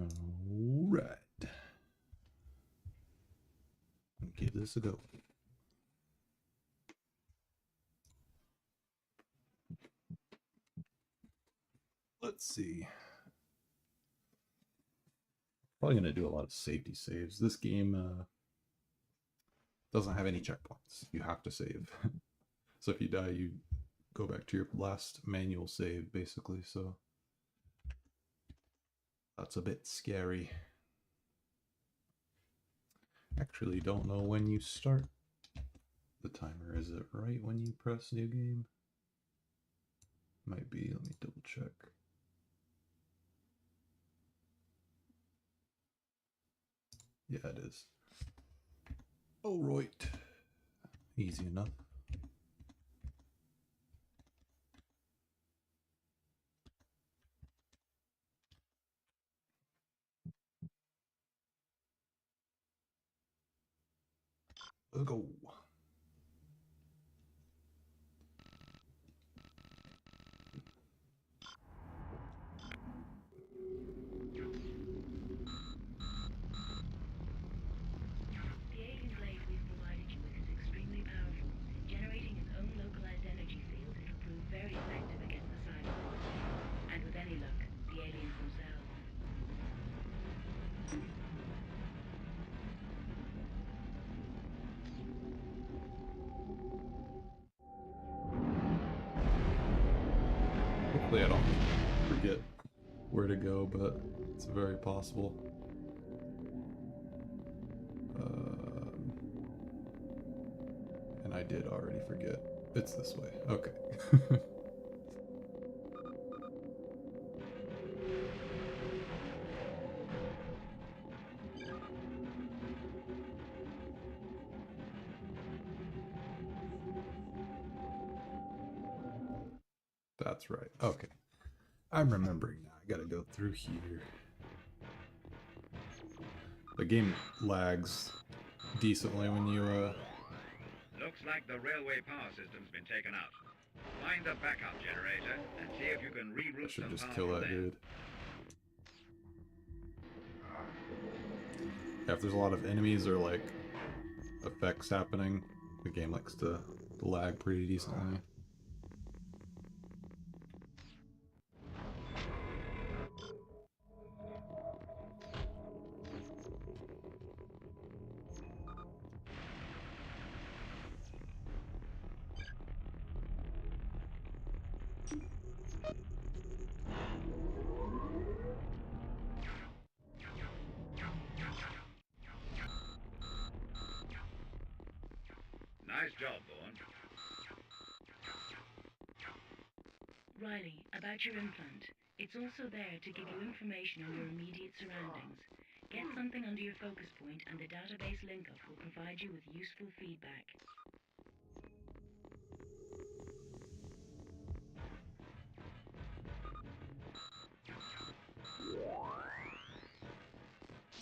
Alright. Give this a go. Let's see. Probably going to do a lot of safety saves. This game doesn't have any checkpoints. You have to save. So if you die, you go back to your last manual save, basically. So that's a bit scary. Actually, don't know when you start the timer. Is it right when you press new game? Might be. Let me double check. Yeah, it is. Oh, right. Easy enough. Let's go. Hopefully I don't forget where to go, but it's very possible. And I did already forget. It's this way. Okay. That's right. Okay. I'm remembering now. I gotta go through here. The game lags decently when you Looks like the railway power system's been taken out. Find the backup generator and see if you can reroute. I should some just power kill from that there. dude. Yeah, if there's a lot of enemies or like effects happening, the game likes to lag pretty decently. Nice job, Vaughn. Riley, about your implant. It's also there to give you information on your immediate surroundings. Get something under your focus point and the database link-up will provide you with useful feedback.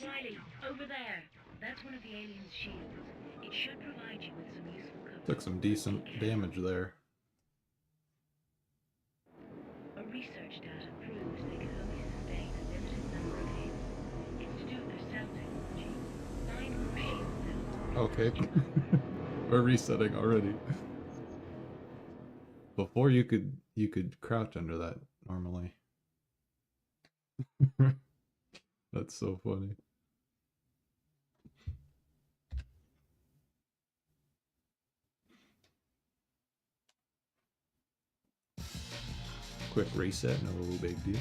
Riley, over there! That's one of the alien's shields. It should provide you with some useful cover. Took some decent damage there. Our research data proves they can only sustain a limited number of hits. It's to do with their cell technology. Find more shield cells. Okay. We're resetting already. Before you could crouch under that normally. That's so funny. Quick reset, no big deal.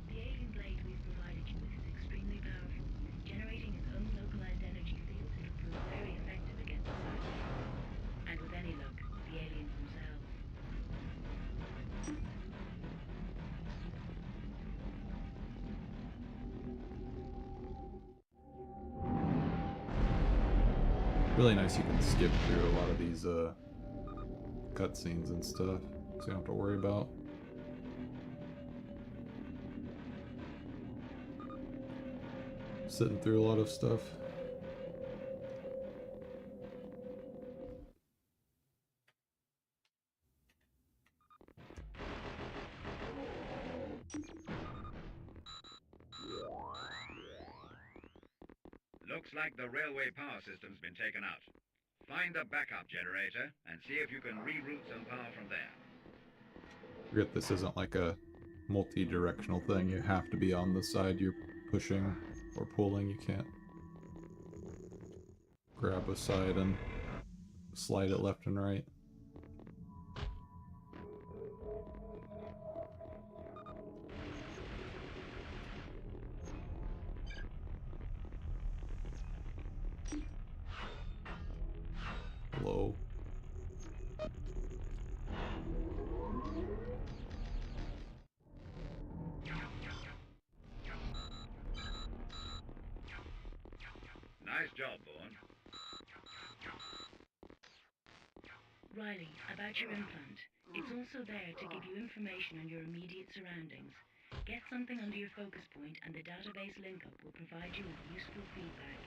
The alien blade we've provided you with is extremely powerful. Generating its own localized energy fields, it'll prove very effective against the cyber. And with any luck, the aliens themselves. Really nice you can skip through a lot of these cutscenes and stuff, so you don't have to worry about. sitting through a lot of stuff. Looks like the railway power system's been taken out. Find the backup generator and see if you can reroute some power from there. Forget this isn't like a multi-directional thing. You have to be on the side you're pushing or pulling. You can't grab a side and slide it left and right. Hello. Nice job, Vaughn. Riley, about your implant. It's also there to give you information on your immediate surroundings. Get something under your focus point and the database link-up will provide you with useful feedback.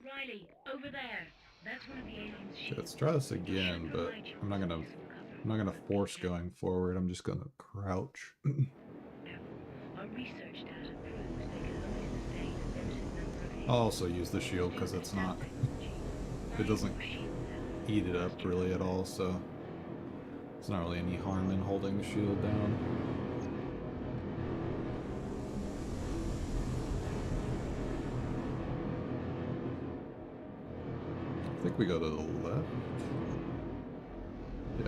Riley, over there. That's one of the aliens' Okay, shields. let's try this again, but I'm not gonna force going forward. I'm just gonna crouch. Our research data proves they can only sustain a limited number of hits. I'll also use the shield because it's not, it doesn't eat it up really at all, so it's not really any harm in holding the shield down. I think we go to the left. Yeah.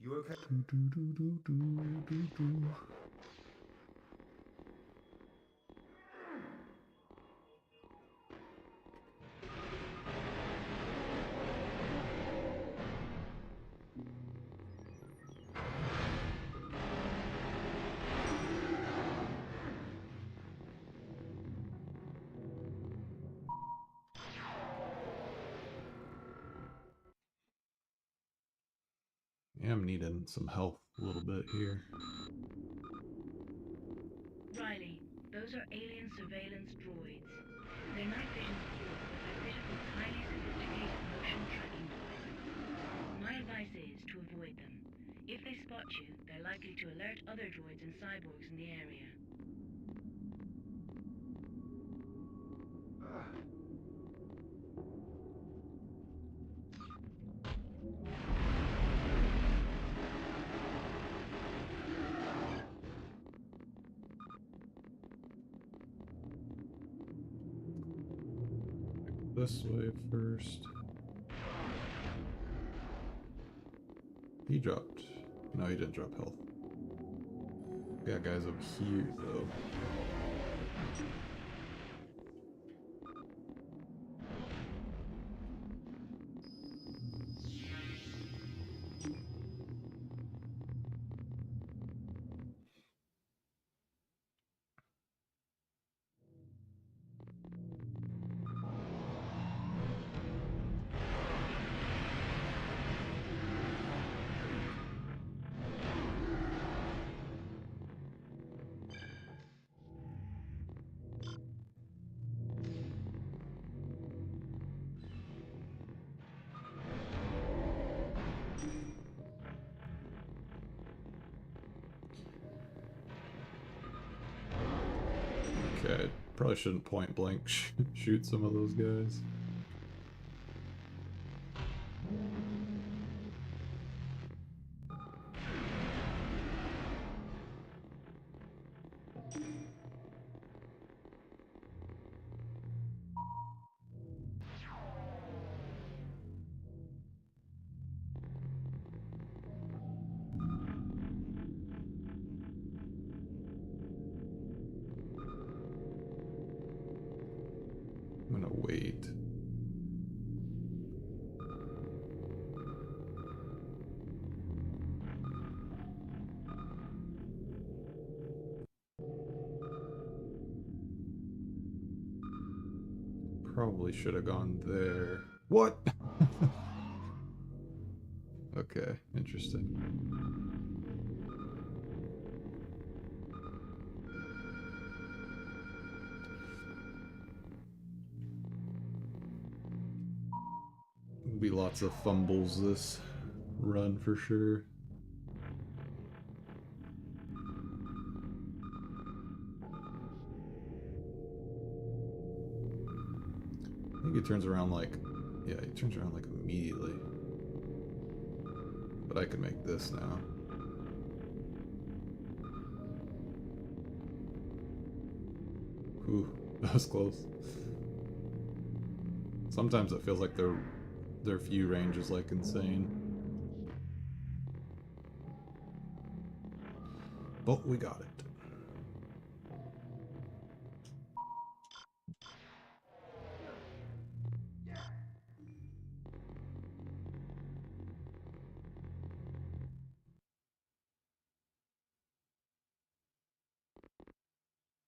You okay? Yeah, I'm needing some health a little bit here. Riley, those are alien surveillance droids. Their night vision's poor, but they're fit of a highly sophisticated motion tracking device. My advice is to avoid them. If they spot you, they're likely to alert other droids and cyborgs in the area. This way first. He dropped. No, he didn't drop health. We got guys over here, though. Okay, probably shouldn't point blank shoot some of those guys. I'm gonna wait. Probably should have gone there. What? Okay, interesting. There'll be lots of fumbles this run for sure. I think he turns around like, yeah, he turns around like immediately. But I can make this now. Ooh, that was close. Sometimes it feels like their view range is like insane. But we got it.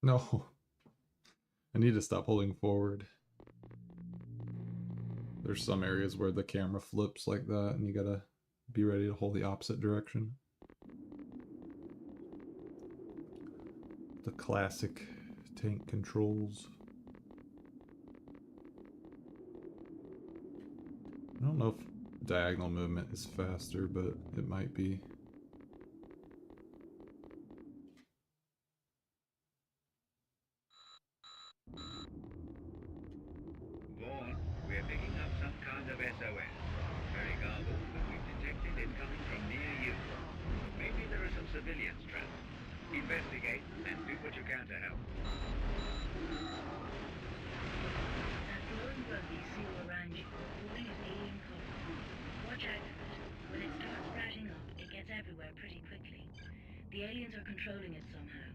No. I need to stop holding forward. There's some areas where the camera flips like that and you gotta be ready to hold the opposite direction. The classic tank controls. I don't know if diagonal movement is faster, but it might be. Vaughn, we're picking up some kind of SOS. Very garbled, but we've detected it coming from near you. Maybe there are some civilians trapped. Investigate and do what you can to help. That glowing bug you see all around you, all these alien colors. Watch out for it. When it starts sprouting up, it gets everywhere pretty quickly. The aliens are controlling it somehow.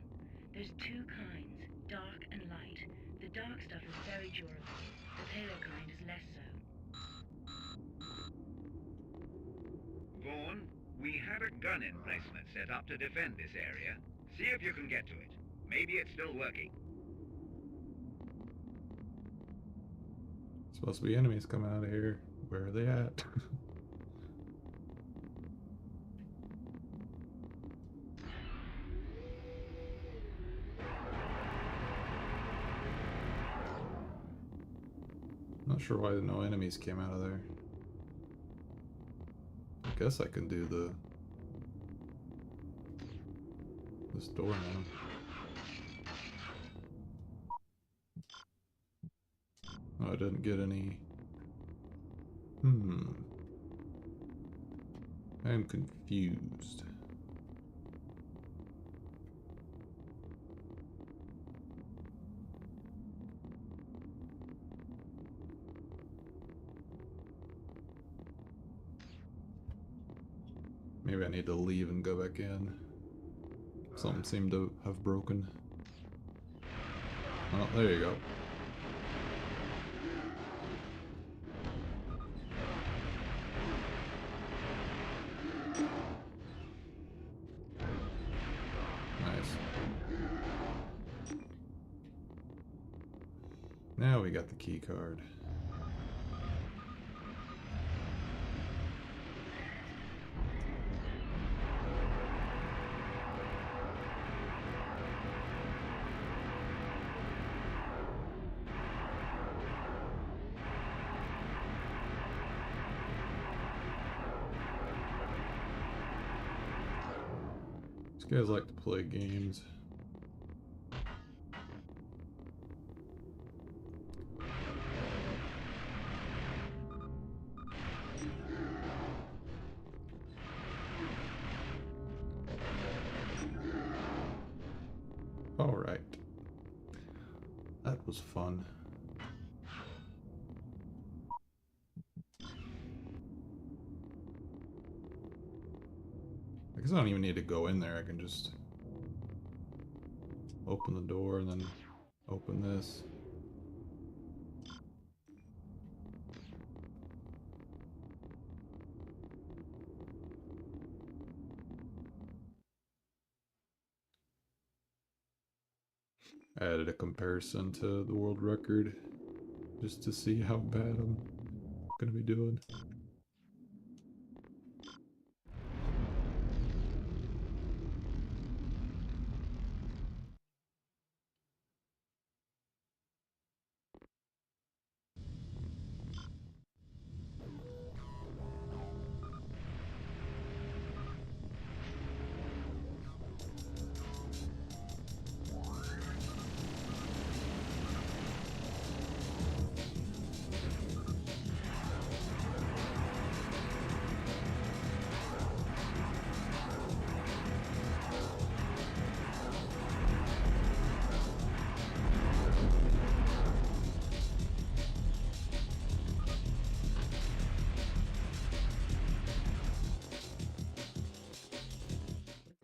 There's two kinds, dark and light. The dark stuff is very durable. The paler kind is less so. Vaughn, we have a gun emplacement set up to defend this area. See if you can get to it. Maybe it's still working. Supposed to be enemies coming out of here. Where are they at? Not sure why no enemies came out of there. I guess I can do this door now. Oh, I didn't get any. I am confused. Maybe I need to leave and go back in. Something seemed to have broken. Oh, there you go. Nice. Now we got the key card. These guys like to play games. All right. That was fun. I guess I don't even need to go in there. I can just open the door and then open this. I added a comparison to the world record. just to see how bad I'm gonna be doing.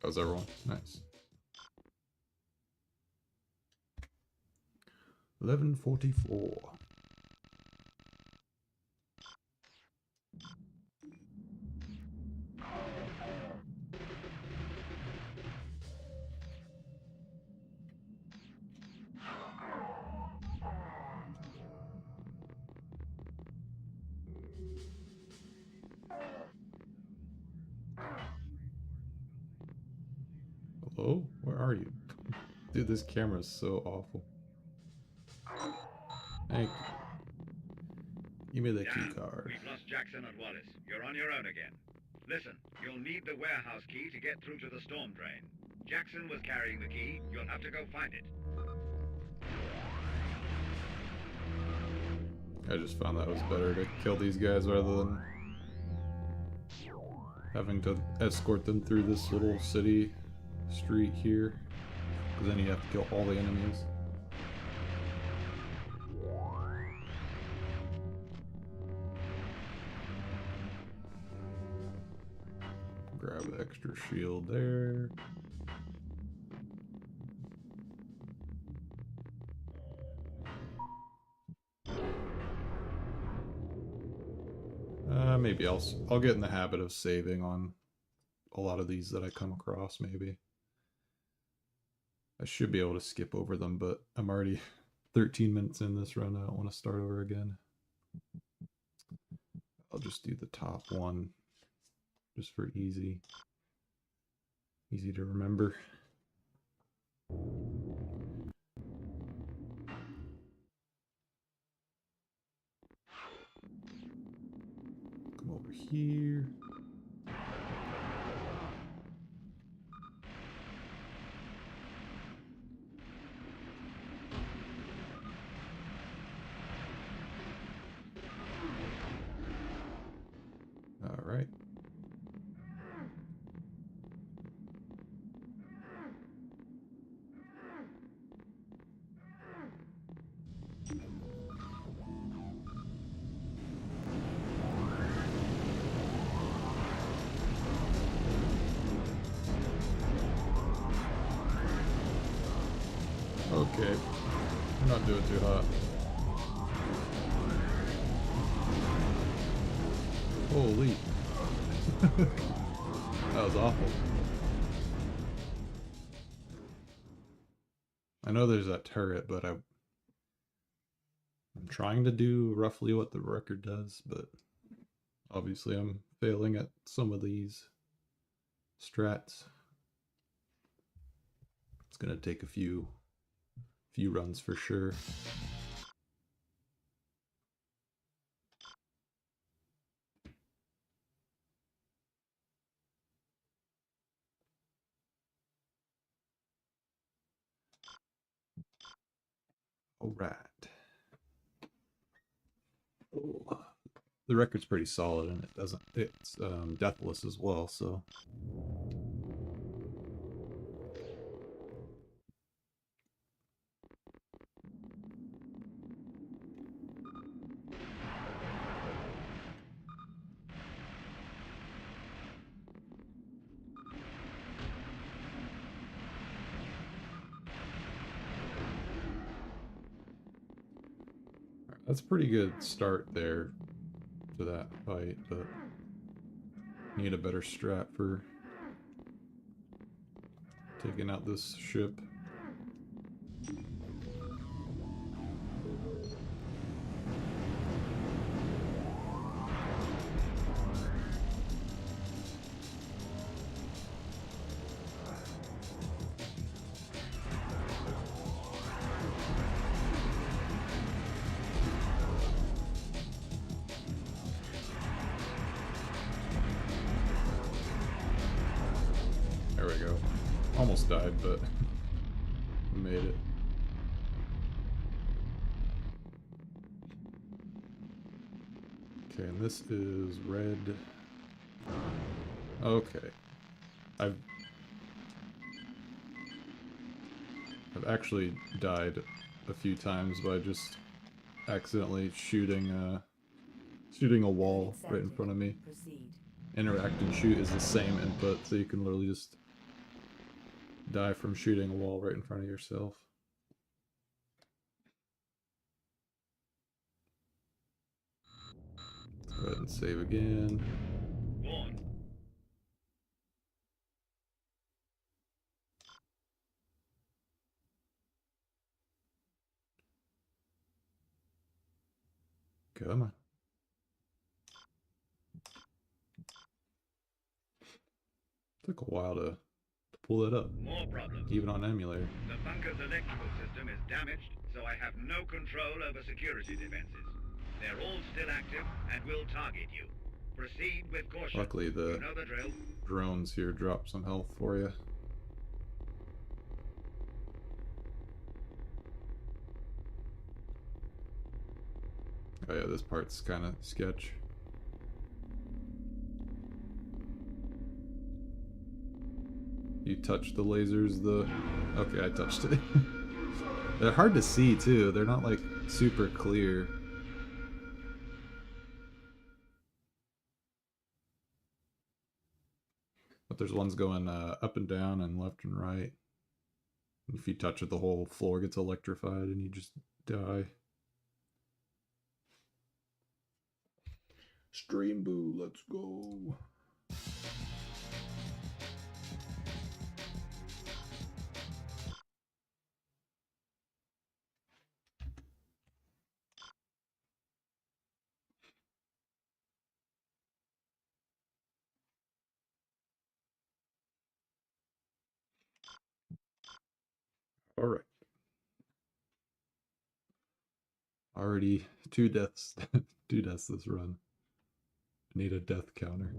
How's everyone? Nice. 11:44. Hello? Where are you? Dude, this camera is so awful. Thank you. Give me the key Dan, card. we've lost Jackson and Wallace. You're on your own again. Listen, you'll need the warehouse key to get through to the storm drain. Jackson was carrying the key. You'll have to go find it. I just found that it was better to kill these guys rather than having to escort them through this little city street here. Because then you have to kill all the enemies. Grab an extra shield there. Maybe I'll get in the habit of saving on a lot of these that I come across, maybe. I should be able to skip over them, but I'm already 13 minutes in this run. I don't want to start over again. I'll just do the top one just for easy to remember. Come over here. All right. Okay, I'm not doing too hot. Holy. That was awful. I know there's that turret, but I'm trying to do roughly what the record does, but obviously I'm failing at some of these strats. It's gonna take a few runs for sure. All right. Oh, the record's pretty solid, and it's deathless as well, so. That's a pretty good start there to that fight, but need a better strat for taking out this ship. almost died, but made it. Okay, and this is red. Okay. I've actually died a few times by just accidentally shooting a wall right in front of me. Proceed. Interact and shoot is the same input, so you can literally just die from shooting a wall right in front of yourself. Let's go ahead and save again. Warn. Come on. Took a while to pull it up, More problems. even on emulator. The bunker's electrical system is damaged, so I have no control over security defenses. They're all still active and will target you. Proceed with caution. Luckily, the You know the drill. drones here drop some health for you. Oh yeah, this part's kind of sketch. You touch the lasers, Okay, I touched it. They're hard to see too, they're not like super clear. But there's ones going up and down and left and right. If you touch it, the whole floor gets electrified and you just die. Stream boo, let's go. All right. Already 2 deaths, 2 deaths this run. I need a death counter.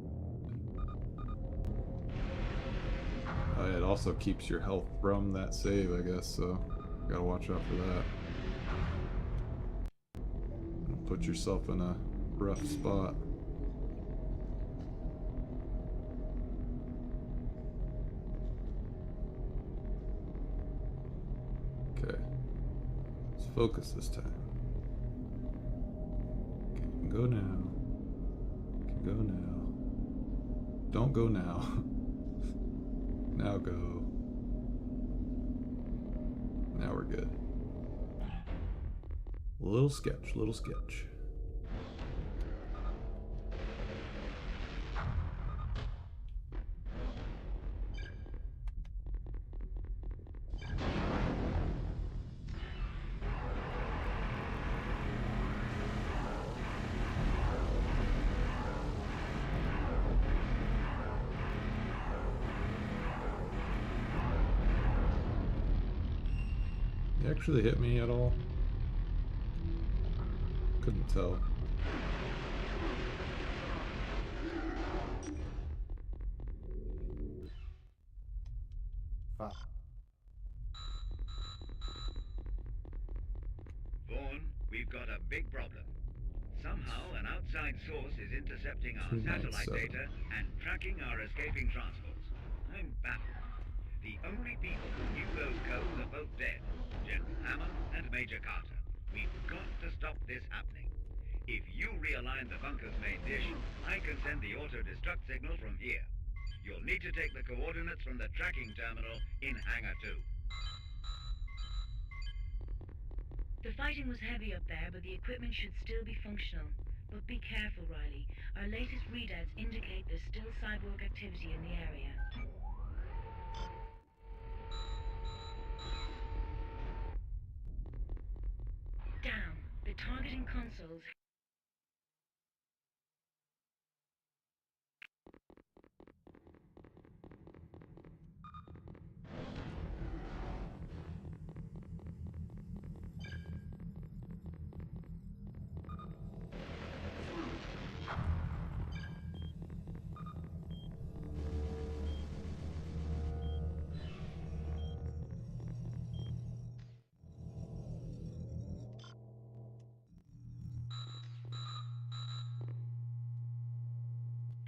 It also keeps your health from that save, I guess, so gotta watch out for that. Don't put yourself in a rough spot. Okay, let's focus this time. Okay, you can go now. You can go now. Don't go now. Now go. Now we're good. Little sketch, little sketch. You actually hit me at all? Couldn't tell. Vaughn, we've got a big problem. Somehow an outside source is intercepting our satellite 297. data and tracking our escaping transports. I'm baffled. The only people who knew those codes are both dead. General Hammond and Major Carter. We've got to stop this happening. If you realign the bunker's main dish, I can send the auto-destruct signal from here. You'll need to take the coordinates from the tracking terminal in Hangar 2. The fighting was heavy up there, but the equipment should still be functional. But be careful, Riley. Our latest readouts indicate there's still cyborg activity in the area. Down. The targeting consoles.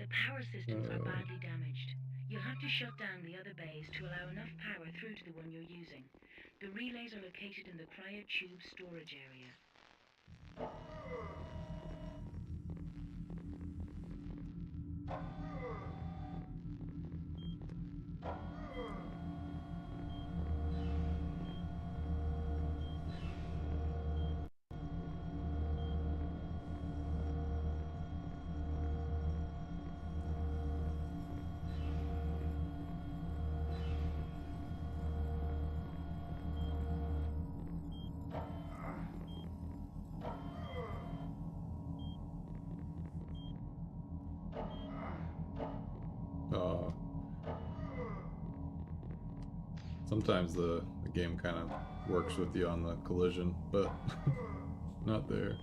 The power systems are badly damaged. You'll have to shut down the other bays to allow enough power through to the one you're using. The relays are located in the cryotube storage area. Sometimes the game kind of works with you on the collision, but not there.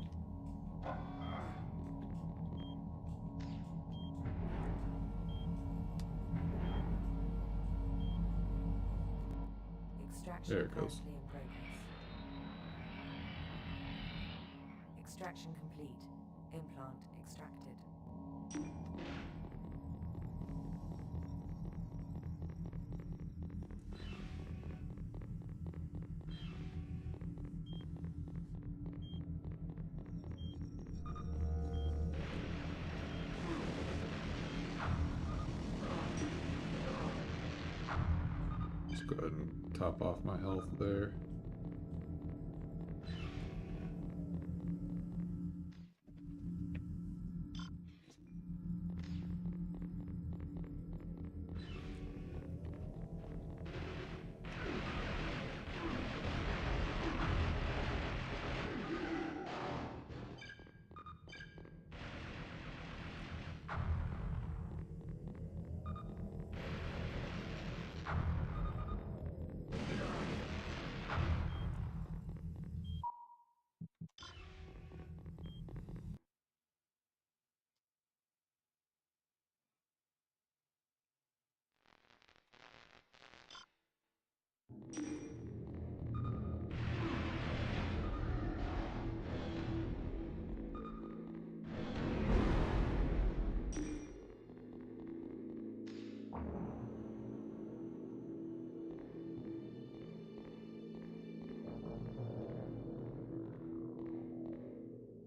Extraction There it goes. currently in progress. Extraction complete. Implant extracted. Let's go ahead and top off my health there.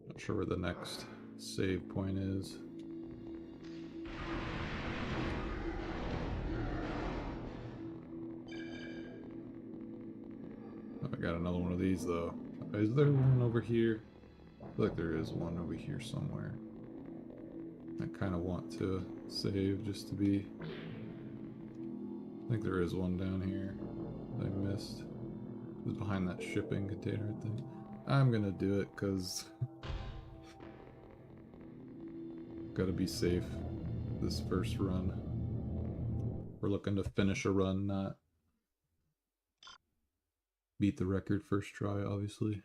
Not sure where the next save point is. Oh, I got another one of these though. Is there one over here? I feel like there is one over here somewhere. I kind of want to save just to be... I think there is one down here that I missed. It was behind that shipping container thing. I'm gonna do it because gotta be safe this first run. We're looking to finish a run, not beat the record first try, obviously.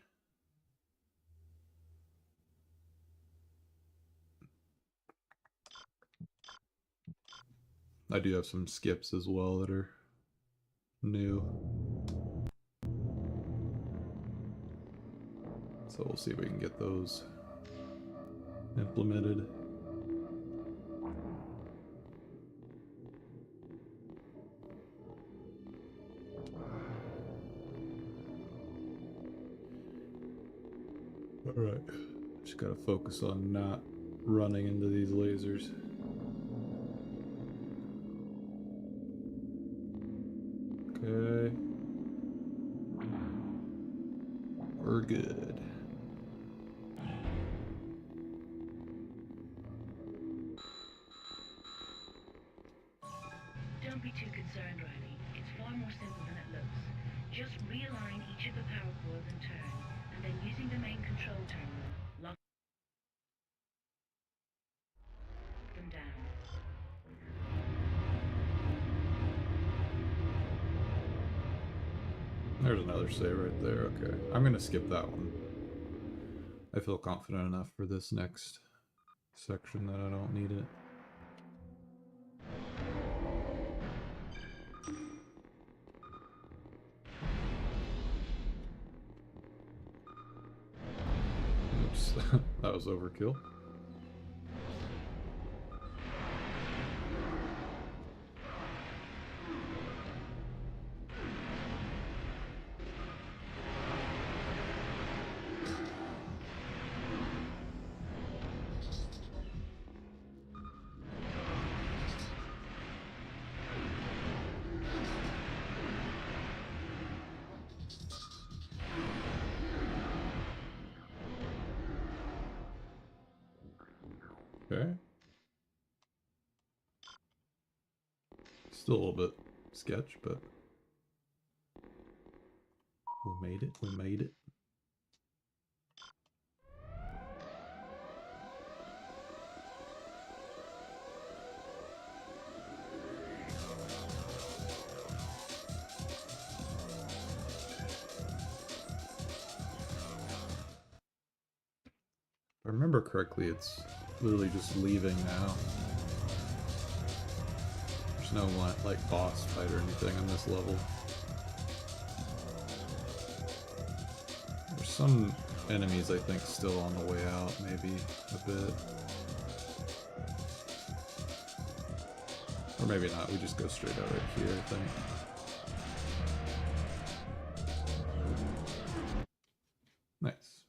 I do have some skips as well that are new. So we'll see if we can get those implemented. Alright, just gotta focus on not running into these lasers. Okay. We're good. Don't be too concerned, Riley. It's far more simple than it looks. Just realign each of the power coils in turn, and then using the main control terminal, lock them down. There's another save right there. Okay, I'm gonna skip that one. I feel confident enough for this next section that I don't need it. Oops, that was overkill. Okay. Still a little bit sketch, but we made it. We made it. If I remember correctly, it's literally just leaving now. There's no like boss fight or anything on this level. There's some enemies I think still on the way out, maybe a bit. Or maybe not, we just go straight out right here, I think. Nice.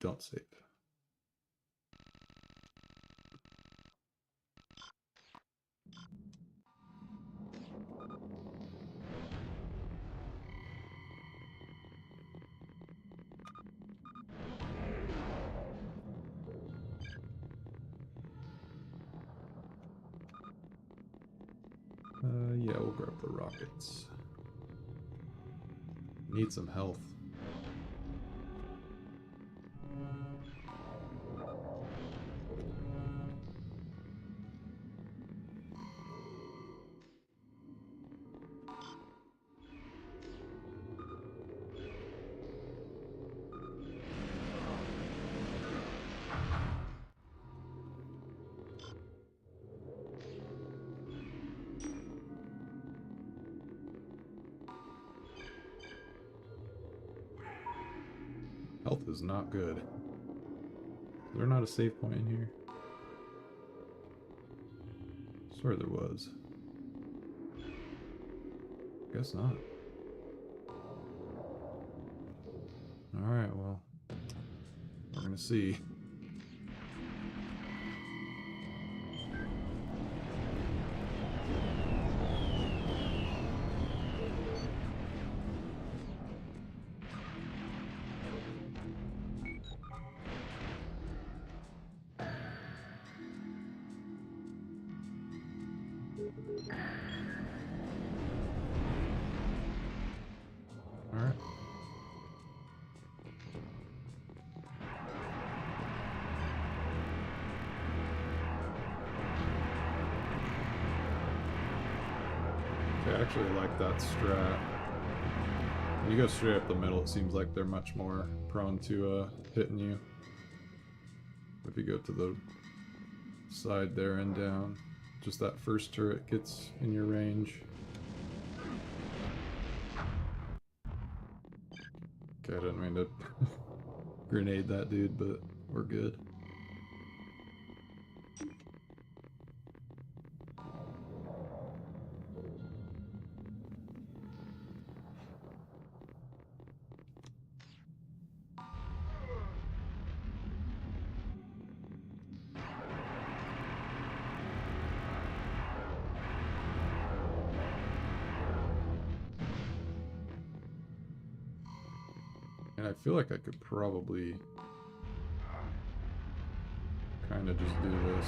Don't save. Yeah, we'll grab the rockets. Need some health. Health is not good. Is there not a save point in here? I swear there was. Guess not. Alright, well. We're gonna see. Alright. Okay, I actually like that strat. When you go straight up the middle, it seems like they're much more prone to hitting you. If you go to the side there and down, just that first turret gets in your range. Okay, I didn't mean to grenade that dude, but we're good. And I feel like I could probably kind of just do this.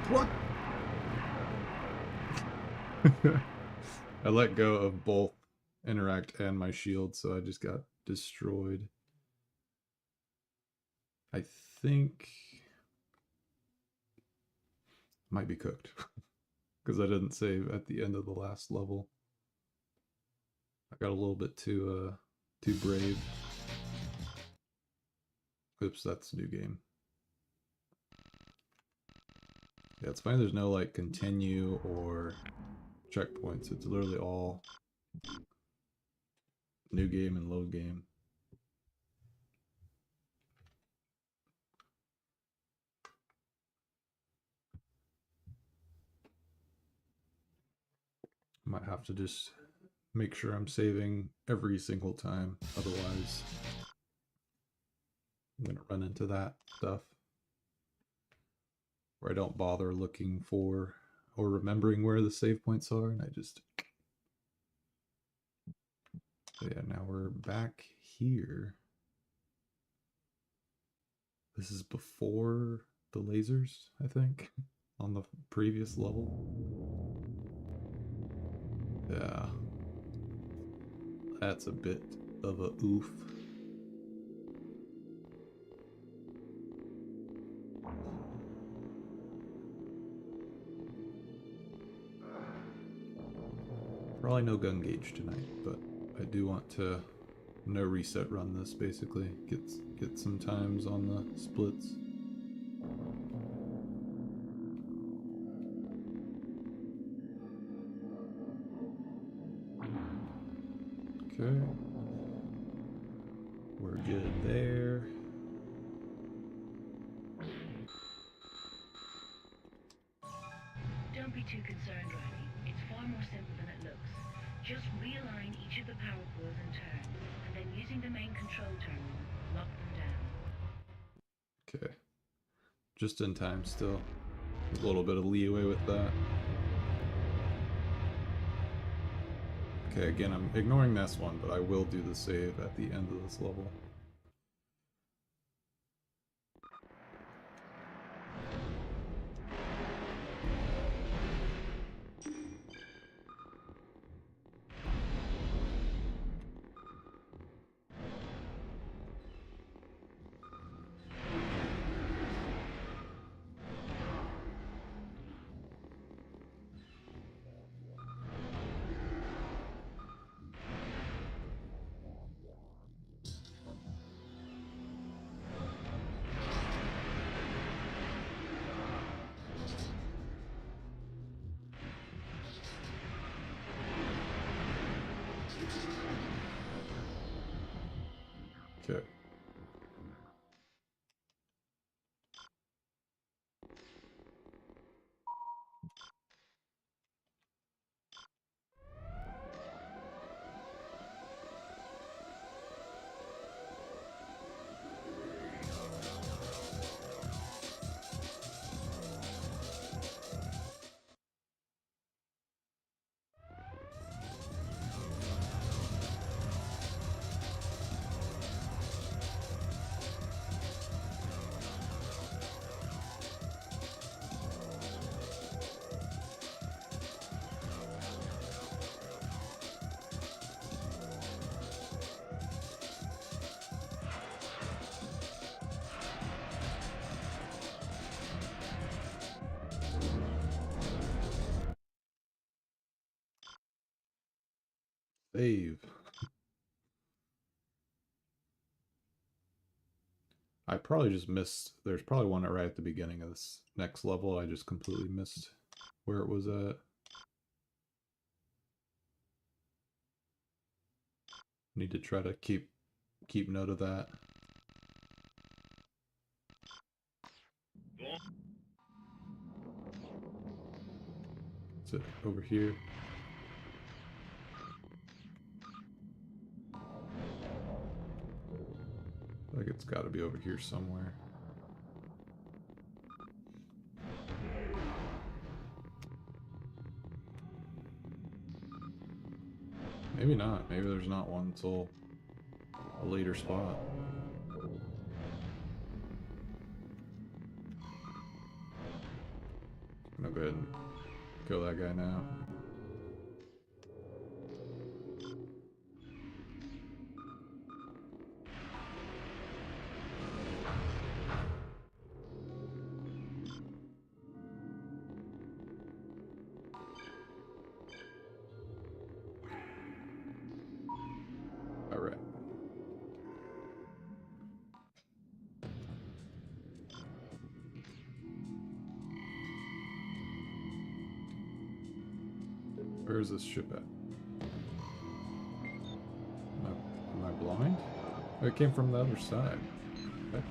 What? I let go of both interact and my shield, so I just got destroyed. I think might be cooked because I didn't save at the end of the last level. I got a little bit too brave. Oops, that's a new game. Yeah, it's funny there's no like continue or checkpoints. It's literally all new game and load game. Might have to just make sure I'm saving every single time, otherwise I'm gonna run into that stuff where I don't bother looking for or remembering where the save points are, and I just So yeah, now we're back here. This is before the lasers, I think, on the previous level. Yeah. That's a bit of a oof. Probably no gun gauge tonight, but I do want to no reset run this basically. Get some times on the splits. Okay. We're good there. Don't be too concerned, Riley. It's far more simple than it looks. Just realign each of the power cores in turn, and then using the main control terminal, lock them down. Okay. Just in time still. A little bit of leeway with that. Okay, again, I'm ignoring this one, but I will do the save at the end of this level. Okay. Save. I probably just missed. There's probably one right at the beginning of this next level. I just completely missed where it was at. Need to try to keep note of that. Is it over here? Like it's got to be over here somewhere. Maybe not. Maybe there's not one until a later spot. I'm gonna go ahead and kill that guy now. Alright. Where is this ship at? Am I blind? Oh, it came from the other side. Okay.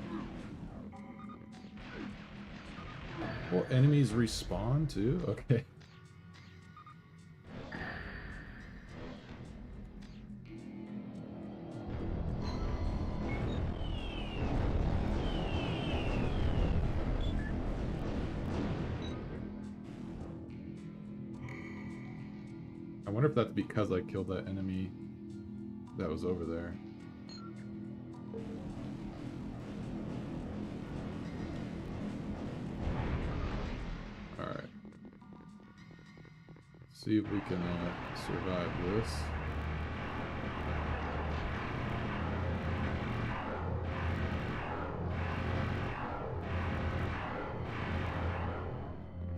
Well, enemies respawn too? Okay. I wonder if that's because I killed that enemy that was over there. Alright. See if we can survive this.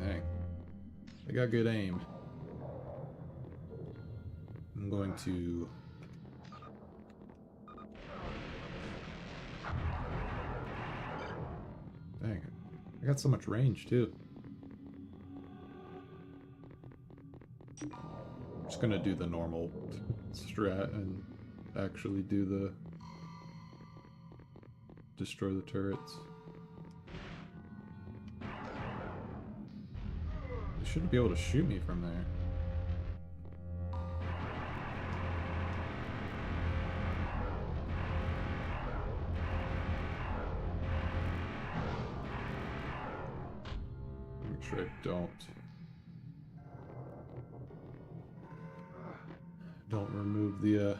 Dang. I got good aim. I'm going to... Dang it. I got so much range too. I'm just gonna do the normal strat and actually do the... destroy the turrets. They shouldn't be able to shoot me from there. Make sure I don't remove the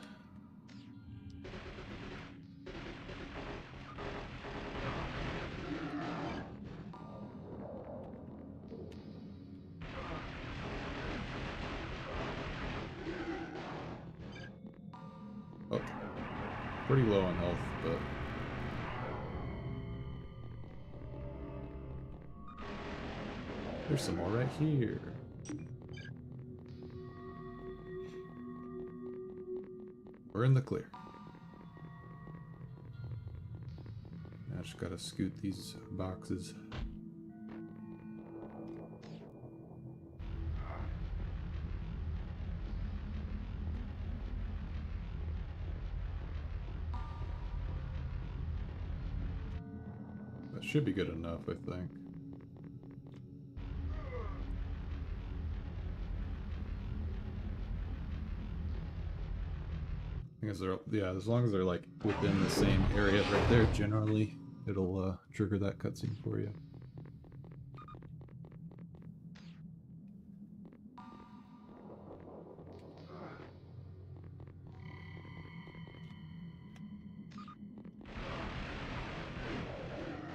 oh, pretty low on health, but there's some more right here. We're in the clear. Now I just gotta scoot these boxes. That should be good enough, I think. Yeah, as long as they're like within the same area right there, generally it'll trigger that cutscene for you.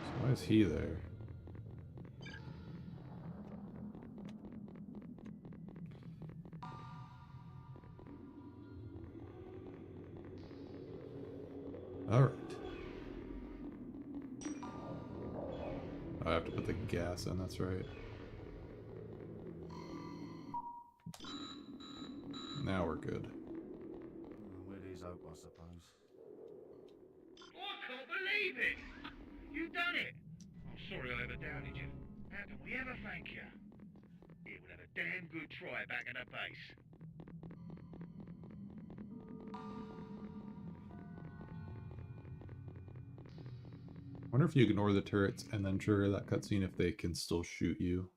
So why is he there? Alright. I have to put the gas in, that's right. Now we're good. With his hope, I suppose. I can't believe it! You've done it! I'm sorry I ever doubted you. How can we ever thank you? It would have a damn good try back at the base. I wonder if you ignore the turrets and then trigger that cutscene if they can still shoot you.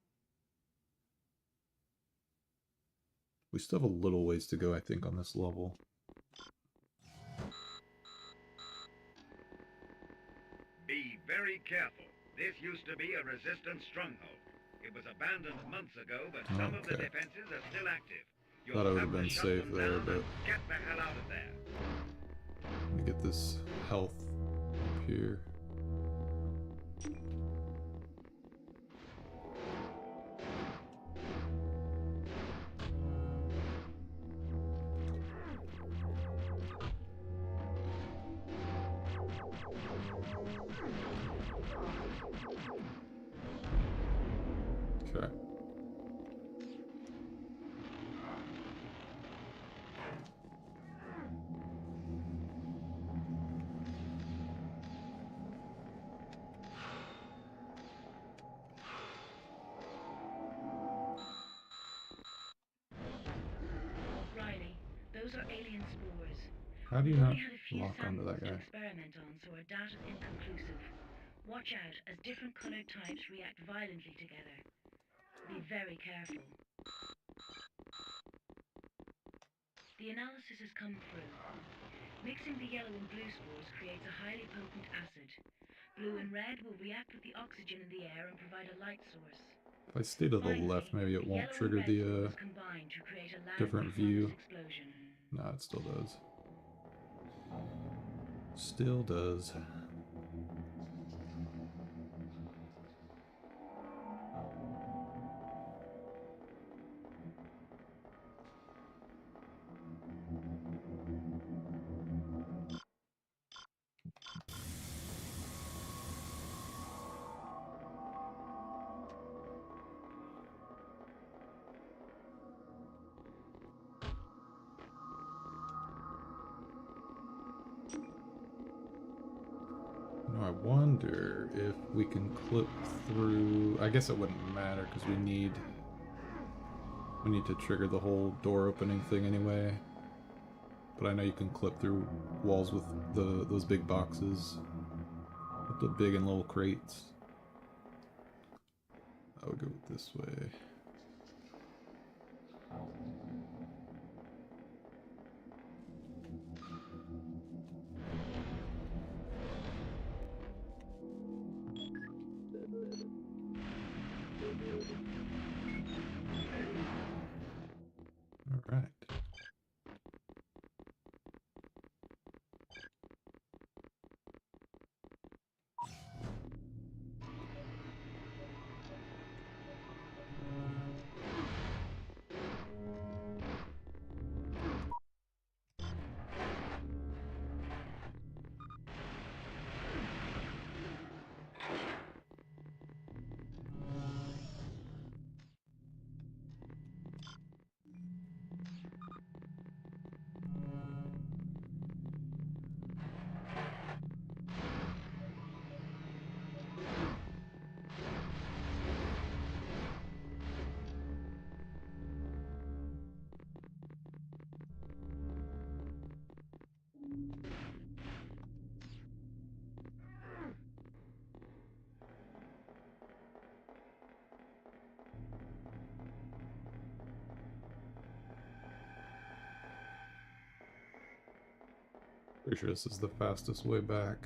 We still have a little ways to go, I think, on this level. Be very careful. This used to be a resistance stronghold. It was abandoned months ago, but some of the Okay. defenses are still active. You'll Thought I would have have to been shut safe them there, down but and get the hell out of there. let me get this health up here. Okay. Riley, those are alien spores. How do you We've not only had a few lock onto samples that to guy? experiment on, so our data's inconclusive. Watch out as different colored types react violently together. Be very careful. The analysis has come through. Mixing the yellow and blue spores creates a highly potent acid. Blue and red will react with the oxygen in the air and provide a light source. If I stay to the Finally, left, maybe it the won't yellow and trigger red the spores combine to create a loud different performance view. explosion. No, it still does. Still does. I wonder if we can clip through. I guess it wouldn't matter because we need to trigger the whole door opening thing anyway. But I know you can clip through walls with those big boxes, with the big and little crates. I would go this way. All right. Pretty sure this is the fastest way back.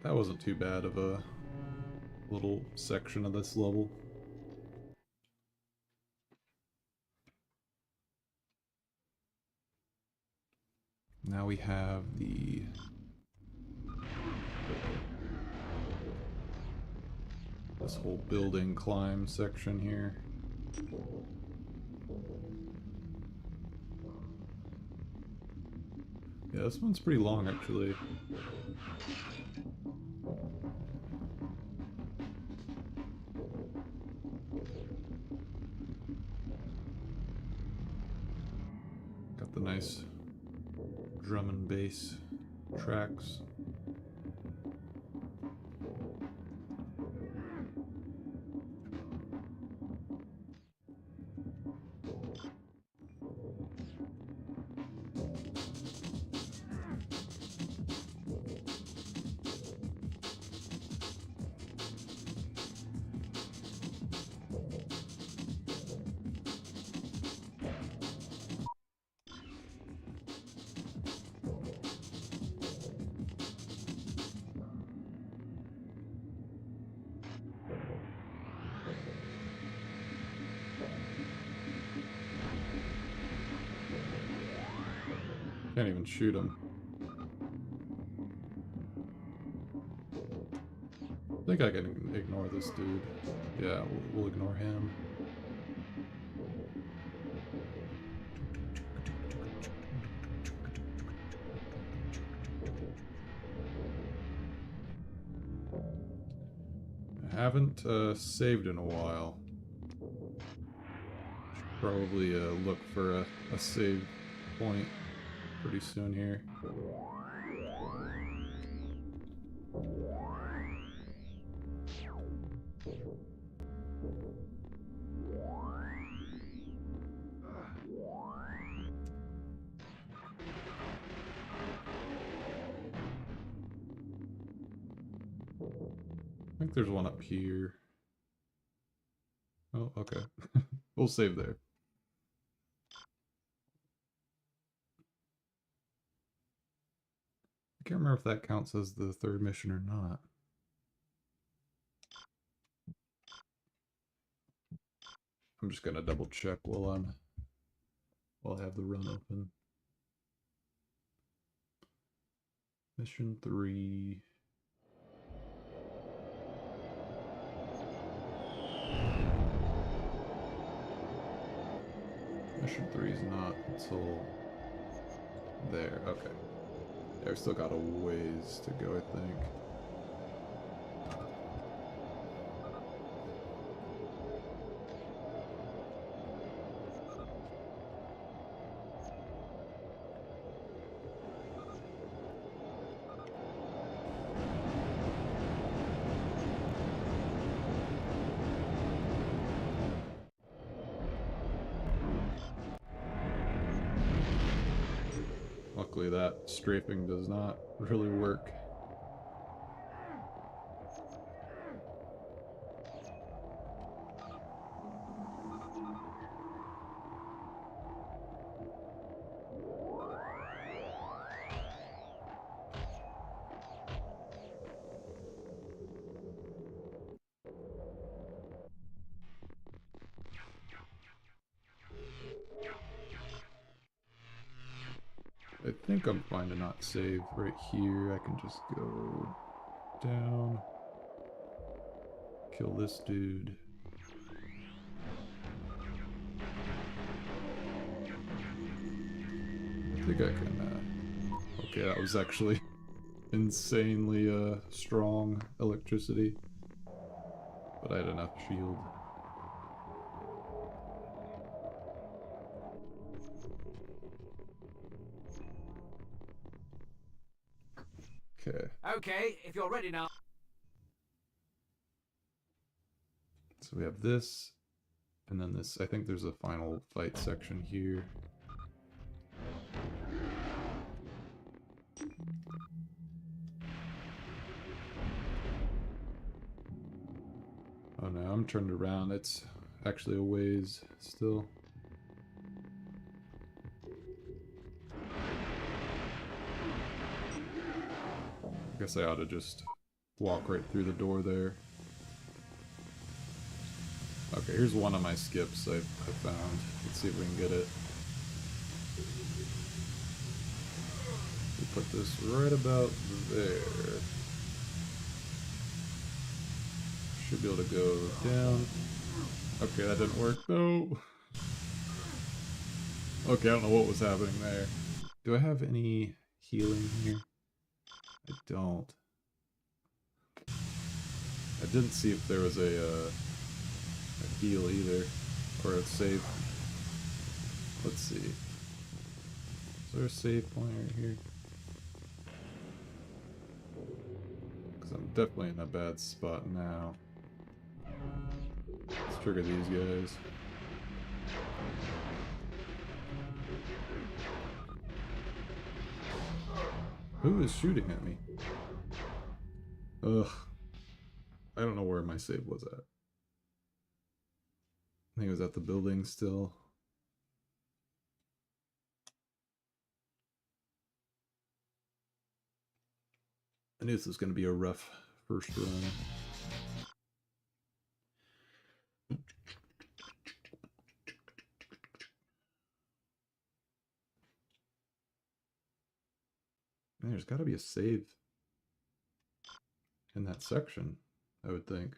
That wasn't too bad of a little section of this level. Now we have this whole building climb section here. Yeah, this one's pretty long actually. Got the nice drum and bass tracks. Can't even shoot him. I think I can ignore this dude. Yeah, we'll ignore him. I haven't saved in a while. Should probably look for a save point pretty soon here. think there's one up here. Oh, okay. We'll save there. I can't remember if that counts as the third mission or not. I'm just gonna double check while I have the run open. Mission 3. Mission 3 is not until there. Okay. Yeah, we've still got a ways to go, I think. Luckily that strafing does not really work. I think I'm fine to not save right here. I can just go down, kill this dude. I think I can, okay, that was actually insanely strong electricity, but I had enough shield. Okay. Okay, if you're ready now. So we have this, and then this. I think there's a final fight section here. Oh no, I'm turned around. It's actually a ways still. I guess I ought to just walk right through the door there. Okay, here's one of my skips I found. Let's see if we can get it. We put this right about there. Should be able to go down. Okay, that didn't work though. Okay, I don't know what was happening there. Do I have any healing here? I don't. I didn't see if there was a heal either, or a save. Let's see. Is there a save point right here? Because I'm definitely in a bad spot now. Let's trigger these guys. Who is shooting at me? Ugh. I don't know where my save was at. I think it was at the building still. I knew this was going to be a rough first run. Man, there's got to be a save in that section, I would think.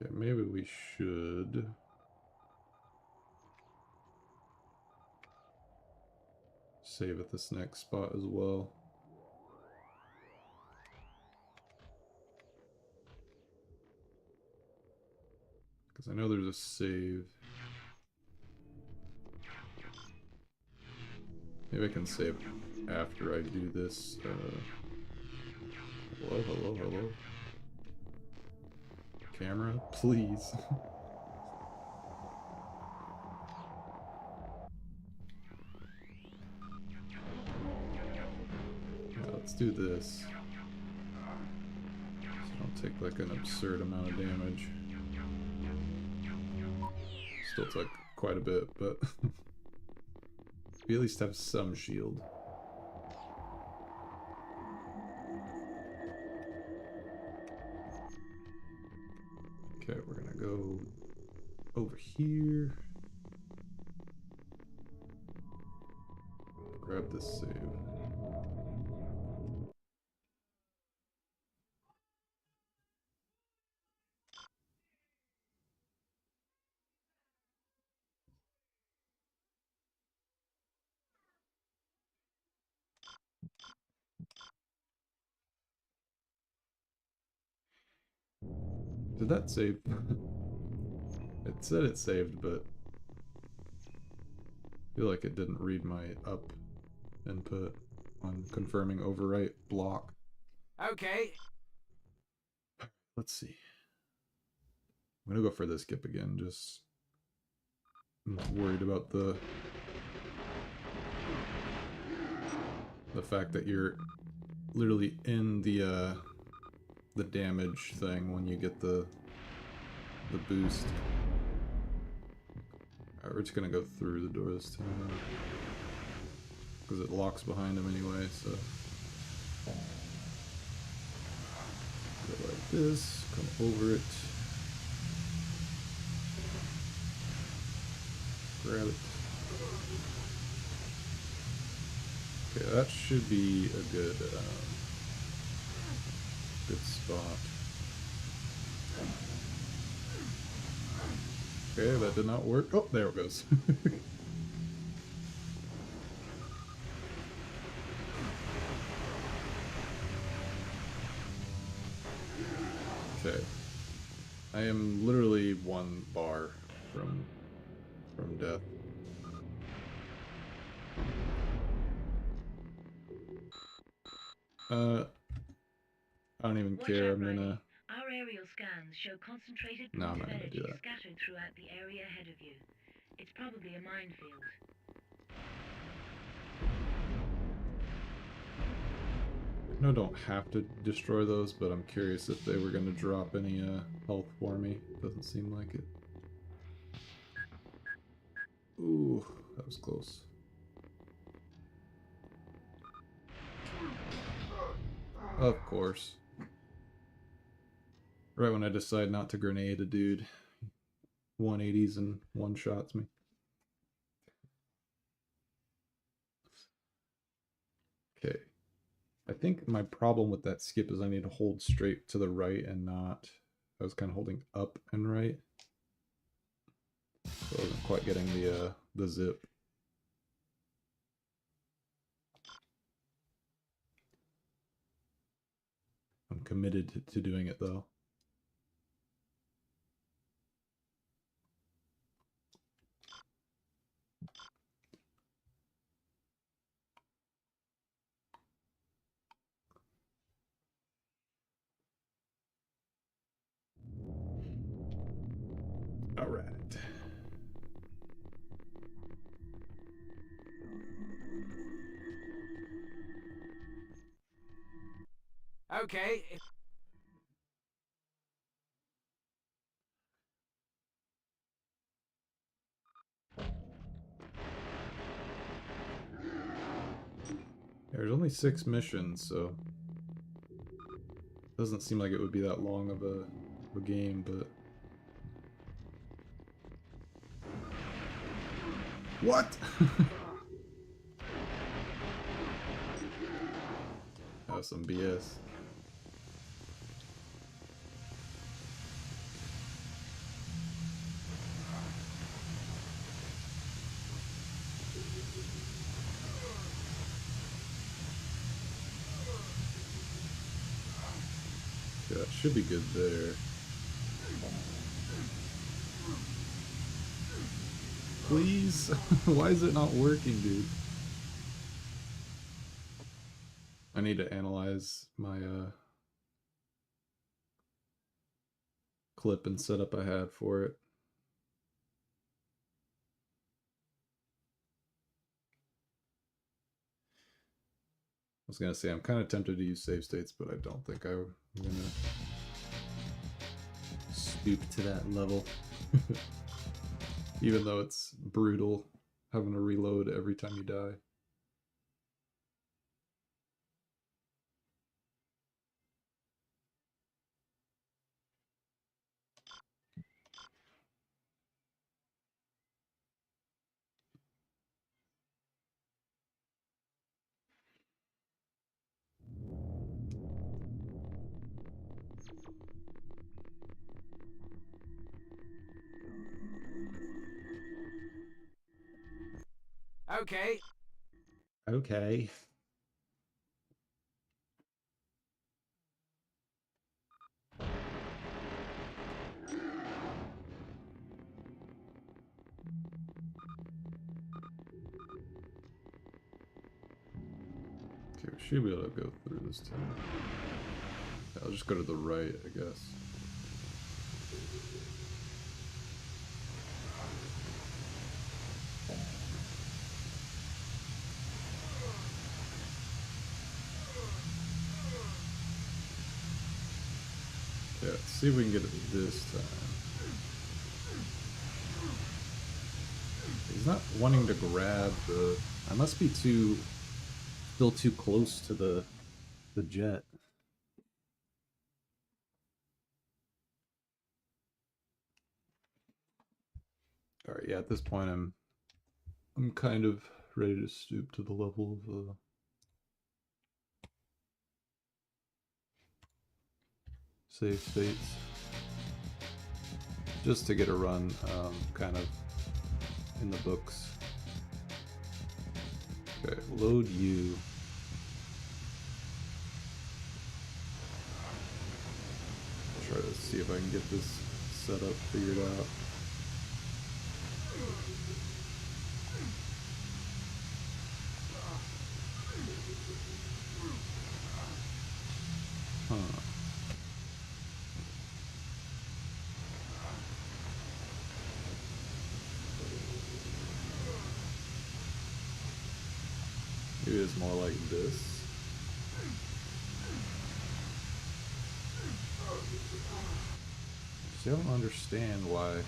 Okay, maybe we should save at this next spot as well. Because I know there's a save. Maybe I can save after I do this. Hello, hello, hello. Camera, please. Yeah, let's do this. So don't take like an absurd amount of damage. Still took quite a bit, but we at least have some shield. Okay, we're gonna go over here. Grab this save. Did that save? It said it saved, but I feel like it didn't read my up input on confirming overwrite block. Okay. Let's see. I'm gonna go for this skip again, just I'm worried about the fact that you're literally in the damage thing when you get the boost. Alright, we're just gonna go through the door this time because it locks behind him anyway, so go like this, come over it, grab it. Okay, that should be a good spot. Okay, that did not work. Oh, there it goes. Okay. I am literally one bar from death. I don't even care. I'm gonna. Our aerial scans show concentrated No, I'm points not of gonna do energy that. scattered throughout the area ahead of you. It's probably a minefield. I know I don't have to destroy those, but I'm curious if they were gonna drop any health for me. Doesn't seem like it. Ooh, that was close. Of course. Right when I decide not to grenade a dude, 180s and one shots me. Okay. I think my problem with that skip is I need to hold straight to the right and not... I was kind of holding up and right. So I wasn't quite getting the zip. I'm committed to doing it though. All right. Okay. There's only 6 missions, so doesn't seem like it would be that long of a game, but what? That was some BS. Yeah, that should be good there. Please? Why is it not working, dude? I need to analyze my clip and setup I had for it. I was gonna say I'm kind of tempted to use save states, but I don't think I'm gonna stoop to that level. Even though it's brutal having to reload every time you die. Okay. Okay. Okay, we should be able to go through this time. Yeah, I'll just go to the right, I guess. Yeah, let's see if we can get it this time. He's not wanting to grab the... I must be still too close to the jet. Alright, yeah, at this point I'm kind of ready to stoop to the level of save states. Just to get a run kind of in the books. Okay, load U. Try to see if I can get this setup figured out. Huh. Maybe it's more like this. See, I don't understand why.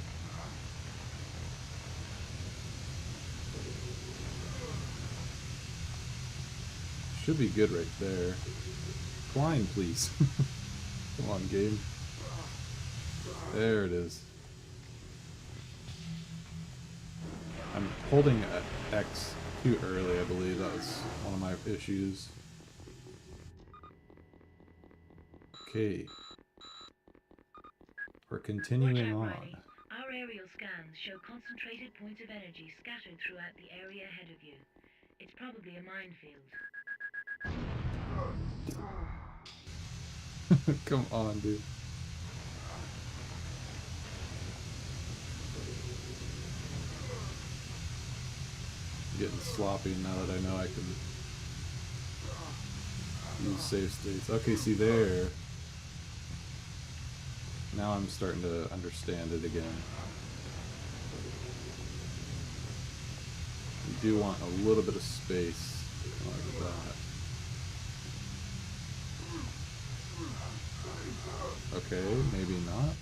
Should be good right there. Climb, please. Come on, game. There it is. I'm holding X too early, I believe. That was one of my issues. Okay. We're continuing on. Riley. Our aerial scans show concentrated points of energy scattered throughout the area ahead of you. It's probably a minefield. Come on, dude. Getting sloppy now that I know I can use save states. Okay, see there. Now I'm starting to understand it again. You do want a little bit of space like that. Okay, maybe not.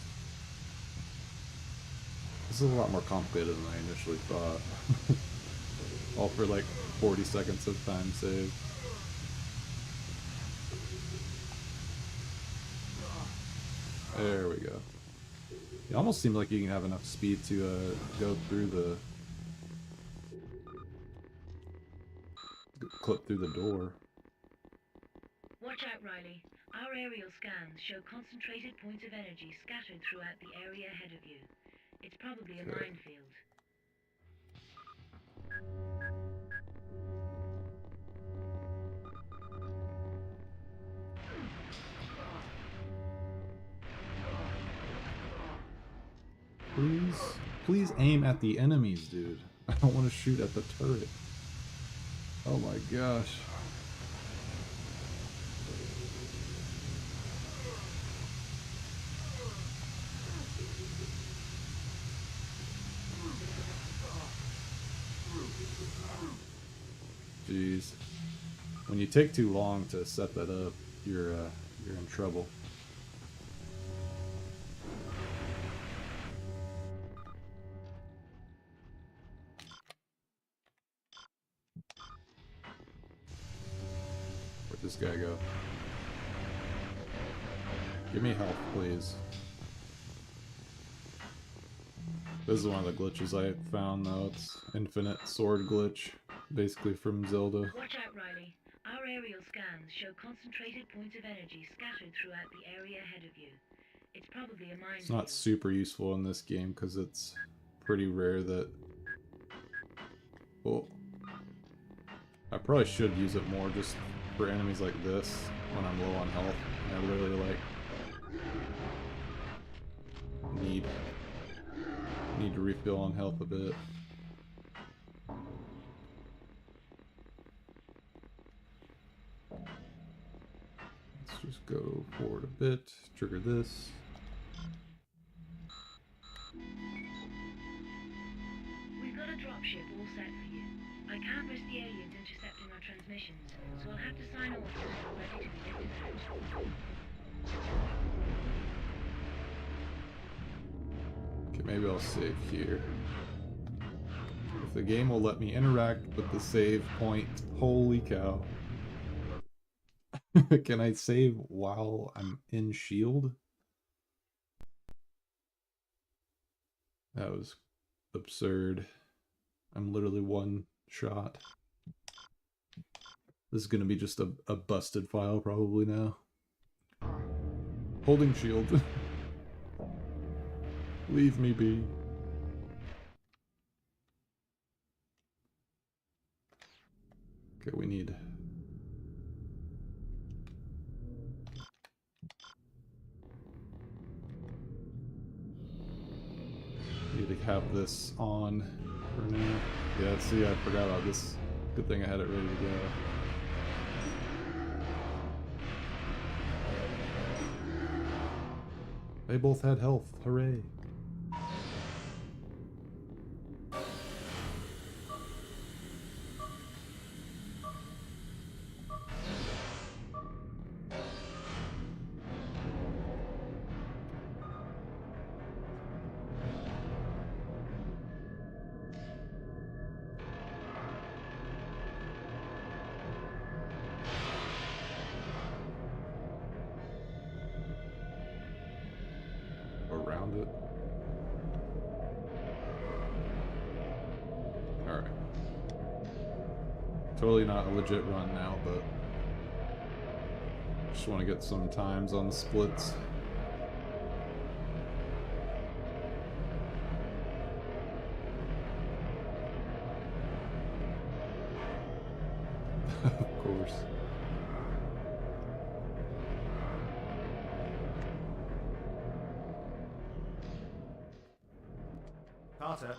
This is a lot more complicated than I initially thought. All for like 40 seconds of time save. There we go. It almost seems like you can have enough speed to go through the... clip through the door. Watch out, Riley. Our aerial scans show concentrated points of energy scattered throughout the area ahead of you. It's probably a minefield. Please aim at the enemies, dude. I don't want to shoot at the turret. Oh my gosh. Jeez. When you take too long to set that up, you're in trouble. Where'd this guy go? Give me health, please. This is one of the glitches I found, though. It's infinite sword glitch, basically from Zelda. Watch out, Riley. Our aerial scans show concentrated points of energy scattered throughout the area ahead of you. It's probably a mine. It's not super useful in this game because it's pretty rare that... Well, I probably should use it more just for enemies like this when I'm low on health. I literally like need to refill on health a bit. Let's just go forward a bit, trigger this. We've got a dropship all set for you. I can't risk the aliens intercepting our transmissions, so I'll have to sign off when we're ready to be lifted out. Okay, maybe I'll save here. If the game will let me interact with the save point, holy cow. Can I save while I'm in shield? That was absurd. I'm literally one shot. This is gonna be just a busted file probably now. Holding shield. Leave me be. Okay, we need... Need to have this on for now. Yeah, see, I forgot about this. Good thing I had it ready to go. They both had health. Hooray. Around it. Alright. Totally not a legit run now, but just want to get some times on the splits. Of course. Carter.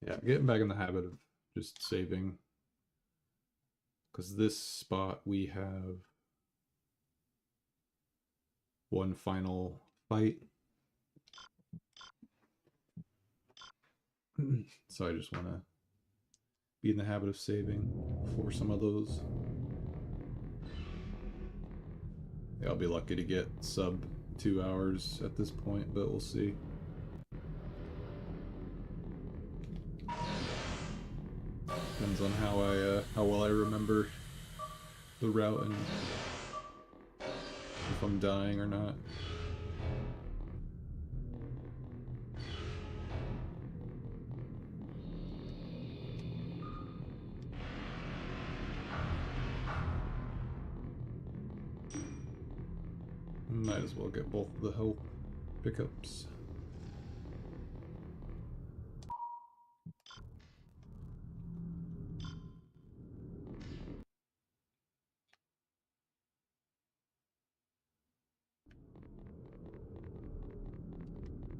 Yeah, I'm getting back in the habit of just saving. Because this spot we have one final fight. So I just want to be in the habit of saving for some of those. Yeah, I'll be lucky to get sub 2 hours at this point, but we'll see. Depends on how well I remember the route and if I'm dying or not. Might as well get both of the health pickups.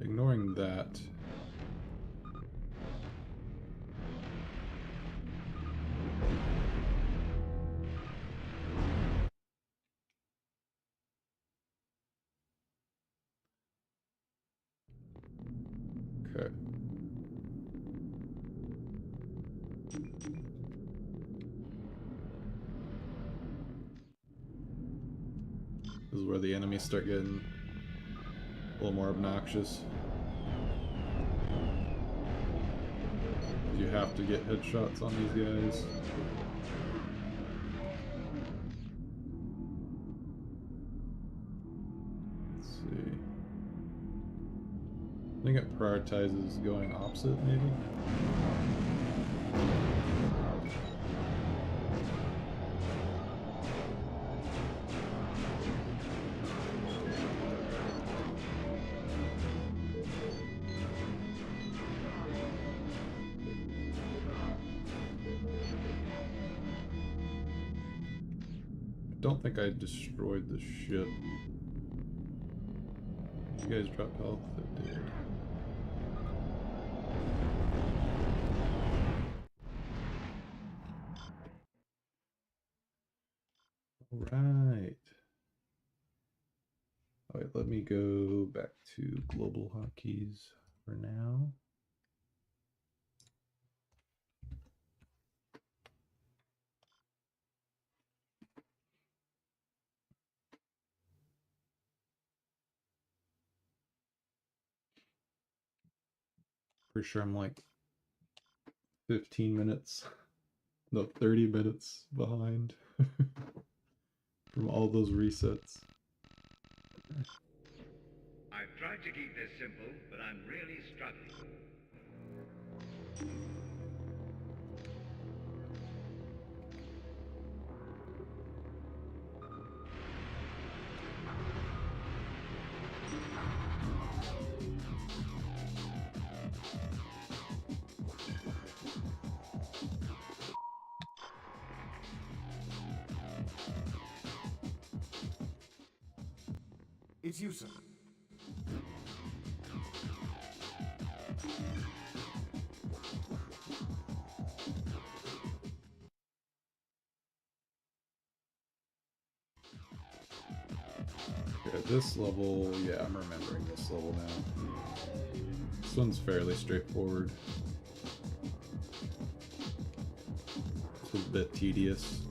ignoring that. Okay. This is where the enemies start getting a little more obnoxious. You have to get headshots on these guys. Let's see. I think it prioritizes going opposite, maybe? I don't think I destroyed the ship. You guys dropped health? It did. Alright. Alright, let me go back to global hotkeys for now. Pretty sure I'm like 15 minutes, no, 30 minutes behind from all those resets. I've tried to keep this simple, but I'm really struggling. It's you, sir. Okay, this level, yeah, I'm remembering this level now. This one's fairly straightforward. It's a bit tedious.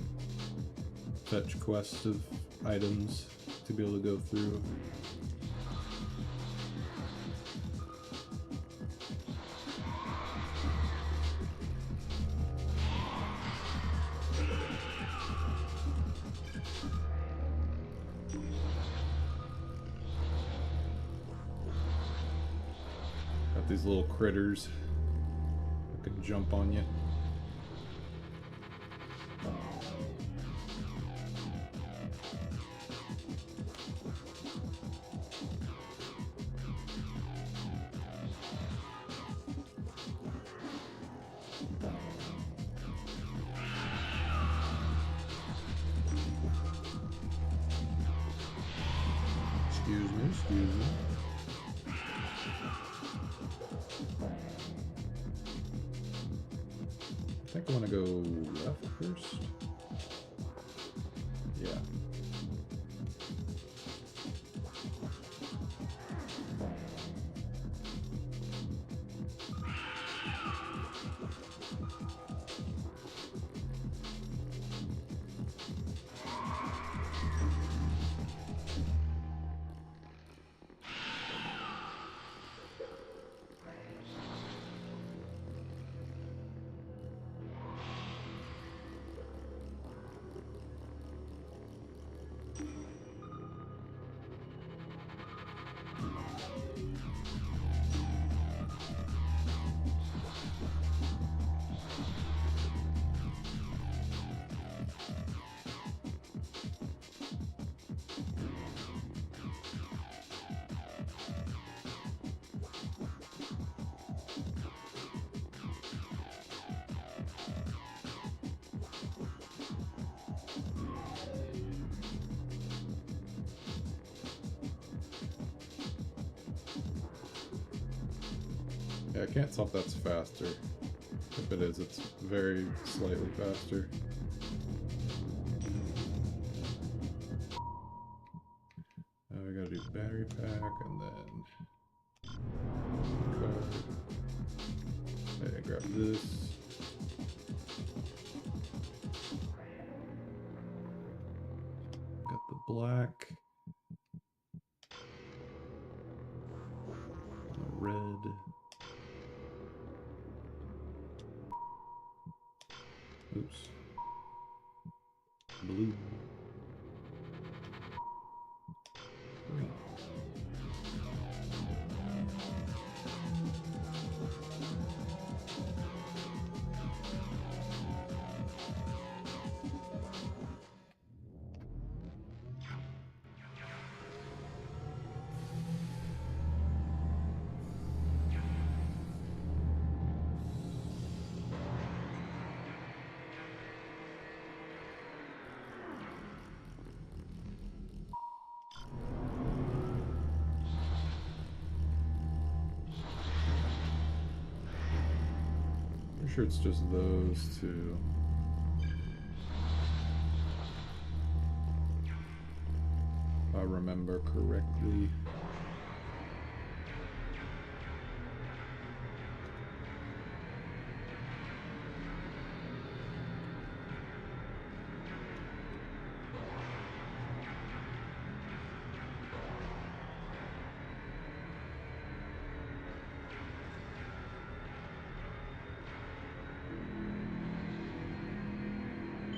Fetch quest of items to be able to go through. Got these little critters that can jump on you. Excuse me. I think I want to go left first. Yeah. Yeah, I can't tell if that's faster. If it is, it's very slightly faster. We gotta do battery pack and then card. Okay, grab this. Got the black. The red. Oops. Blue. Green. Pretty sure it's just those two. If I remember correctly.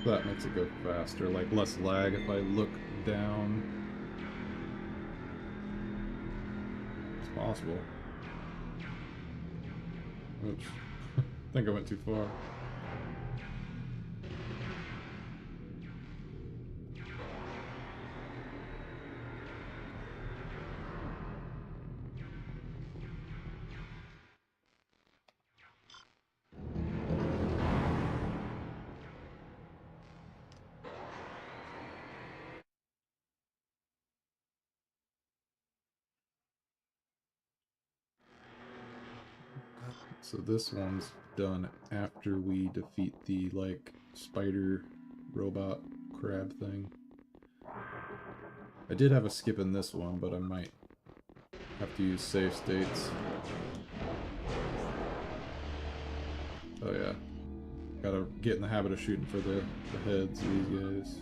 That makes it go faster, like less lag if I look down. It's possible. Oops. I think I went too far. So this one's done after we defeat the, like, spider robot crab thing. I did have a skip in this one, but I might have to use save states. Oh yeah. Gotta get in the habit of shooting for the heads of these guys.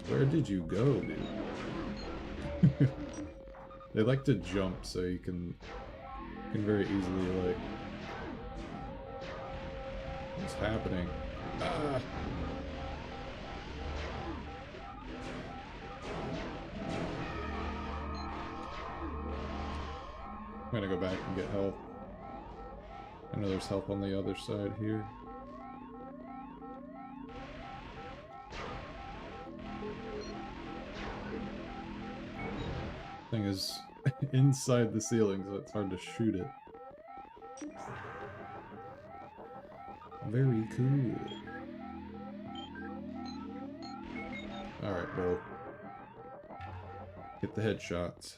Where did you go, dude? They like to jump, so you can very easily, like... What's happening? Ah! I'm gonna go back and get help. I know there's help on the other side here. Thing is inside the ceiling, so it's hard to shoot it. Very cool. Alright, well. Get the headshots.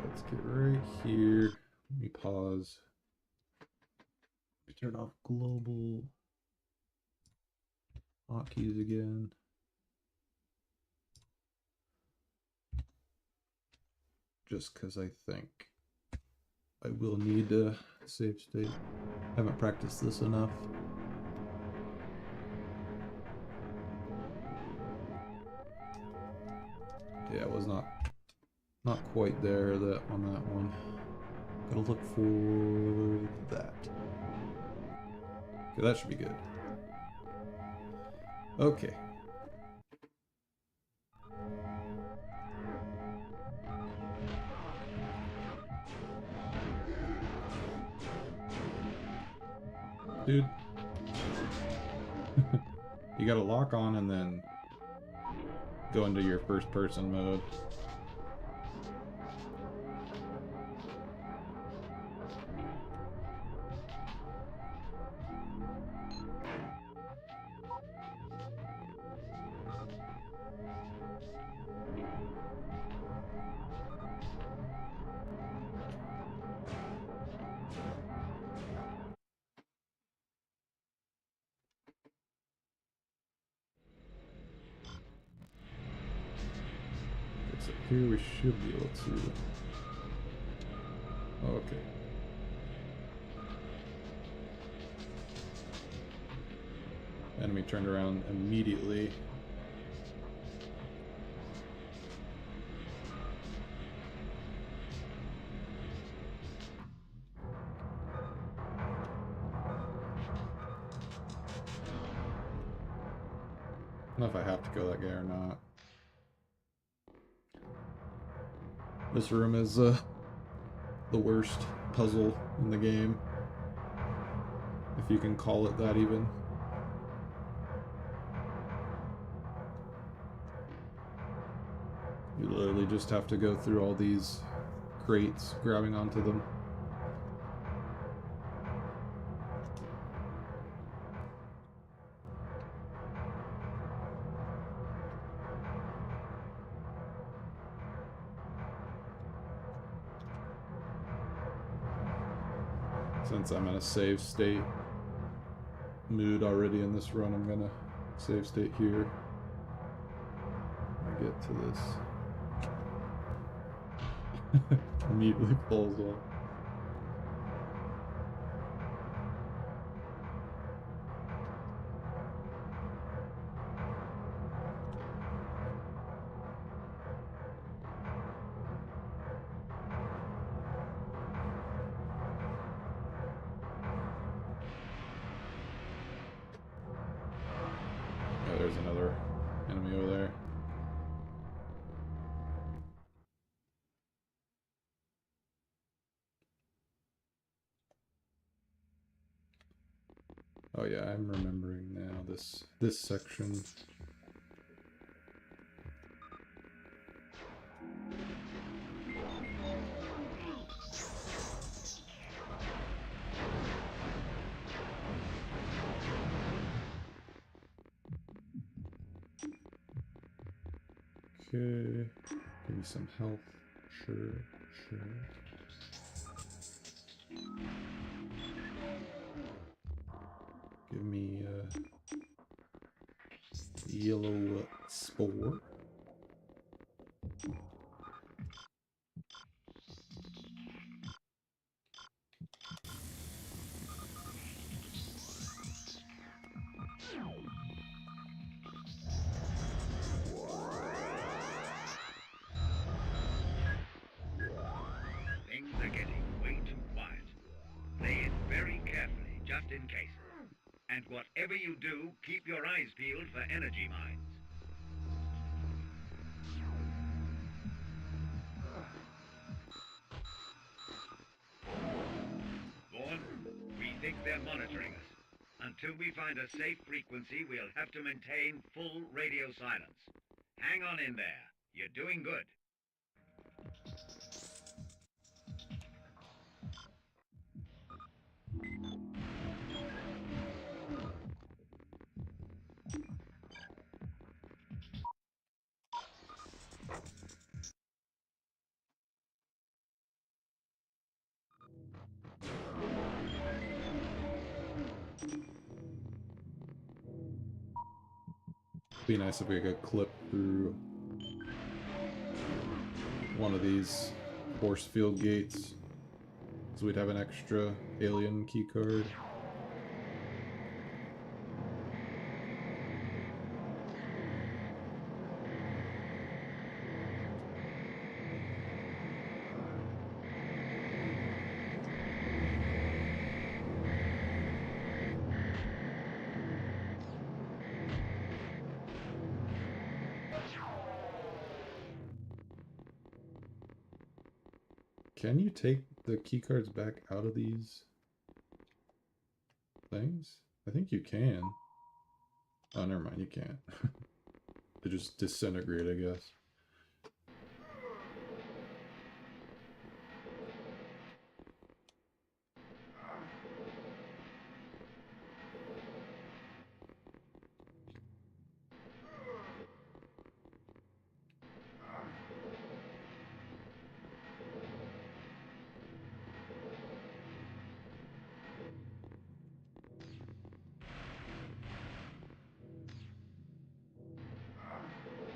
Let's get right here. Let me pause. Turn off global hotkeys again. Just because I think I will need a save state. Haven't practiced this enough. Yeah, it was not quite there on that one. Gotta look for that. Okay, that should be good. Okay. dude. You gotta lock on and then go into your first person mode. So here we should be able to... Okay. Enemy turned around immediately. I don't know if I have to kill that guy or not. This room is the worst puzzle in the game, if you can call it that even. You literally just have to go through all these crates, grabbing onto them. Since I'm in a save state mood already in this run, I'm gonna save state here. I get to this. Immediately falls off. Oh, there's another enemy over there. Oh yeah, I'm remembering now this section. Okay, give me some health. Sure. Give me yellow spore. Things are getting way too quiet. Play it very carefully, just in case. And whatever you do, keep your eyes peeled for energy mines. Vaughn, we think they're monitoring us. Until we find a safe frequency, we'll have to maintain full radio silence. Hang on in there. You're doing good. Be nice if we could clip through one of these force field gates, so we'd have an extra alien key card. Can you take the keycards back out of these? things? I think you can. Oh, never mind, you can't. They just disintegrate, I guess.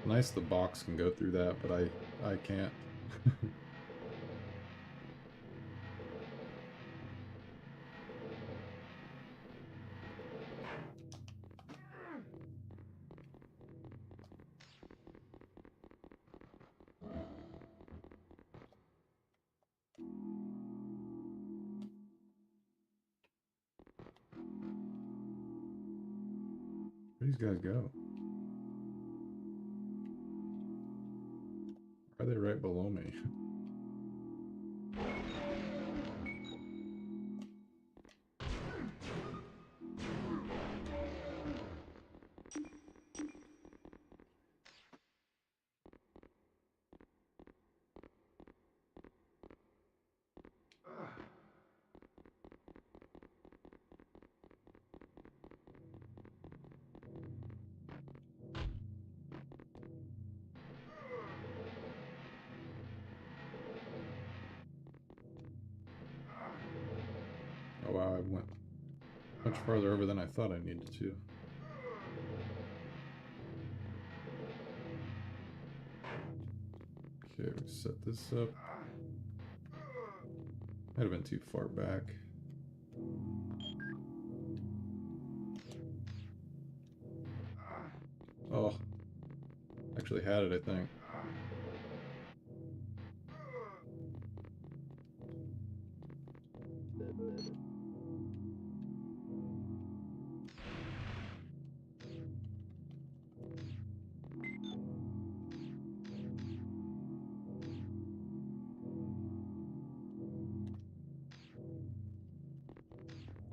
Nice the box can go through that, but I can't. Where these guys go? Are they right below me? Oh wow, I went much farther over than I thought I needed to. Okay, we set this up. Might have been too far back. Oh, actually had it, I think.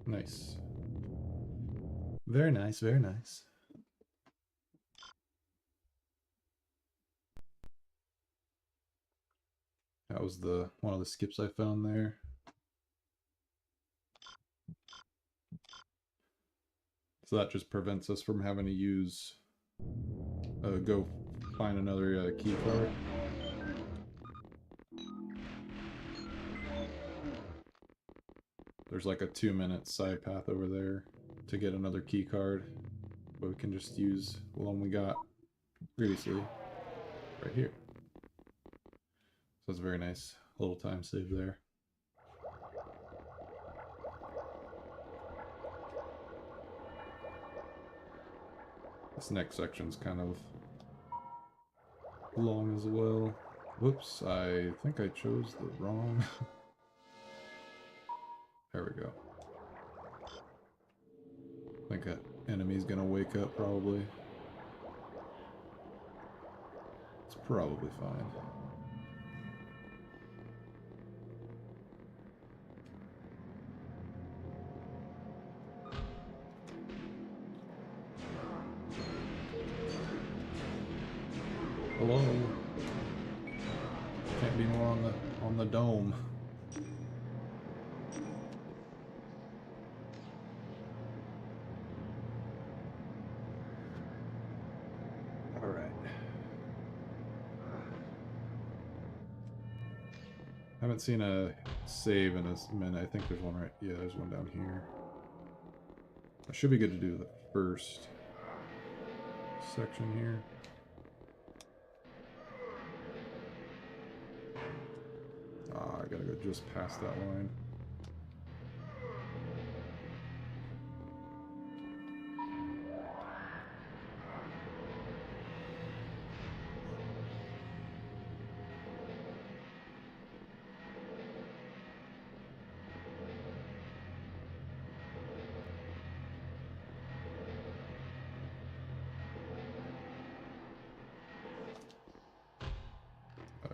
Nice. Very nice, very nice. That was the one of the skips I found there. So that just prevents us from having to use go find another key card. There's like a 2-minute side path over there to get another key card, but we can just use the one we got previously right here. So it's a very nice little time save there. This next section's kind of long as well. Whoops, I think I chose the wrong... There we go. I think that enemy's gonna wake up probably. It's probably fine. Hello. Can't be more on the dome. All right. I haven't seen a save in a minute. I think there's one right. Yeah, there's one down here. I should be good to do the first section here. Ah, I gotta go just past that line.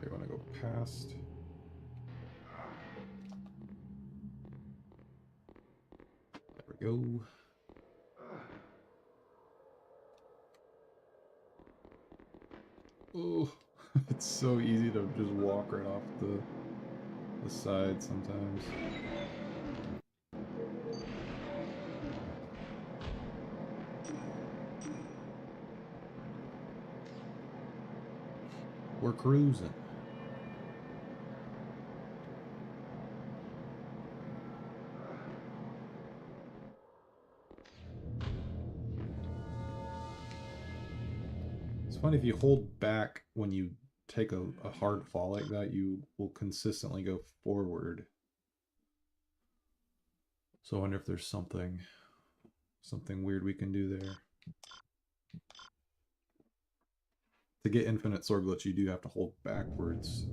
You want to go past. There we go. Oh, it's so easy to just walk right off the side sometimes. We're cruising. It's funny if you hold back when you take a hard fall like that, you will consistently go forward. So I wonder if there's something weird we can do there. To get infinite sword glitch, you do have to hold backwards.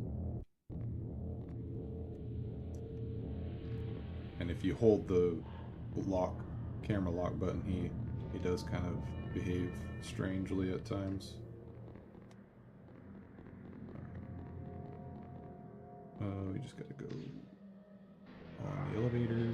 And if you hold the camera lock button, he does kind of behave strangely at times. We just gotta go on the elevator.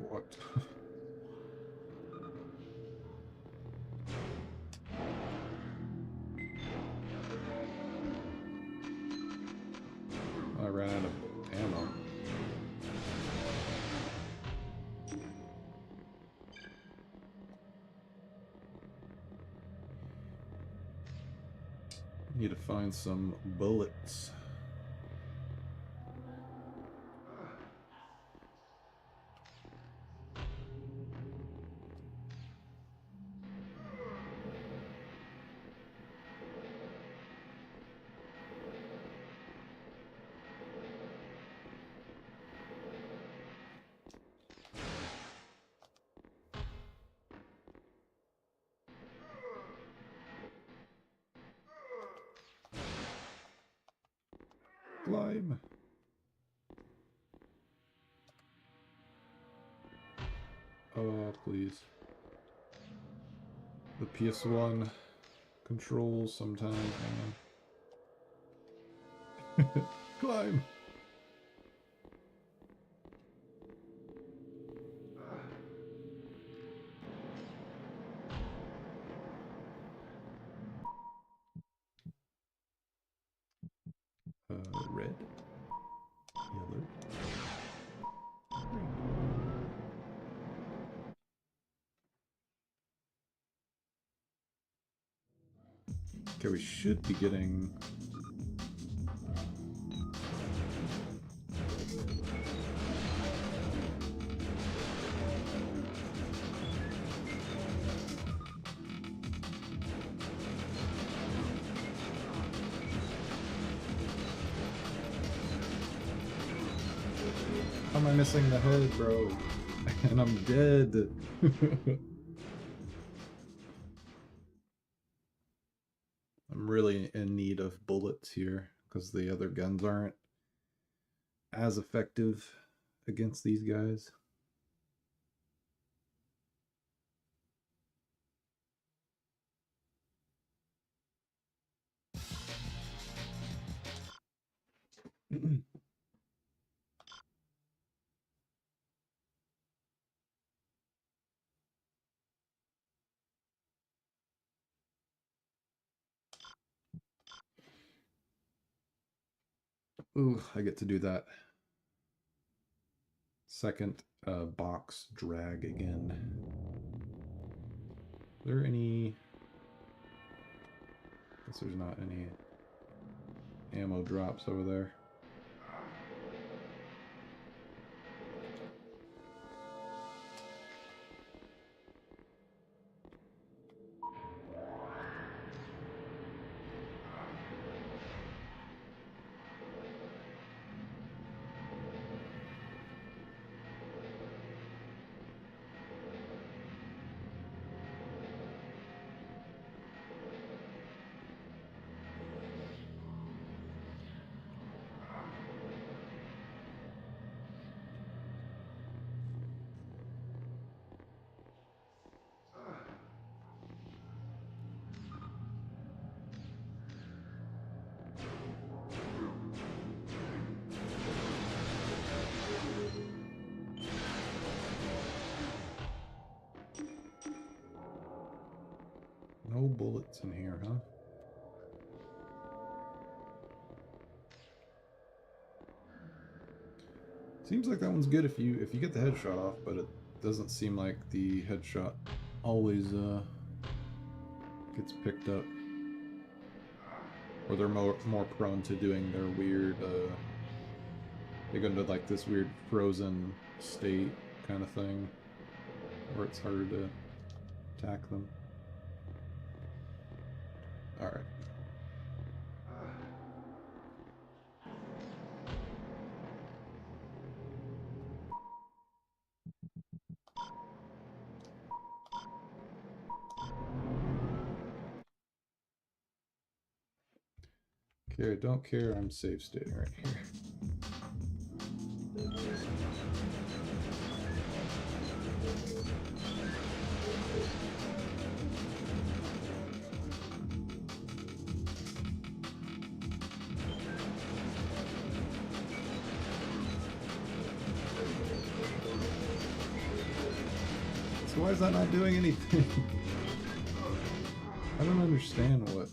What? I ran out of ammo. Need to find some bullets. Climb. Oh, please. The PS1 controls sometimes, man. Climb. Red. Yellow. Okay, we should be getting... How am I missing the head, bro? And I'm dead. I'm really in need of bullets here because the other guns aren't as effective against these guys. Ooh, I get to do that second box drag again. Are there any... Guess there's not any ammo drops over there. No bullets in here, huh? Seems like that one's good if you get the headshot off, but it doesn't seem like the headshot always gets picked up. Or they're more prone to doing their weird they go into like this weird frozen state kind of thing, where it's harder to attack them. Alright. Okay, I don't care, I'm safe stating right here. So why is that not doing anything? I don't understand what...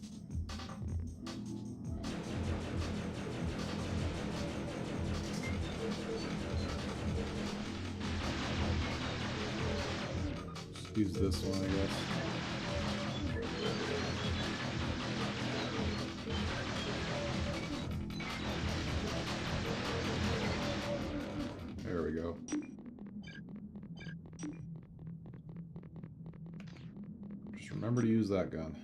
Just use this one, I guess. There we go. Just remember to use that gun.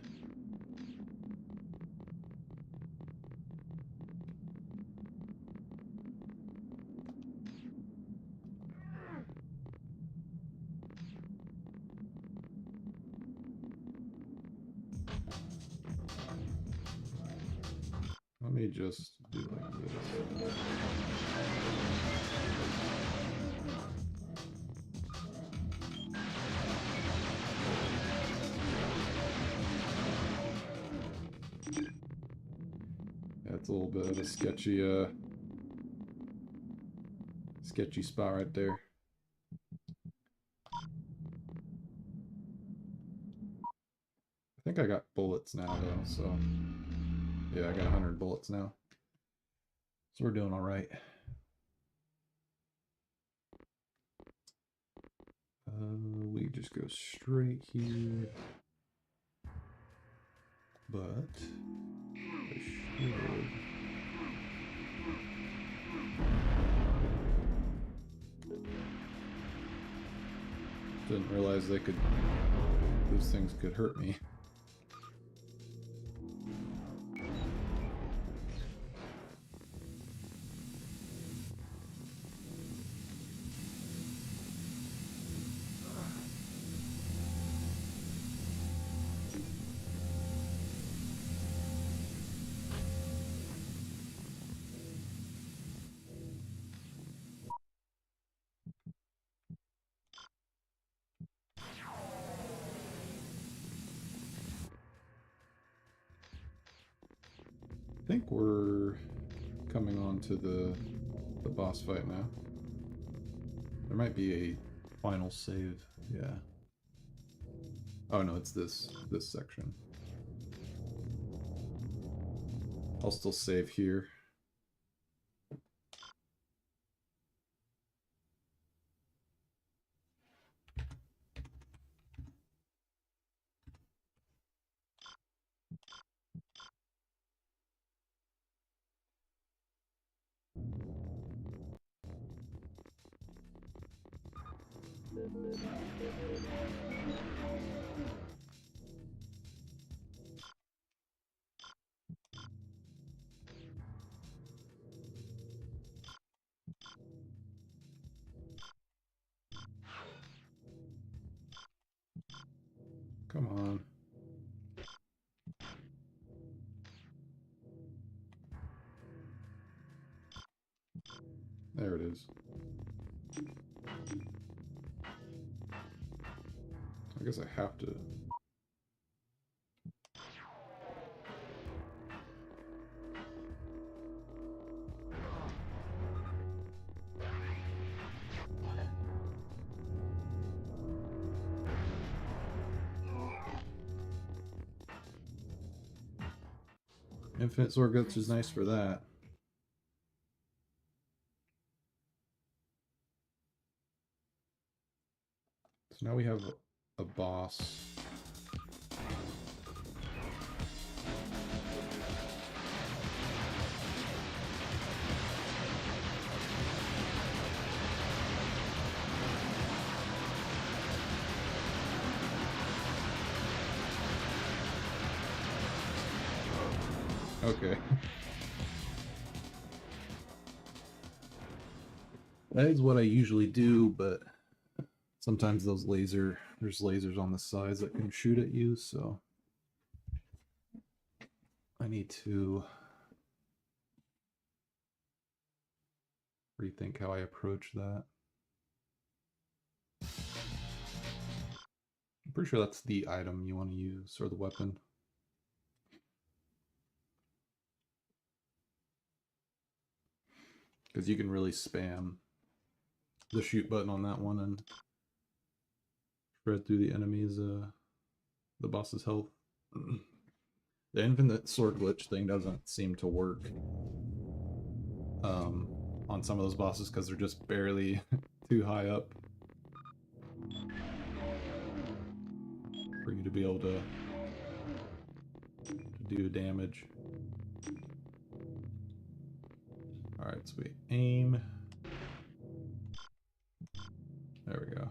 Let me just do like this. That's a little bit of a sketchy spot right there. I think I got bullets now though, so yeah, I got 100 bullets now. So we're doing all right. We just go straight here. But I should... Didn't realize those things could hurt me. I think we're coming on to the boss fight now. There might be a final save, yeah. Oh no, it's this section. I'll still save here. Come on. There it is. I guess I have to... Infinite sword guts is nice for that. So now we have a boss. Okay. That is what I usually do, but sometimes there's lasers on the sides that can shoot at you, so I need to rethink how I approach that. I'm pretty sure that's the item you want to use, or the weapon. Because you can really spam the shoot button on that one and shred through the enemy's, the boss's health. The infinite sword glitch thing doesn't seem to work on some of those bosses because they're just barely too high up for you to be able to do damage. Alright, so we aim. There we go.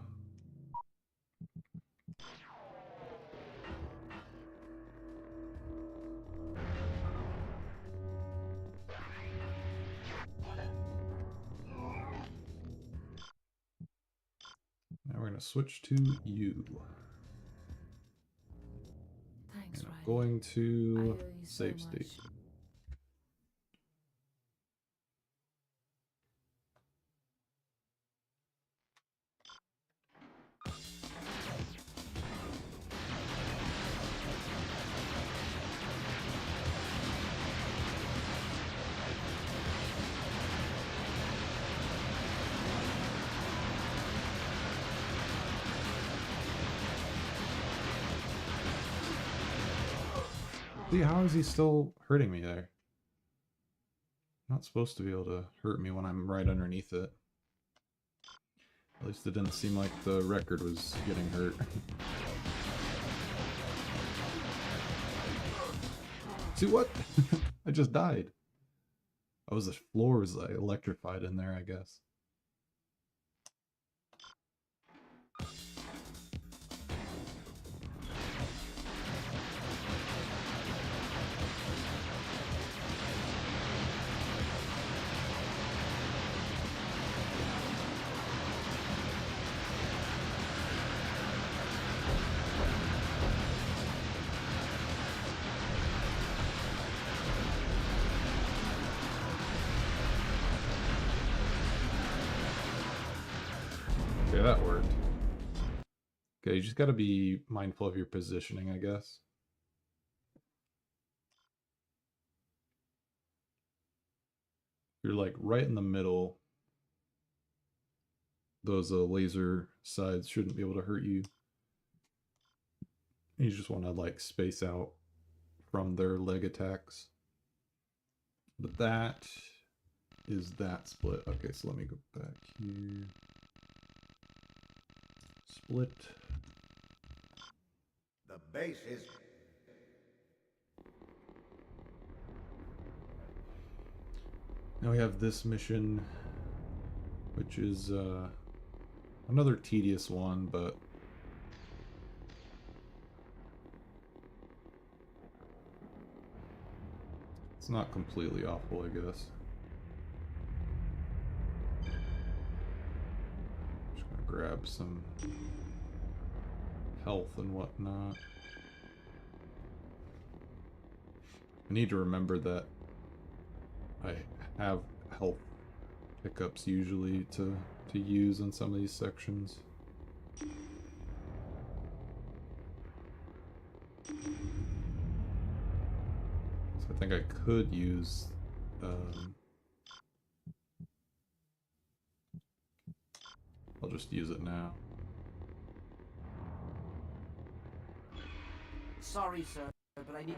Now we're going to switch to you. Thanks, And I'm Riley. going I to owe you so save much. state. See, how is he still hurting me there? Not supposed to be able to hurt me when I'm right underneath it. At least it didn't seem like the record was getting hurt. See what? I just died. Oh, the floor was like electrified in there, I guess. Okay, that worked. Okay, you just gotta be mindful of your positioning, I guess. You're like right in the middle. Those laser sides shouldn't be able to hurt you. You just want to like space out from their leg attacks. But that is that split. Okay, so let me go back here. Split. The base is... Now we have this mission, which is another tedious one, but it's not completely awful, I guess. Just gonna grab some health and whatnot. I need to remember that I have health pickups usually to use in some of these sections. So I think I could use I'll just use it now. Sorry, sir, but I need...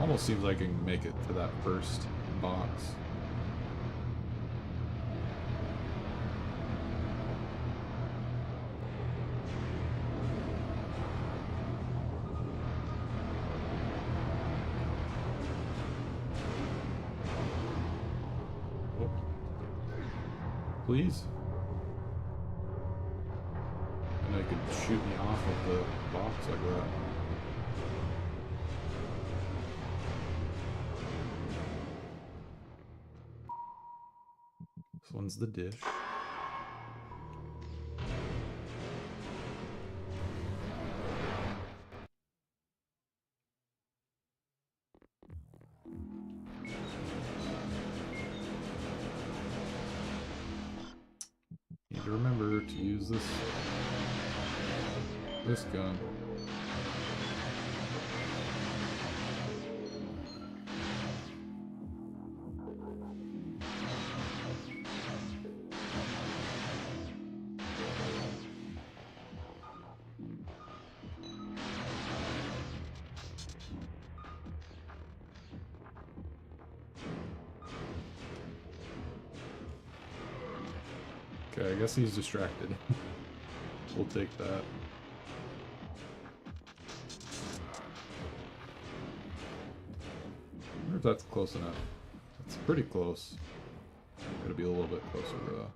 Almost seems like I can make it to that first box. Oh. Please? And they could shoot me off of the box like that. This one's the dish. Need to remember to use this gun. Okay, I guess he's distracted. We'll take that. I wonder if that's close enough. It's pretty close. Gotta be a little bit closer though.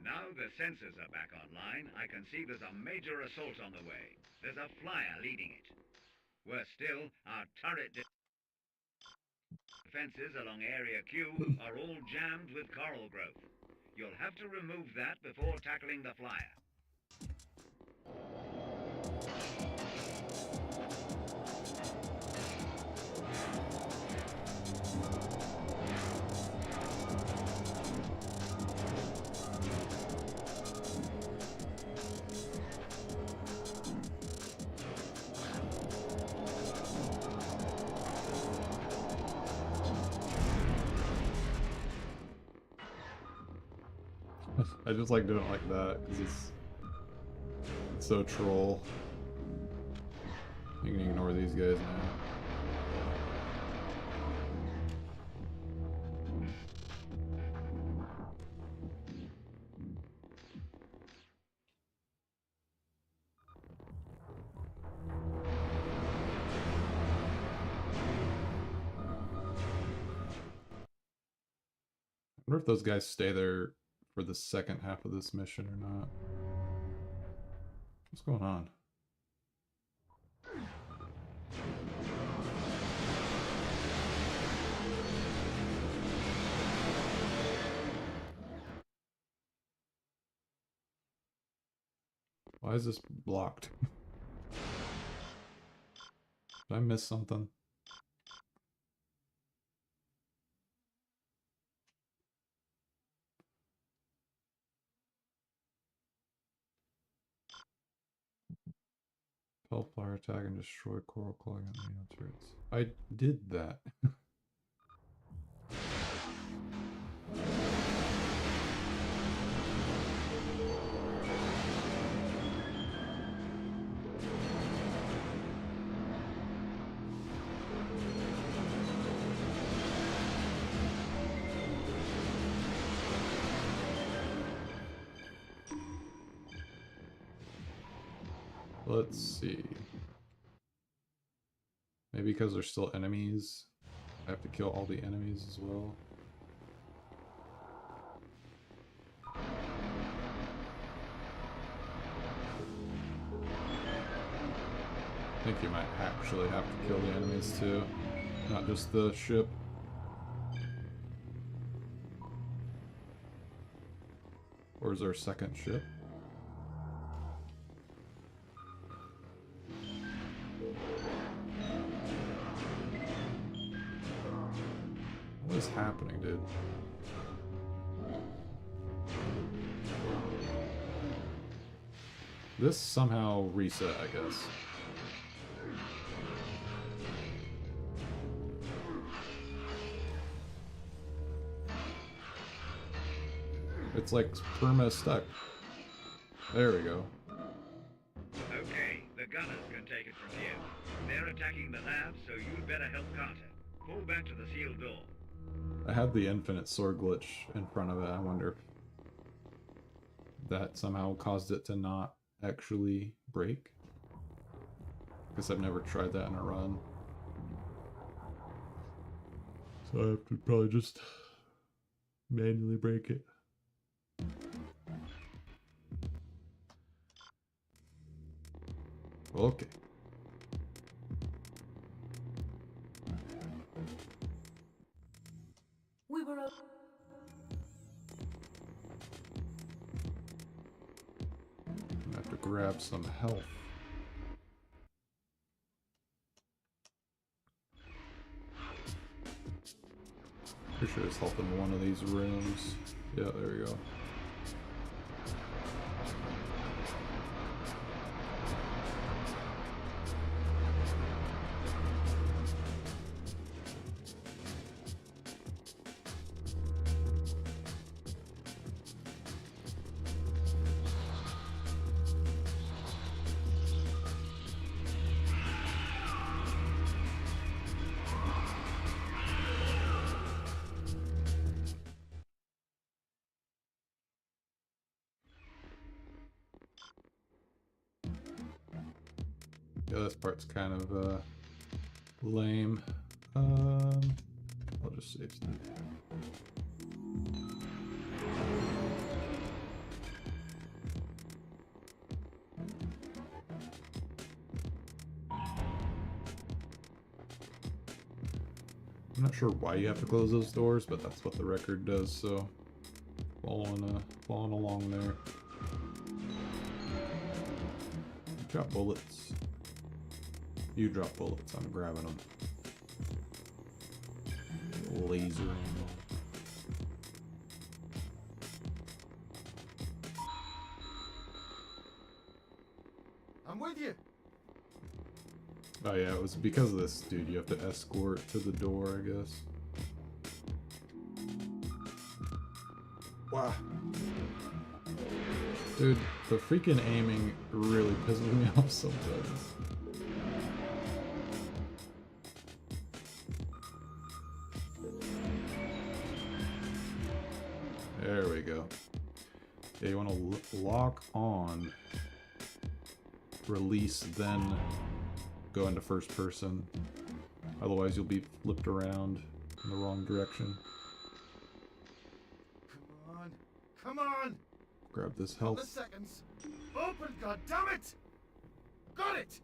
Now the sensors are back online, I can see there's a major assault on the way. There's a flyer leading it. Worse still, our turret defenses along Area Q are all jammed with coral growth. You'll have to remove that before tackling the flyer. I just like doing it like that because it's so troll. You can ignore these guys now. I wonder if those guys stay there for the second half of this mission or not. What's going on? Why is this blocked? Did I miss something? Flyer attack and destroy coral clogging on the turrets. I did that. Let's see. Maybe because they're still enemies, I have to kill all the enemies as well. think you might actually have to kill the enemies too, not just the ship. Or is there a second ship? What is happening, dude? This somehow reset, I guess. It's like perma stuck. There we go. Okay, the gunners can take it from here. They're attacking the lab, so you'd better help Carter. Pull back to the sealed door. I had the infinite sword glitch in front of it. I wonder if that somehow caused it to not actually break. Guess I've never tried that in a run. So I have to probably just manually break it. Okay. We were. I have to grab some health. Pretty sure there's health in one of these rooms. Yeah, there we go. Yeah, this part's kind of lame. I'll just save some. I'm not sure why you have to close those doors, but that's what the record does, so following along there. Drop bullets. You drop bullets, I'm grabbing them. Laser ammo. I'm with you. Oh yeah, it was because of this dude. You have to escort to the door, I guess. Wow. Dude, the freaking aiming really pisses me off sometimes. There we go. Yeah, you want to lock on, release, then go into first person. Otherwise you'll be flipped around in the wrong direction. Come on. Come on. Grab this The health. seconds. Open, goddammit! Got it!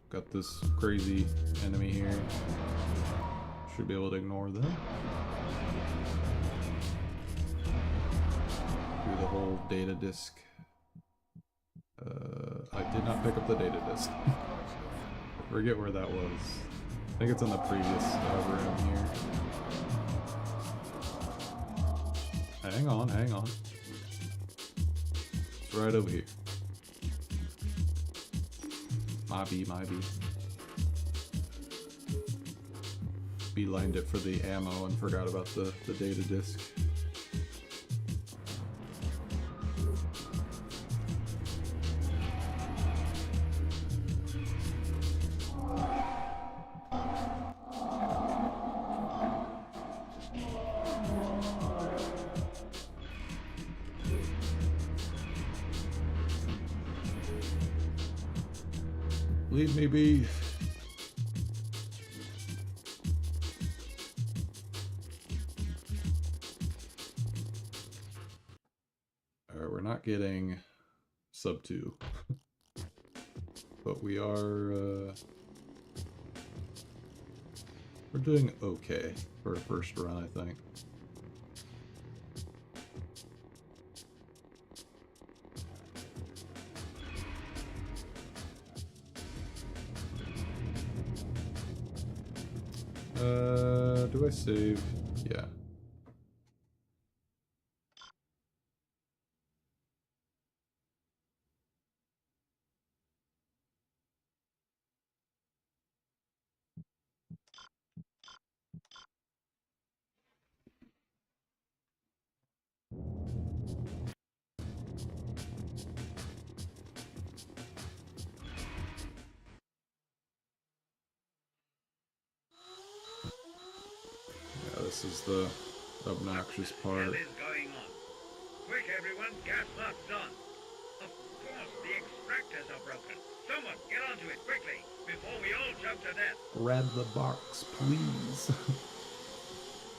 Got this crazy enemy here. Should be able to ignore them. Do the whole data disk. I did not pick up the data disk. I forget where that was. I think it's in the previous room here. Hang on, hang on. It's right over here. Might be. Beelined it for the ammo and forgot about the data disk. Leave me be. Alright, we're not getting sub 2. But we are We're doing okay for a first run, I think. Do I save? Yeah. Yeah, this is the obnoxious What the hell part. is going on? Quick, everyone, gas mask's on. Of course, the extractors are broken. Someone, get onto it, quickly, before we all choke to death. Grab the box, please.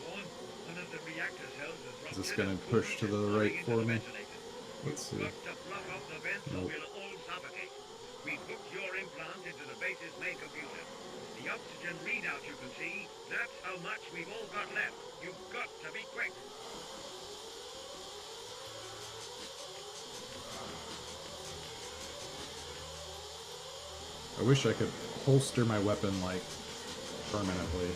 Vaughn, one of the reactor cells is ruptured. Is this gonna and push to coolant is the pouring right into for the me? ventilator. Let's see. You've got to block off the vents or Nope. we'll all suffocate. We hooked your implant into the base's main computer. The oxygen readout you can see, that's how much we've all got left. You've got to be quick. I wish I could holster my weapon, like, permanently.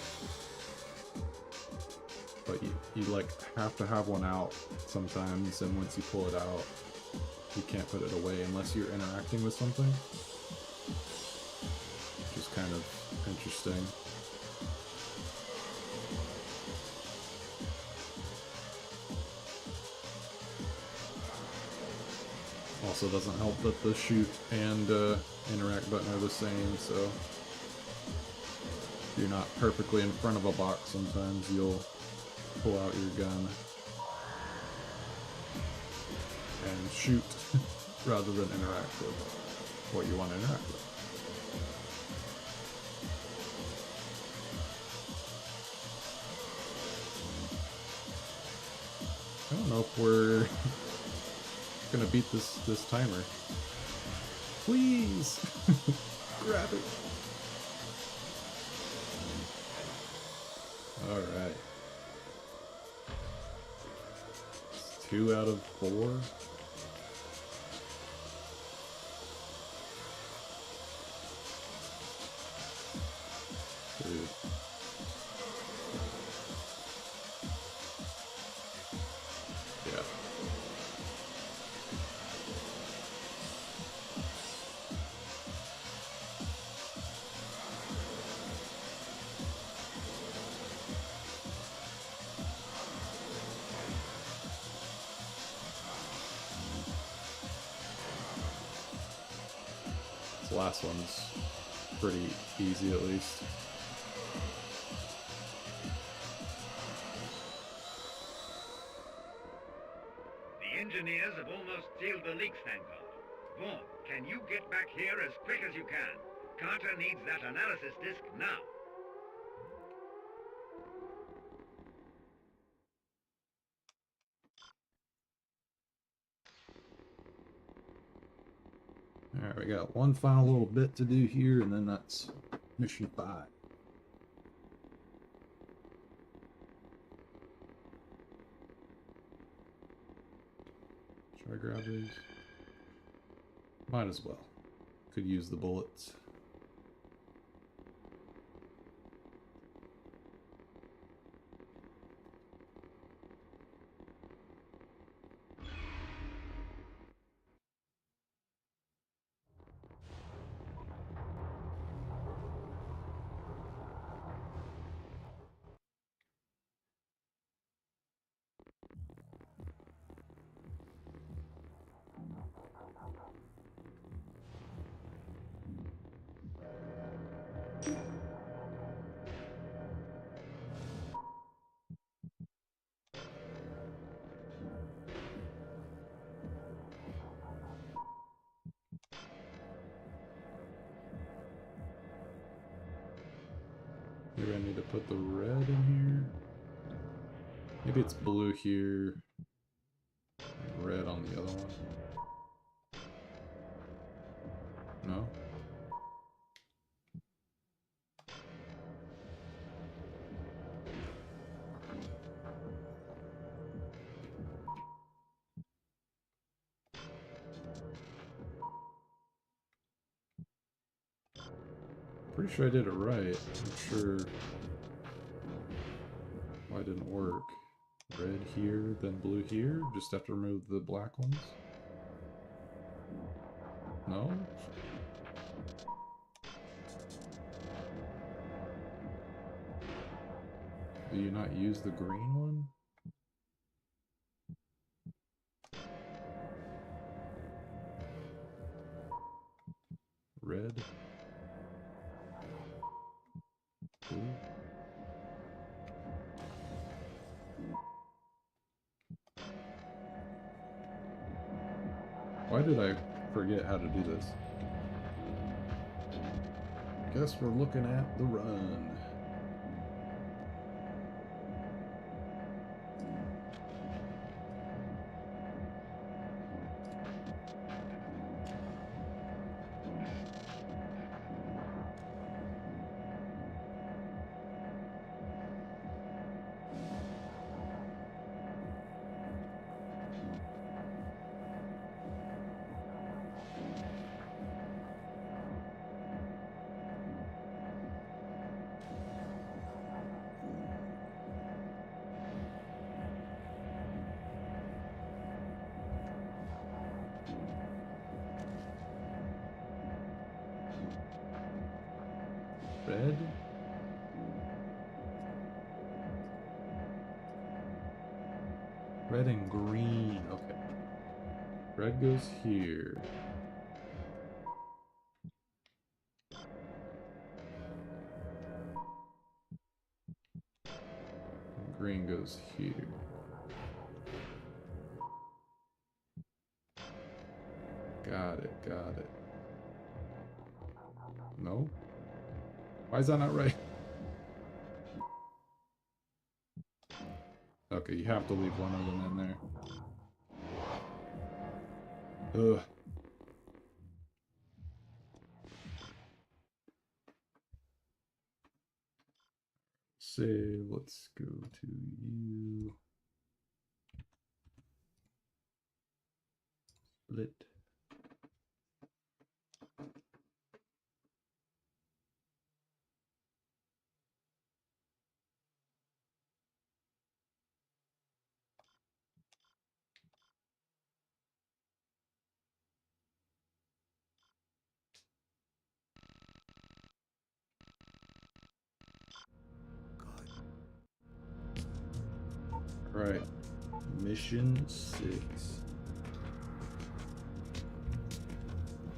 But you like, have to have one out sometimes, and once you pull it out, you can't put it away unless you're interacting with something. Which is kind of interesting. Also doesn't help that the shoot and interact button are the same, so if you're not perfectly in front of a box, sometimes you'll pull out your gun and shoot rather than interact with what you want to interact with. I don't know if we're gonna beat this timer. Please grab it. All right. 2 out of 4. Dude. Yeah. This last one's pretty easy, at least. The engineers have almost sealed the leak stand code. Vaughn, can you get back here as quick as you can? Carter needs that analysis disk now. Alright, we got one final little bit to do here, and then that's mission 5. Should I grab these? Might as well. Could use the bullets. Maybe I need to put the red in here. Maybe it's blue here, and red on the other one. No? Pretty sure I did it right. I'm sure why it didn't work. Red here, then blue here. Just have to remove the black ones. No? Do you not use the green one? Red. Blue. Why did I forget how to do this? Guess we're looking at the run. Red. Red and green. Okay. Red goes here. And green goes here. Got it, got it. No? Why is that not right? Okay, you have to leave one of them in there. Ugh. Save, let's go to you. Split. Right. Mission 6.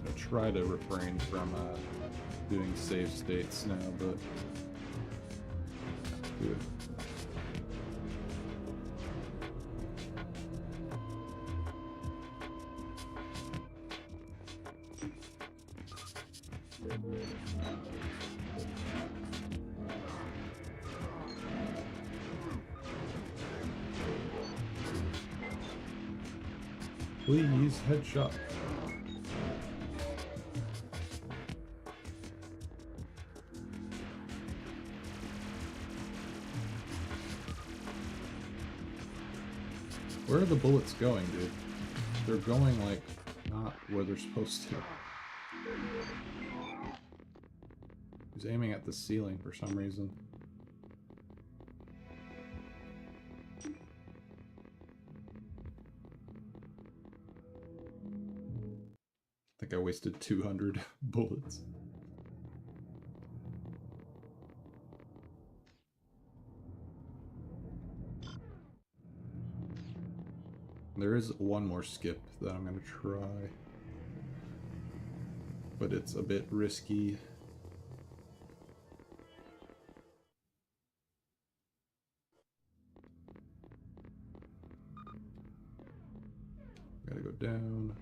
I try to refrain from doing save states now, but do it. Please headshot. Where are the bullets going, dude? They're going, like, not where they're supposed to. He's aiming at the ceiling for some reason. I think I wasted 200 bullets. There is one more skip that I'm going to try, but it's a bit risky. Gotta go down.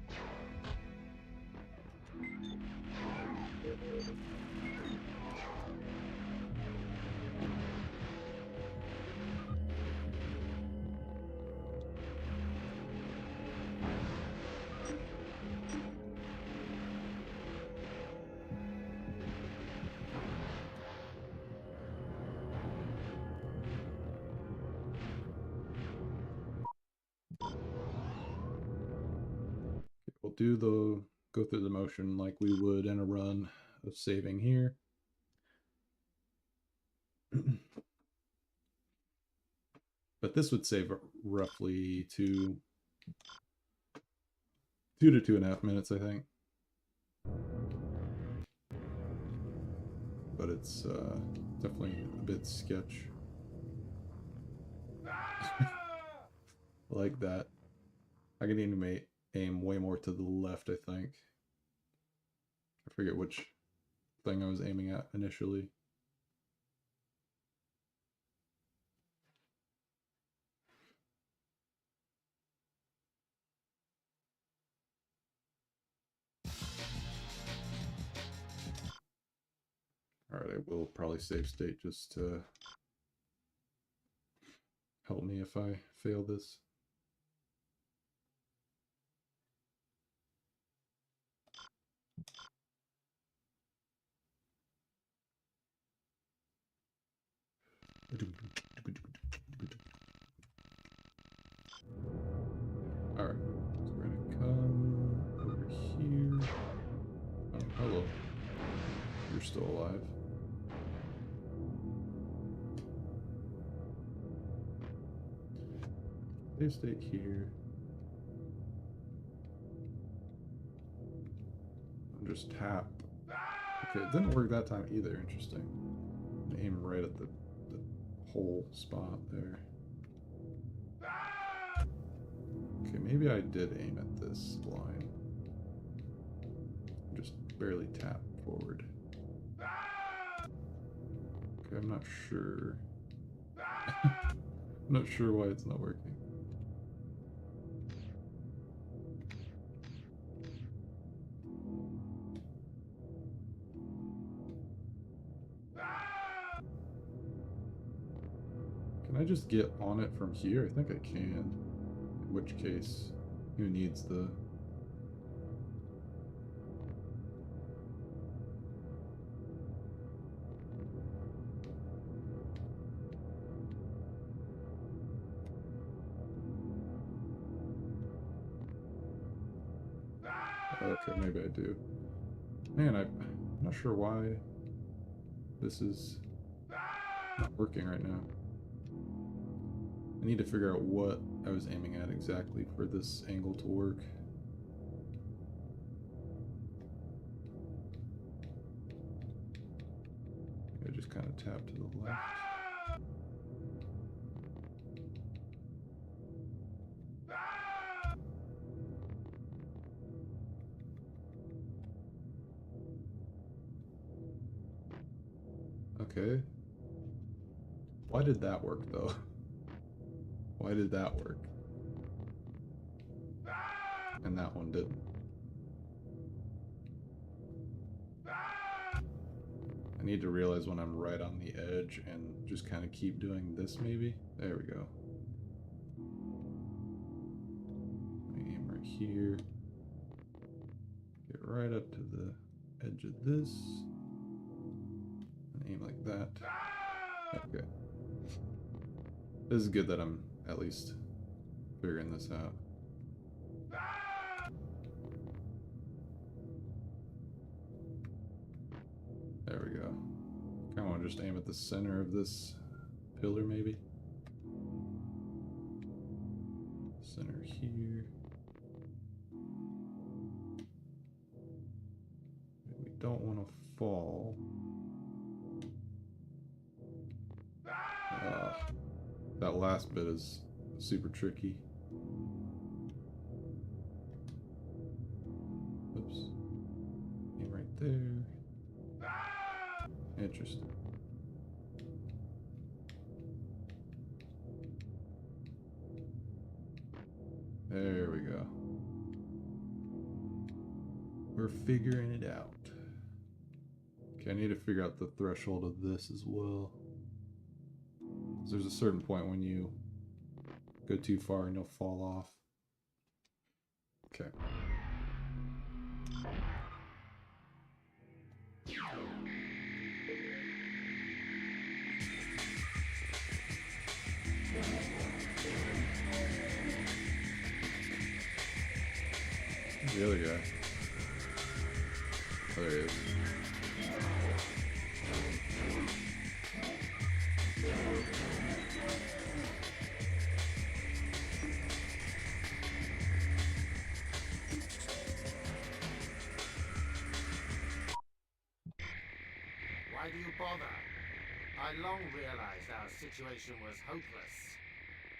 We'll go through the motion like we would in a run of saving here. But this would save roughly 2 to 2.5 minutes, I think. But it's definitely a bit sketch. Like that. I can even aim way more to the left, I think. I forget which thing I was aiming at initially. Alright, I will probably save state just to help me if I fail this. Alright, so we're gonna come over here. Oh, hello. You're still alive. Save state here. And just tap. Okay, it didn't work that time either. Interesting. Aim right at the whole spot there. Okay, maybe I did aim at this line. Just barely tap forward. Okay, I'm not sure. I'm not sure why it's not working. Can I just get on it from here? I think I can. In which case, who needs the... Okay, maybe I do. Man, I'm not sure why this is not working right now. I need to figure out what I was aiming at exactly for this angle to work. I just kind of tap to the left. Okay. Why did that work though? Why did that work? And that one didn't. I need to realize when I'm right on the edge and just kind of keep doing this maybe. There we go. Aim right here. Get right up to the edge of this. And aim like that. Okay. This is good that I'm at least figuring this out. There we go. I want to just aim at the center of this pillar maybe. Center here. We don't want to fall. That last bit is super tricky. Oops. Aim right there. Interesting. There we go. We're figuring it out. Okay, I need to figure out the threshold of this as well. There's a certain point when you go too far and you'll fall off. Okay. Where's the other guy? Oh, there he is. bother. I long realized our situation was hopeless.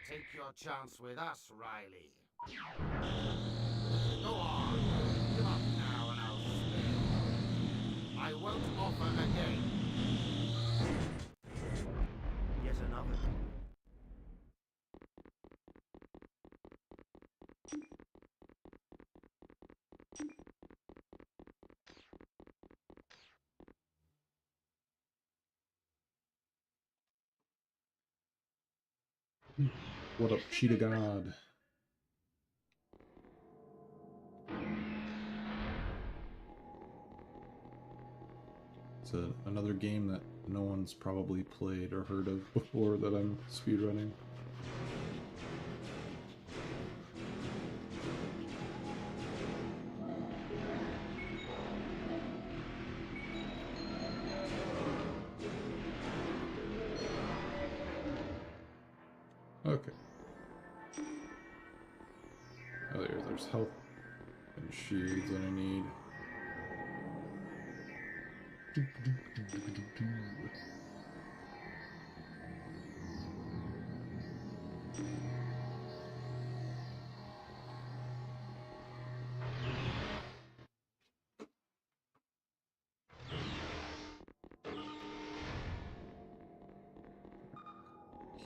Take your chance with us, Riley. Go on. Give up now and I'll spare. I won't offer again. Yet another. What up, Cheetah God? It's another game that no one's probably played or heard of before that I'm speedrunning. Okay. Oh, there's health and shields that I need.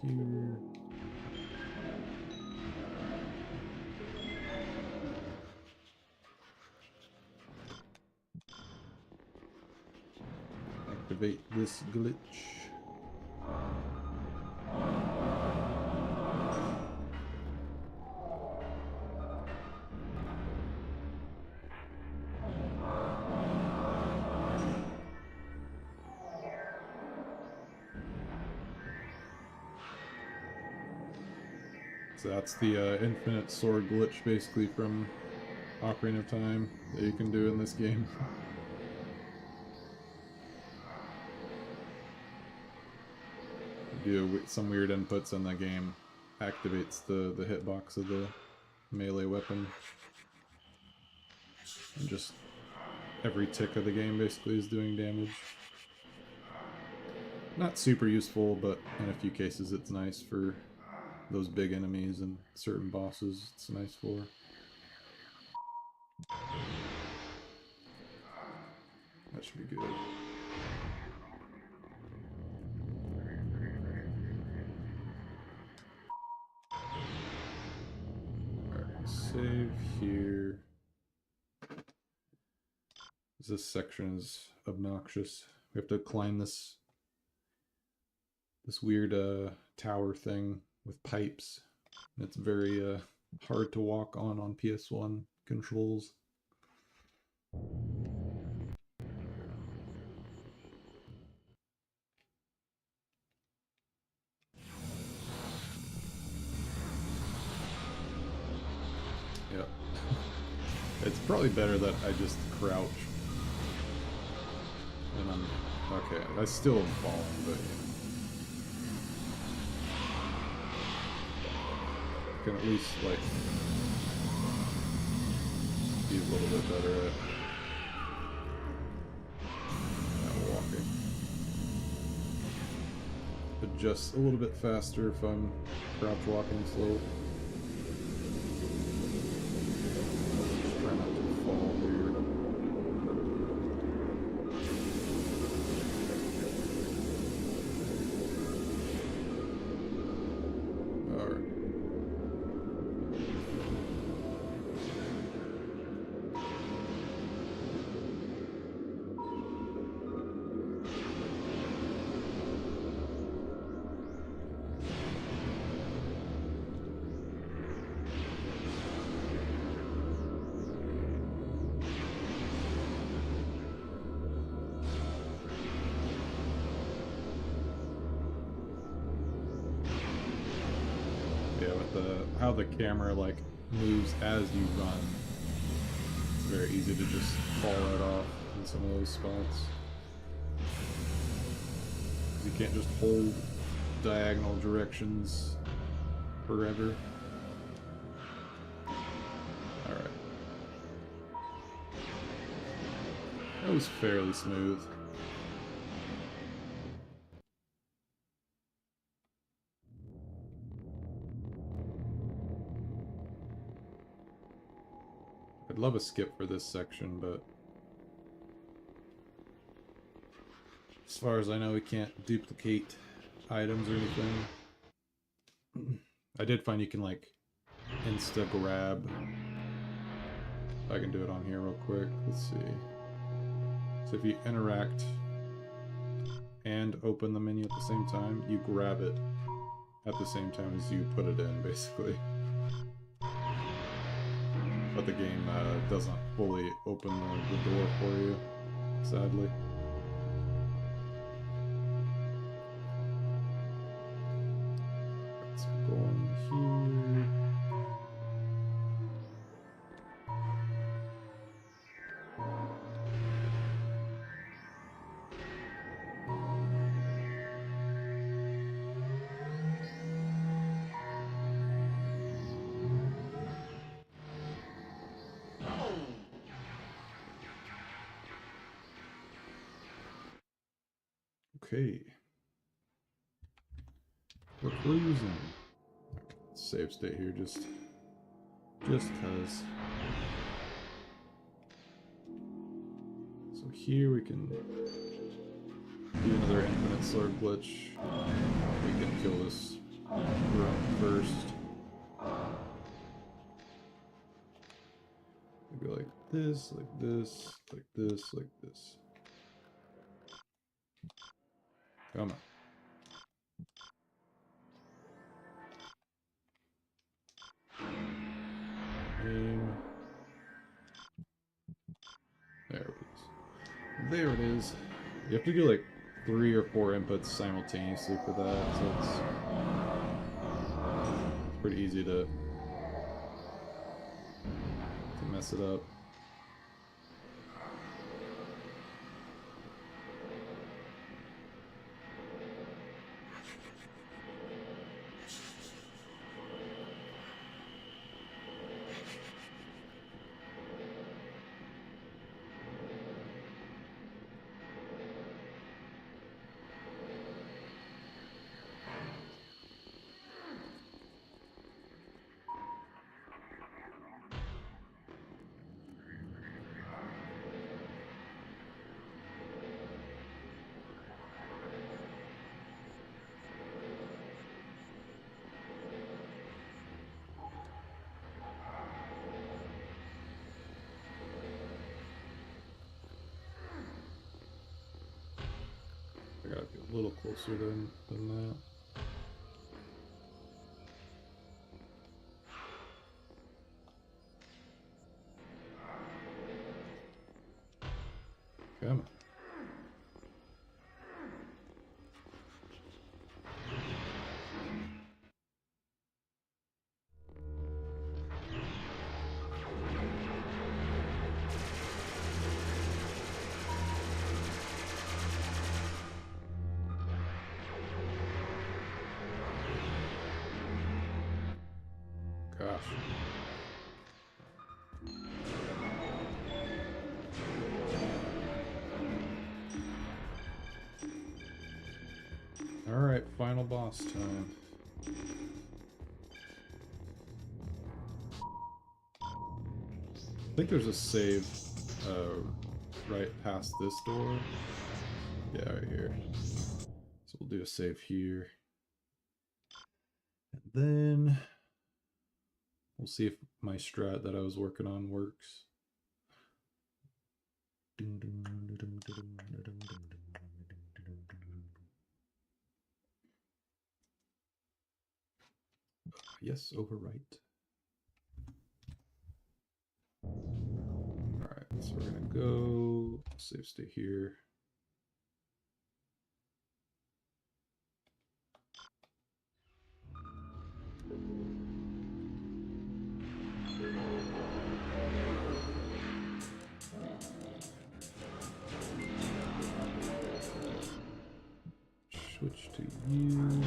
Here. Activate this glitch. So that's the infinite sword glitch basically from Ocarina of Time that you can do in this game. Do some weird inputs and the game activates the hitbox of the melee weapon. And just every tick of the game basically is doing damage. Not super useful, but in a few cases it's nice for those big enemies and certain bosses. It's nice for. That should be good. Alright, save here. This section is obnoxious. We have to climb this weird tower thing with pipes. And it's very hard to walk on PS1 controls. Yeah. It's probably better that I just crouch. And I'm... okay, I still am falling, but yeah. I can at least, like, be a little bit better at walking. Adjust a little bit faster if I'm crouch walking slow. Try not to fall here. Alright. Yeah, with how the camera like moves as you run, it's very easy to just fall right off in some of those spots. You can't just hold diagonal directions forever. Alright. That was fairly smooth. I'd love a skip for this section, but as far as I know, we can't duplicate items or anything. I did find you can like insta grab. I can do it on here real quick. Let's see. So if you interact and open the menu at the same time, you grab it at the same time as you put it in, basically. But the game doesn't fully open the door for you, sadly. Let's go in here. Okay. We're cruising. Save state here, just cause. So here we can do another infinite sword glitch. We can kill this drone first. Maybe like this, like this, like this, like this. Come on. Aim. There it is. There it is. You have to do like 3 or 4 inputs simultaneously for that, so it's pretty easy to mess it up. I gotta be a little closer than that. Come on. Gosh. Alright, final boss time. I think there's a save right past this door. Yeah, right here. So we'll do a save here. And then we'll see if my strat that I was working on works. Yes, overwrite. Alright, so we're gonna go save state here. Switch to you.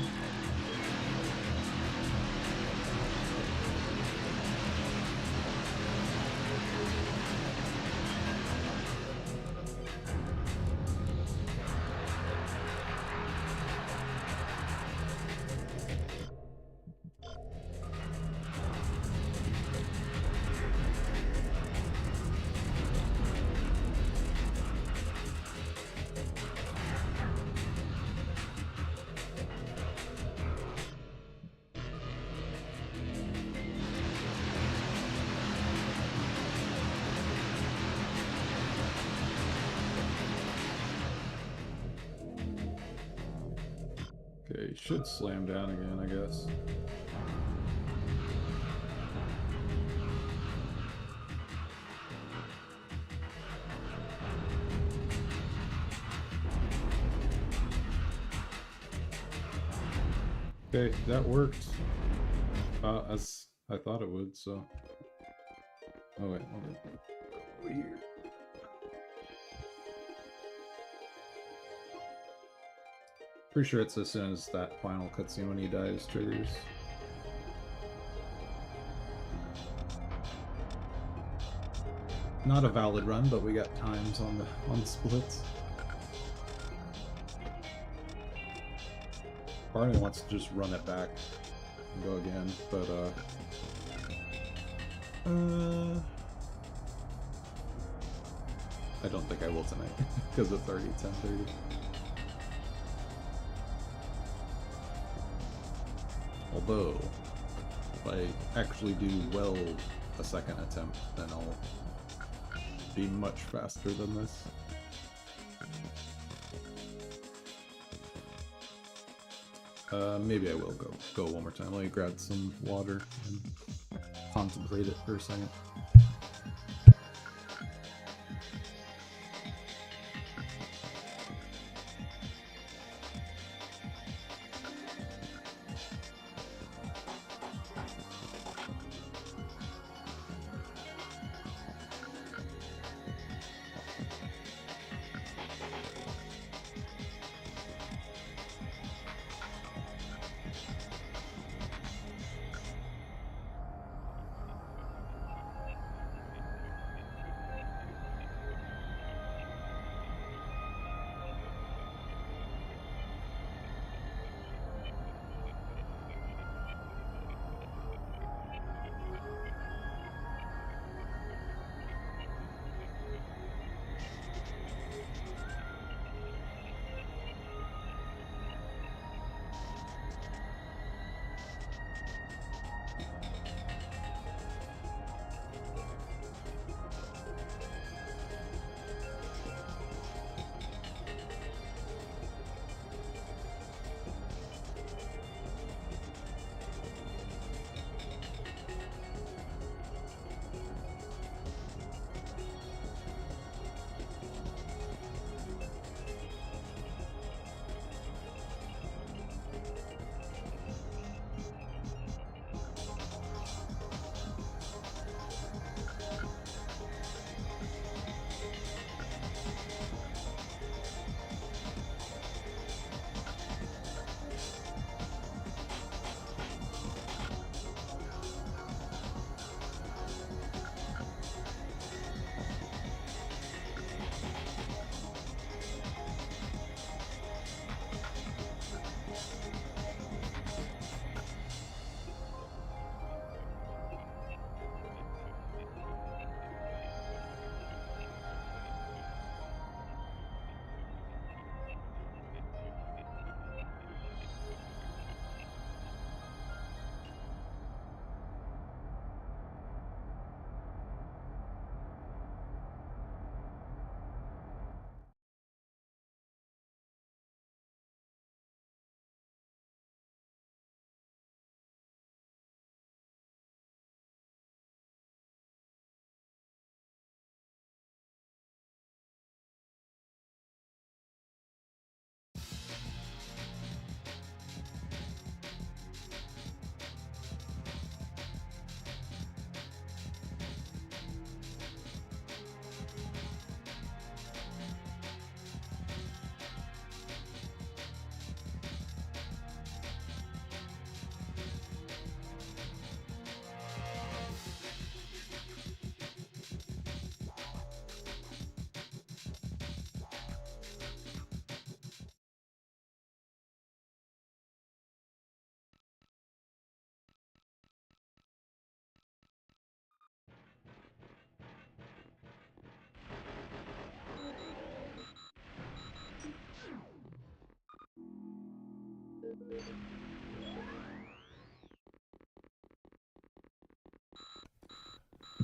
Okay, should slam down again, I guess. Okay, that worked. As I thought it would, so... Oh wait, hold on. Over here. Pretty sure it's as soon as that final cutscene when he dies triggers. Not a valid run, but we got times on the splits. Part of me wants to just run it back and go again, but I don't think I will tonight because it's already 10:30. Although, if I actually do well a second attempt, then I'll be much faster than this. Maybe I will go one more time. Let me grab some water and contemplate it for a second.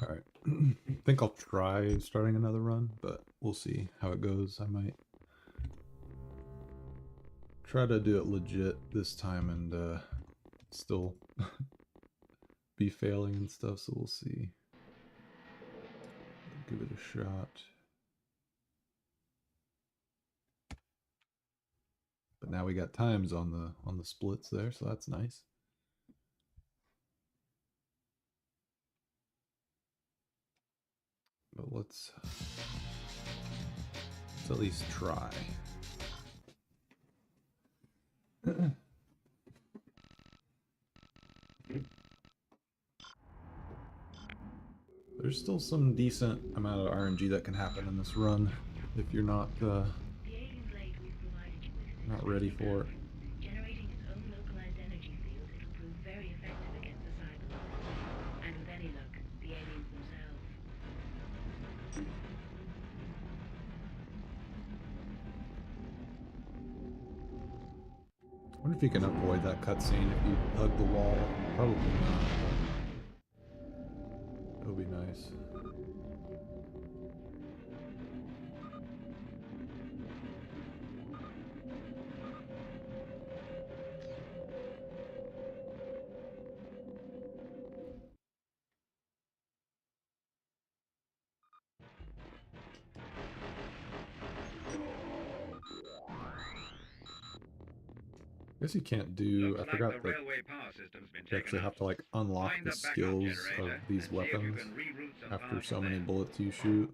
Alright. I think I'll try starting another run, but we'll see how it goes. I might try to do it legit this time and still be failing and stuff, so we'll see. Give it a shot. But now we got times on the splits there, so that's nice. But let's at least try. There's still some decent amount of RNG that can happen in this run if you're not ready for it. Generating its own localized energy field, it'll prove very effective against the cybermen. And with any luck, the aliens themselves. I wonder if you can avoid that cutscene if you hug the wall. Probably not. It would be nice. I guess you can't do. Looks I like forgot the that railway power system's been you taken actually out. have to like unlock Find the the backup skills of generator these and see if you weapons can reroute some after power so from many there. bullets you shoot.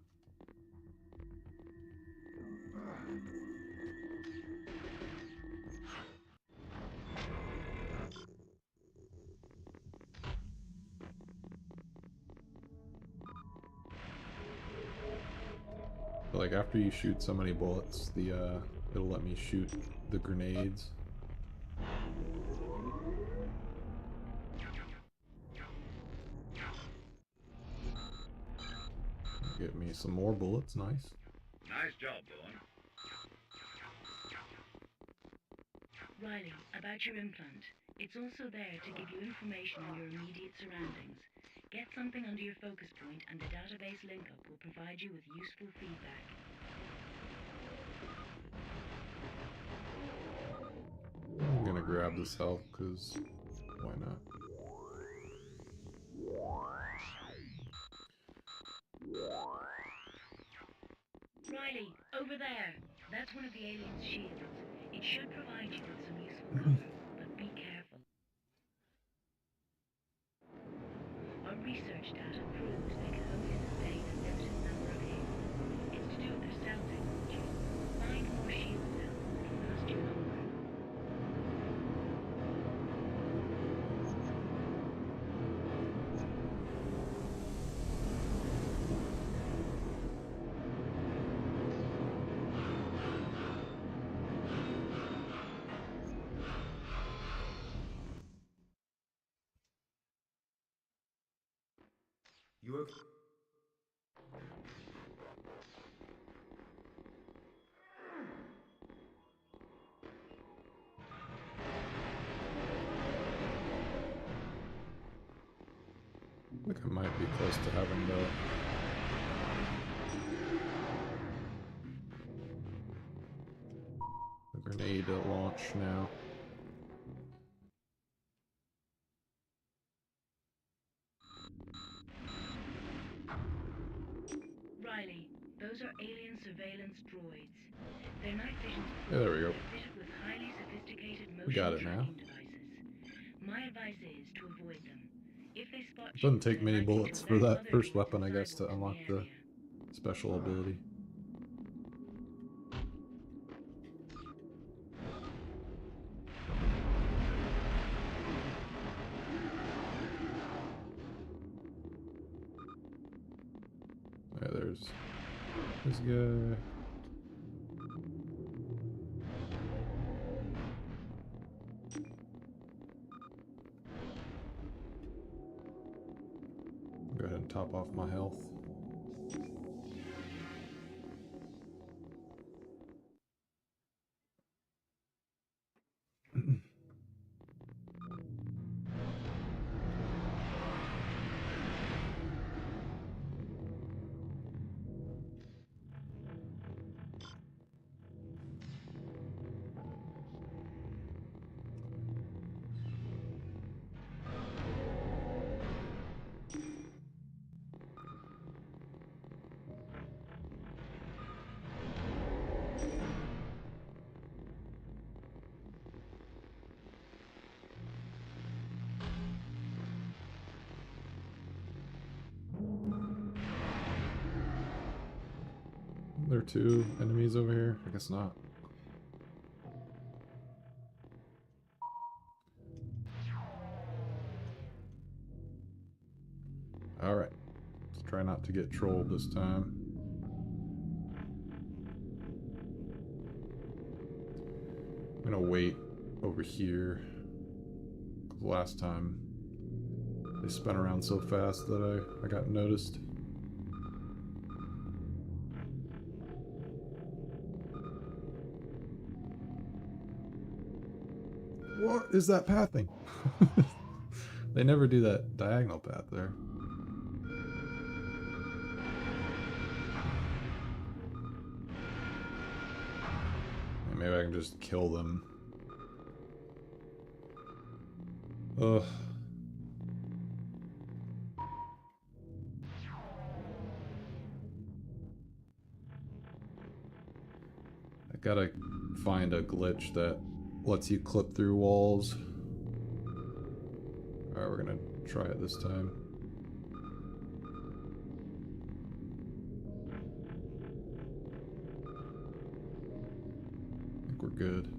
But like after you shoot so many bullets, it'll let me shoot the grenades. Get me some more bullets, nice. Nice job, Bourne. Riley, about your implant. It's also there to give you information on your immediate surroundings. Get something under your focus point and the database link-up will provide you with useful feedback. I'm gonna grab this health, because why not? Riley, over there. That's one of the aliens' shields. It should provide you with some useful cover, but be careful. Our research data proves they can only sustain a limited number of hits. It's to do with their cell technology. Find more shield cells that can last you longer. You okay? I think I might be close to having the grenade launch now. Riley, those are alien surveillance droids. Their night vision Yeah, there we go. fitted with highly sophisticated We motion got it now. tracking devices. My advice is to avoid them. If they spot It doesn't you, take they're many likely to bullets for alert that other first droids weapon, I and guess, to cyborgs in unlock the area. special ability. Yeah, there's this guy. Go ahead and top off my health. there are two enemies over here? I guess not. Alright. Let's try not to get trolled this time. I'm gonna wait over here. 'Cause last time they spun around so fast that I got noticed. What is that pathing? They never do that diagonal path there. Maybe I can just kill them. Ugh. I gotta find a glitch that lets you clip through walls. Alright, we're gonna try it this time. I think we're good.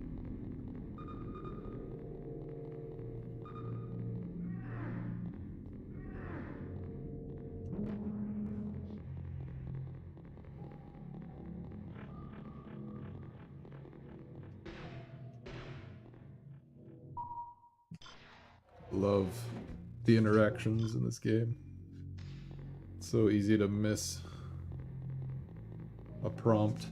Love the interactions in this game. It's so easy to miss a prompt.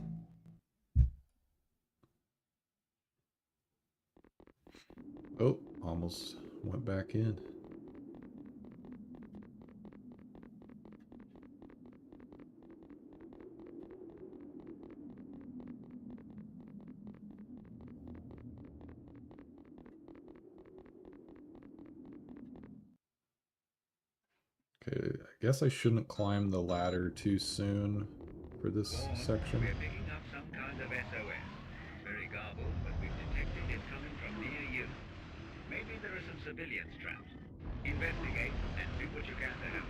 Oh, almost went back in. Okay, I guess I shouldn't climb the ladder too soon for this section. We're picking up some kind of SOS. Very garbled, but we've detected it coming from near you. Maybe there are some civilians trapped. Investigate and do what you can to help.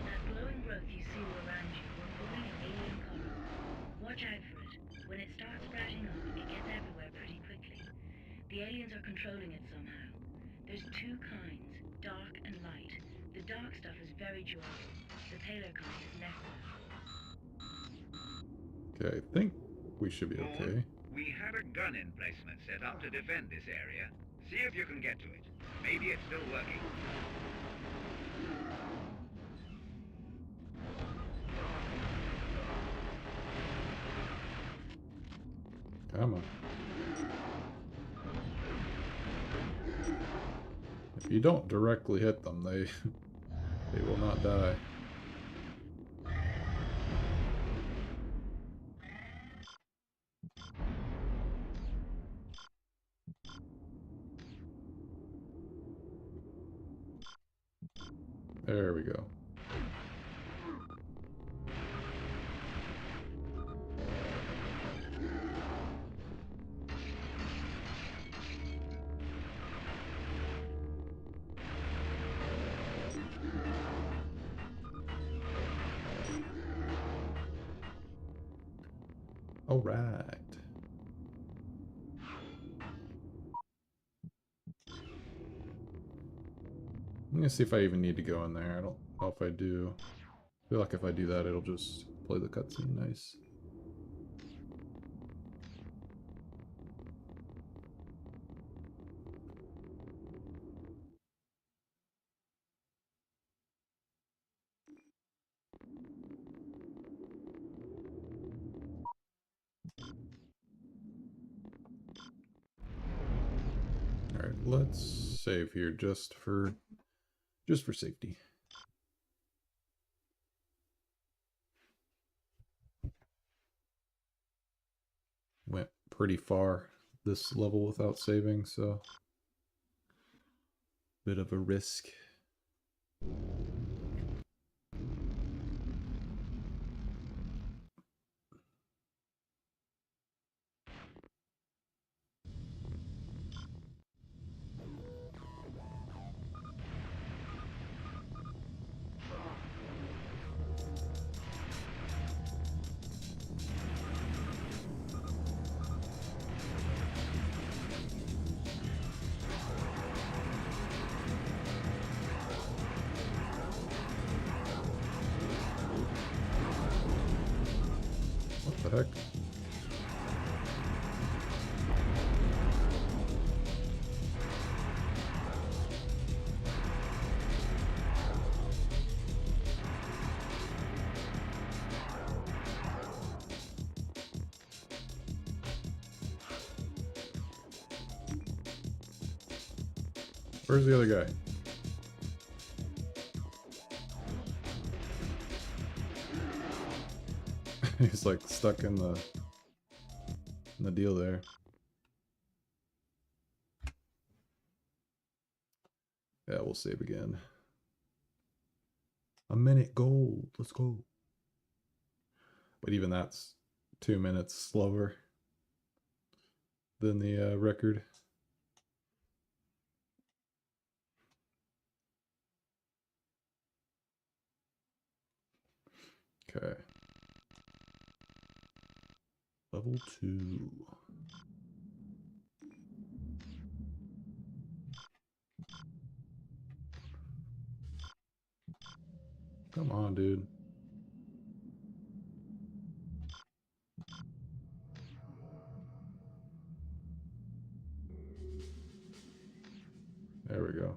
That glowing growth you see all around you, we're calling an alien colony. Watch out for it. When it starts sprouting up, it gets everywhere pretty quickly. The aliens are controlling it somehow. There's two kinds, dark and light. The dark stuff is very durable. The paler kind is less so. Okay, I think we should be okay. We had a gun emplacement set up to defend this area. See if you can get to it. Maybe it's still working. Come on. If you don't directly hit them, they will not die. There we go. All right. I'm gonna see if I even need to go in there. I don't know if I do. I feel like if I do that, it'll just play the cutscene nice. All right, let's save here just for safety. Went pretty far this level without saving, so bit of a risk. heck? Where's the other guy? He's like stuck in the deal there. Yeah, we'll save again. A minute gold. Let's go. But even that's 2 minutes slower than the record. Okay. Level 2. Come on, dude. There we go.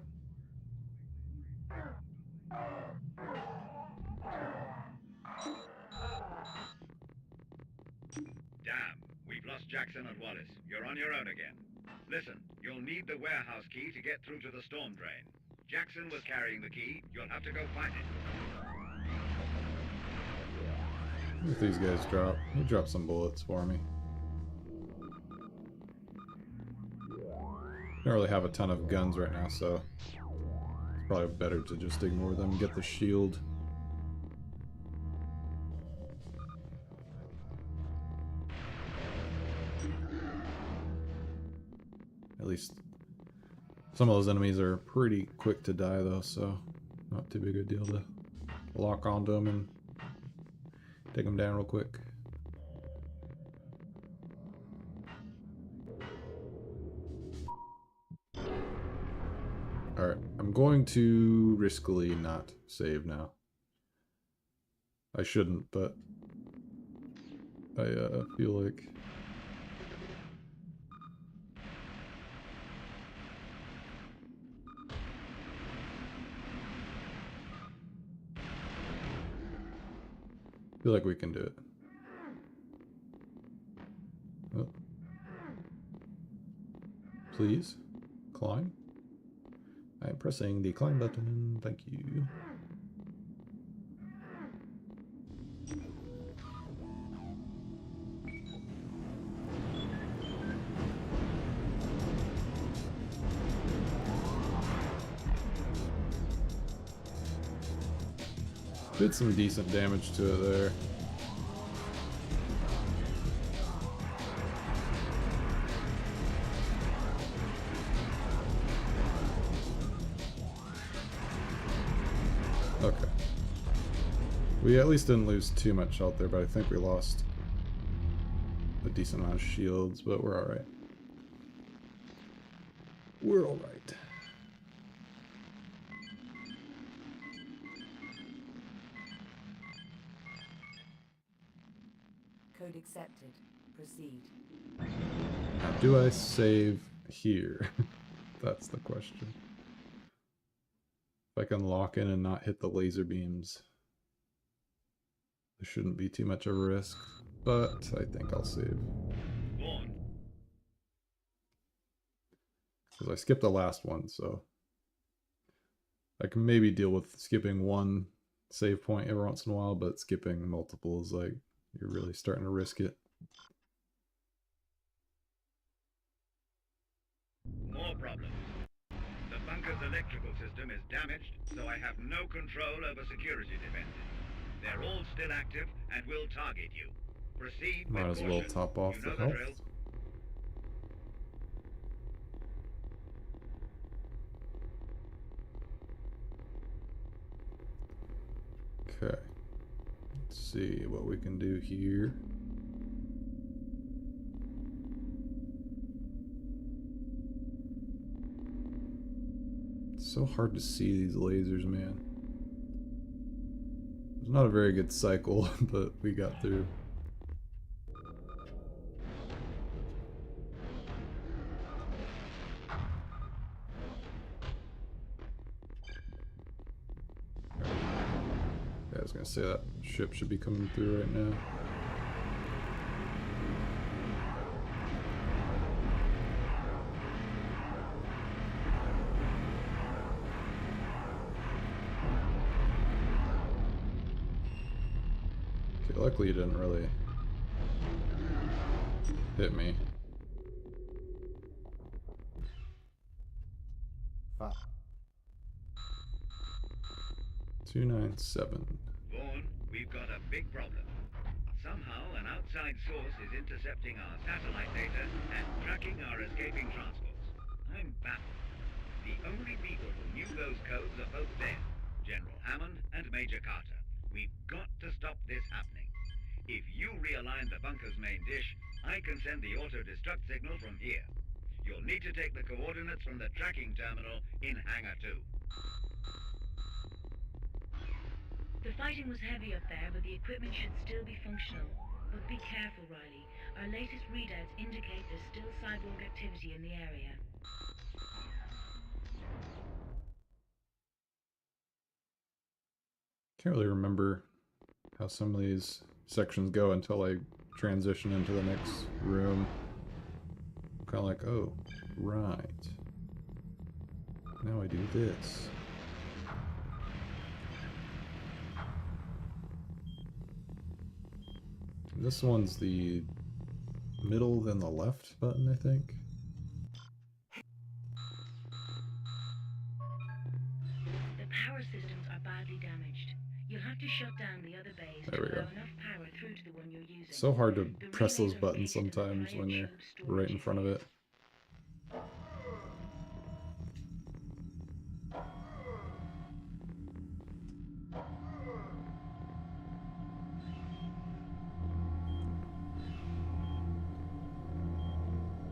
Damn, we've lost Jackson and Wallace. You're on your own again. Listen, you'll need the warehouse key to get through to the storm drain. Jackson was carrying the key. You'll have to go find it. What these guys drop? He dropped some bullets for me. Don't really have a ton of guns right now, so it's probably better to just ignore them and get the shield. At least some of those enemies are pretty quick to die though, so not too big a deal to lock onto them and take them down real quick. Alright, I'm going to riskily not save now. I shouldn't, but I feel like... feel like we can do it. Oh. Please, climb. I'm pressing the climb button. Thank you. Did some decent damage to it there. Okay. We at least didn't lose too much health there, but I think we lost a decent amount of shields, but we're alright. We're alright. Code accepted. Proceed. Now, do I save here? That's the question. If I can lock in and not hit the laser beams, there shouldn't be too much of a risk, but I think I'll save. Because I skipped the last one, so I can maybe deal with skipping one save point every once in a while, but skipping multiple is like, you're really starting to risk it. More problems. The bunker's electrical system is damaged, so I have no control over security defenses. They're all still active and will target you. Proceed with Might as well caution. top off You the know health. drill. Okay. Let's see what we can do here. It's so hard to see these lasers, man. It's not a very good cycle, but we got through. I was gonna say that ship should be coming through right now. Okay, luckily it didn't really hit me. Fuck. 297. Vaughn, we've got a big problem. Somehow an outside source is intercepting our satellite data and tracking our escaping transports. I'm baffled. The only people who knew those codes are both dead, General Hammond and Major Carter. We've got to stop this happening. If you realign the bunker's main dish, I can send the auto-destruct signal from here. You'll need to take the coordinates from the tracking terminal in Hangar 2. The fighting was heavy up there, but the equipment should still be functional. But be careful, Riley. Our latest readouts indicate there's still cyborg activity in the area. Can't really remember how some of these sections go until I transition into the next room. I'm kind of like, oh, right. Now I do this. This one's the middle, then the left button, I think. The power systems are badly damaged. You'll have to shut down the other bays There we to go. allow enough power through to the one you're using. So hard to The press those relays are buttons rated in the sometimes giant when you're tube storage right in front of areas. it.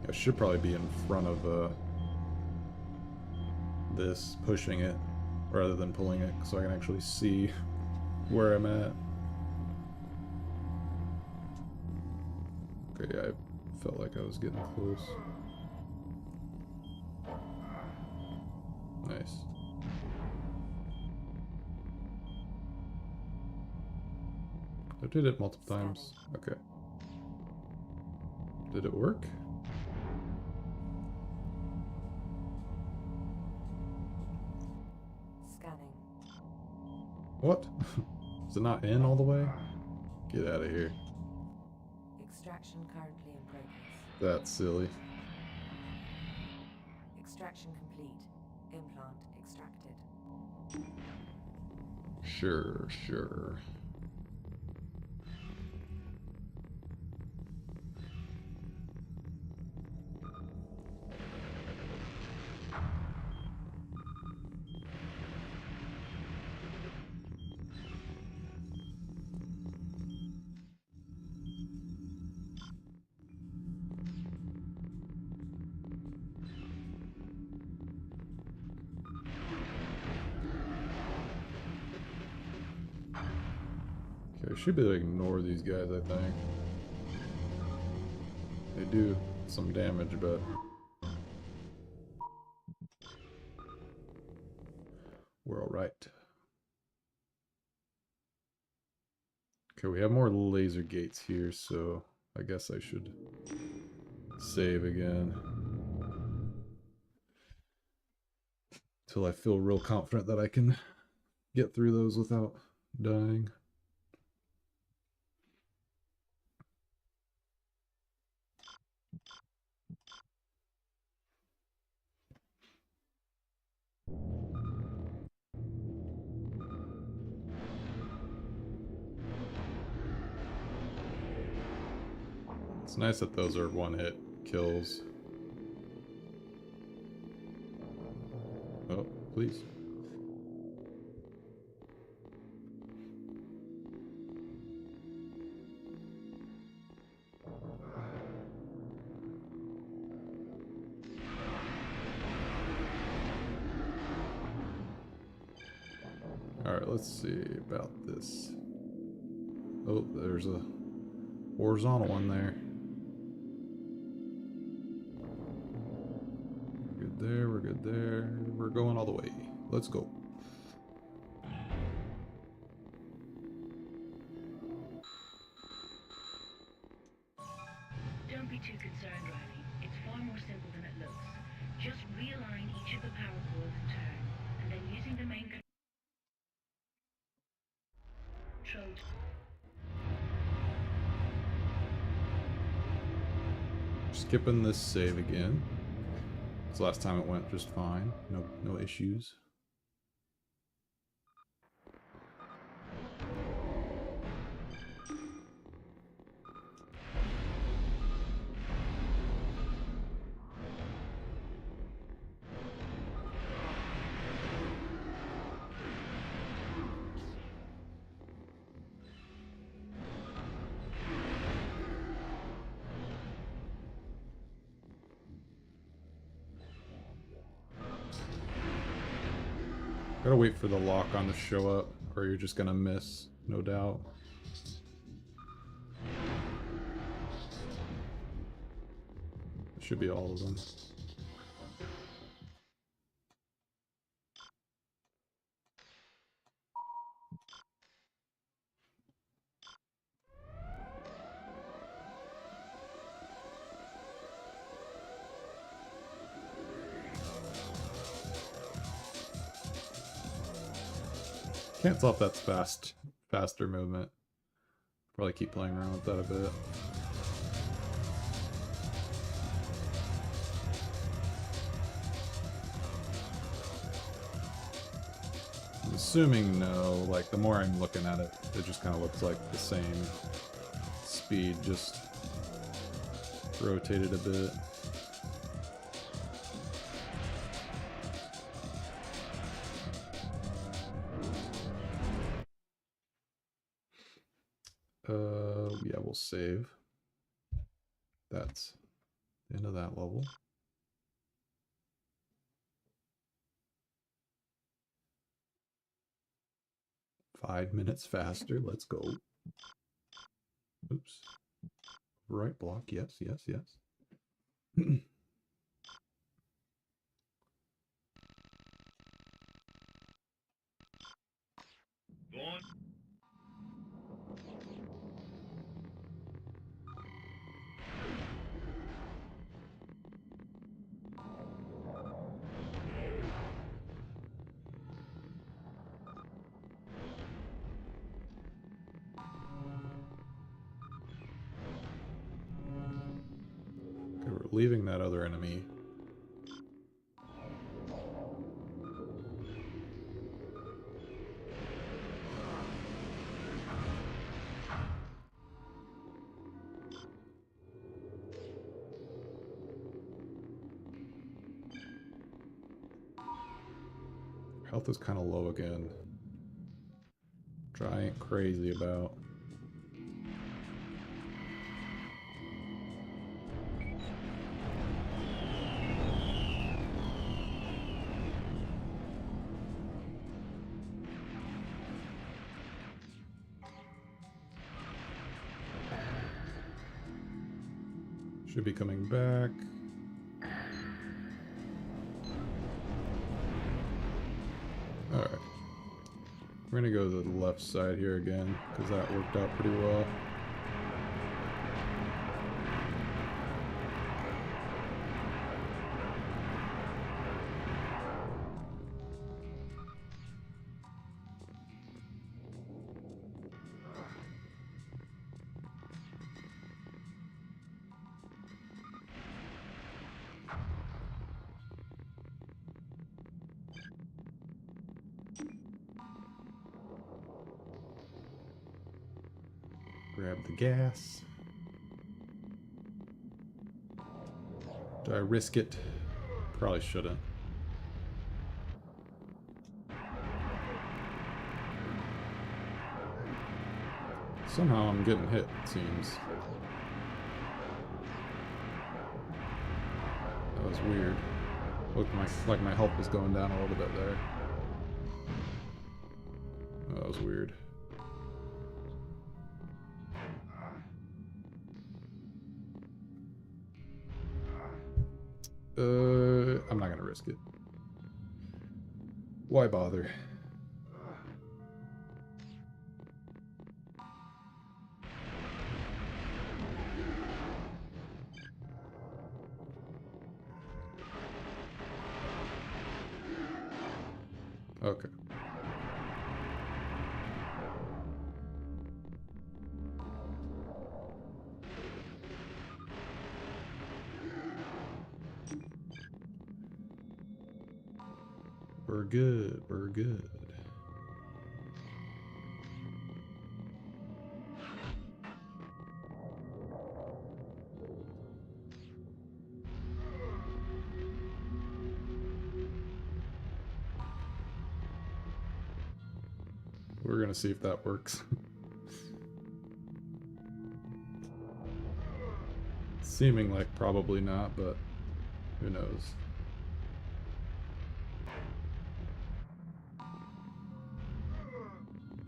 I should probably be in front of this, pushing it, rather than pulling it, so I can actually see where I'm at. Okay, yeah, I felt like I was getting close. Nice. I did it multiple times. Okay. Did it work? Scanning. What? Is it not in all the way? Get out of here. Extraction currently in progress. That's silly. Extraction complete. Implant extracted. Sure, sure. Okay, I should be able to ignore these guys, I think. They do some damage, but we're alright. Okay, we have more laser gates here, so I guess I should save again. Till I feel real confident that I can get through those without dying. It's nice that those are one-hit kills. Oh, please. Alright, let's see about this. Oh, there's a horizontal one there. We're good there, we're good there. We're going all the way. Let's go. too concerned, Riley. It's far more simple than it looks. Just realign each of the power cords in turn, and then using the main control. Skipping this save again. This last time it went just fine. No issues. Gotta wait for the lock on to show up, or you're just gonna miss, no doubt. Should be all of them. Can't tell if that's faster movement. Probably keep playing around with that a bit. I'm assuming no, like the more I'm looking at it, it just kind of looks like the same speed, just rotated a bit. Yeah, we'll save. That's the end of that level. Five minutes faster, let's go. Oops. Right block, yes. Go on. Okay, we're leaving that other enemy. Health is kind of low again. Which I ain't crazy about. Should be coming back. Alright. We're gonna go to the left side here again, because that worked out pretty well. Grab the gas. Do I risk it? Probably shouldn't. Somehow I'm getting hit, it seems. That was weird. Looked like my health was going down a little bit there. Oh, that was weird. I'm not gonna risk it. Why bother? We're good. We're good. We're gonna see if that works. Seeming like probably not, but who knows.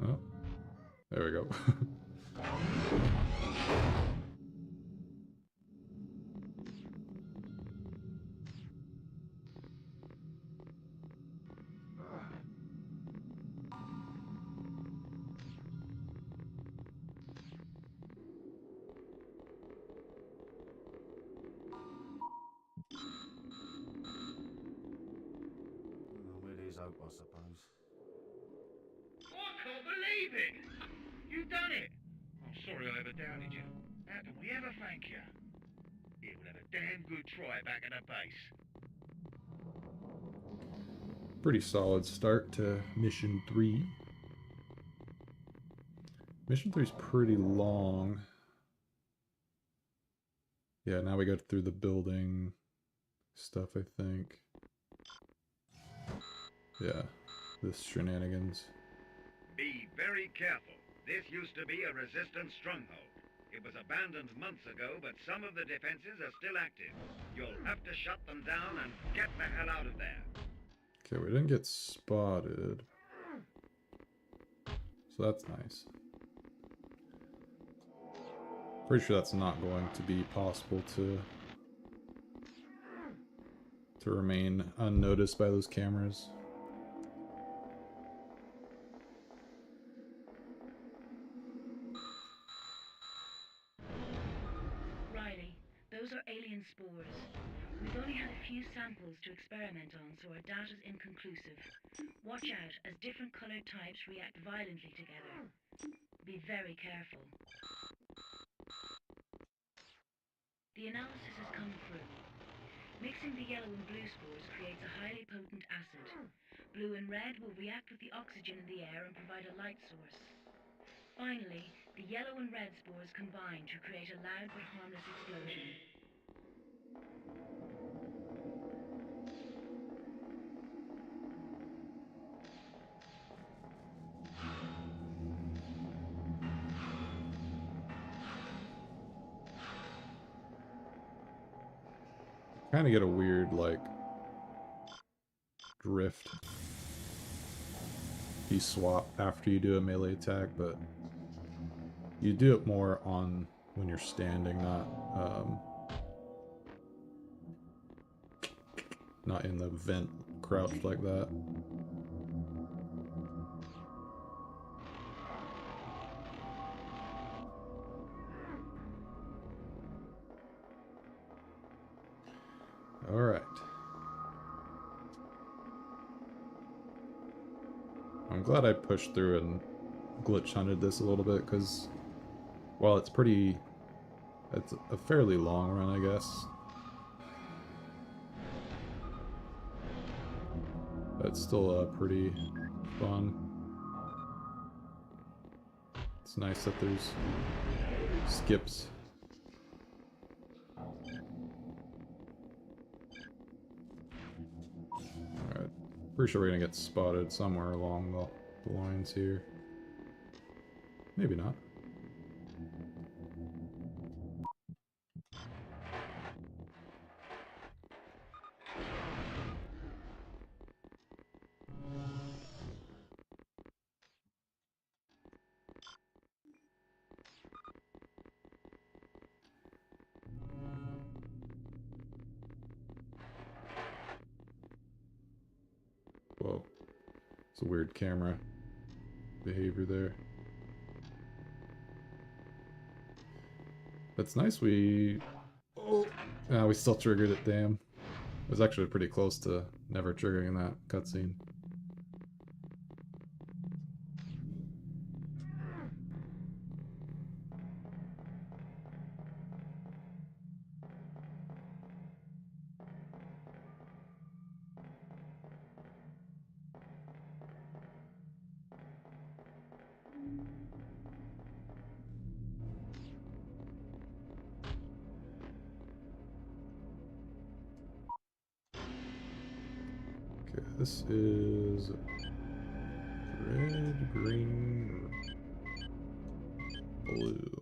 Oh, there we go. With his hope, I suppose. I can't believe it! You've done it! I'm sorry I ever doubted you. How can we ever thank you? Here, we'll have a damn good try back at the base. Pretty solid start to mission 3. Mission 3 is pretty long. Yeah, now we go through the building stuff, I think. Yeah, this shenanigans. Be very careful. This used to be a resistance stronghold. It was abandoned months ago, but some of the defenses are still active. You'll have to shut them down and get the hell out of there. Okay, we didn't get spotted. So that's nice. Pretty sure that's not going to be possible to remain unnoticed by those cameras. Riley, those are alien spores. We've only had a few samples to experiment on, so our data's inconclusive. Watch out as different colored types react violently together. Be very careful. The analysis has come through. Mixing the yellow and blue spores creates a highly potent acid. Blue and red will react with the oxygen in the air and provide a light source. Finally, the yellow and red spores combine to create a loud but harmless explosion. Kind of get a weird, like, drift. You swap after you do a melee attack, but you do it more on when you're standing, not in the vent crouched like that. All right. I'm glad I pushed through and glitch hunted this a little bit, because while it's a fairly long run, I guess. But it's still pretty fun. It's nice that there's skips. Alright, pretty sure we're gonna get spotted somewhere along the lines here. Maybe not. Whoa. It's a weird camera behavior there. That's nice we... Oh! Ah, we still triggered it, damn. It was actually pretty close to never triggering that cutscene. Okay, this is red, green, or blue.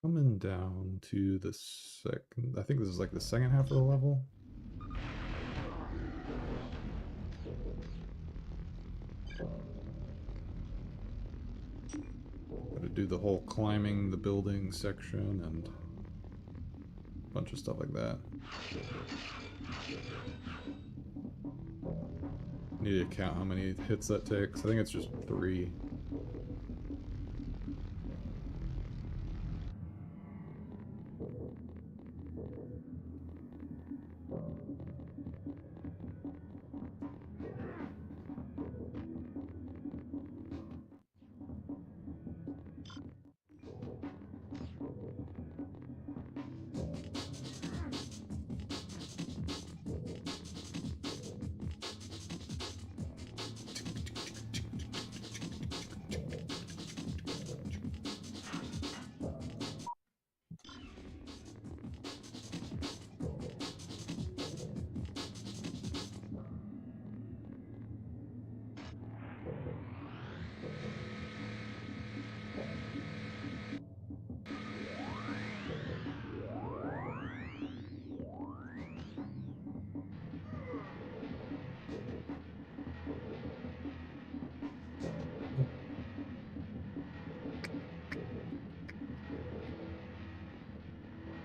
Coming down to the second, I think this is like the second half of the level. Gotta do the whole climbing the building section and a bunch of stuff like that. Need to count how many hits that takes. I think it's just 3.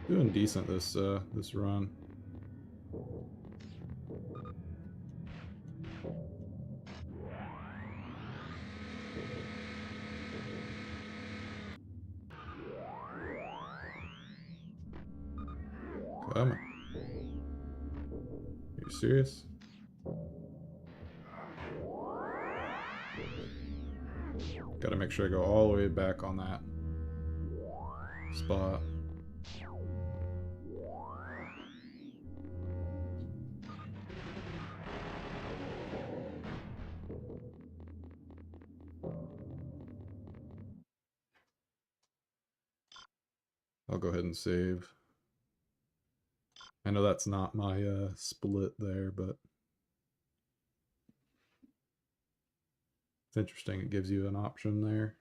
Doing decent this this run. Come on. Are you serious? Gotta make sure I go all the way back on that spot. I'll go ahead and save. I know that's not my split there, but it's interesting. It gives you an option there.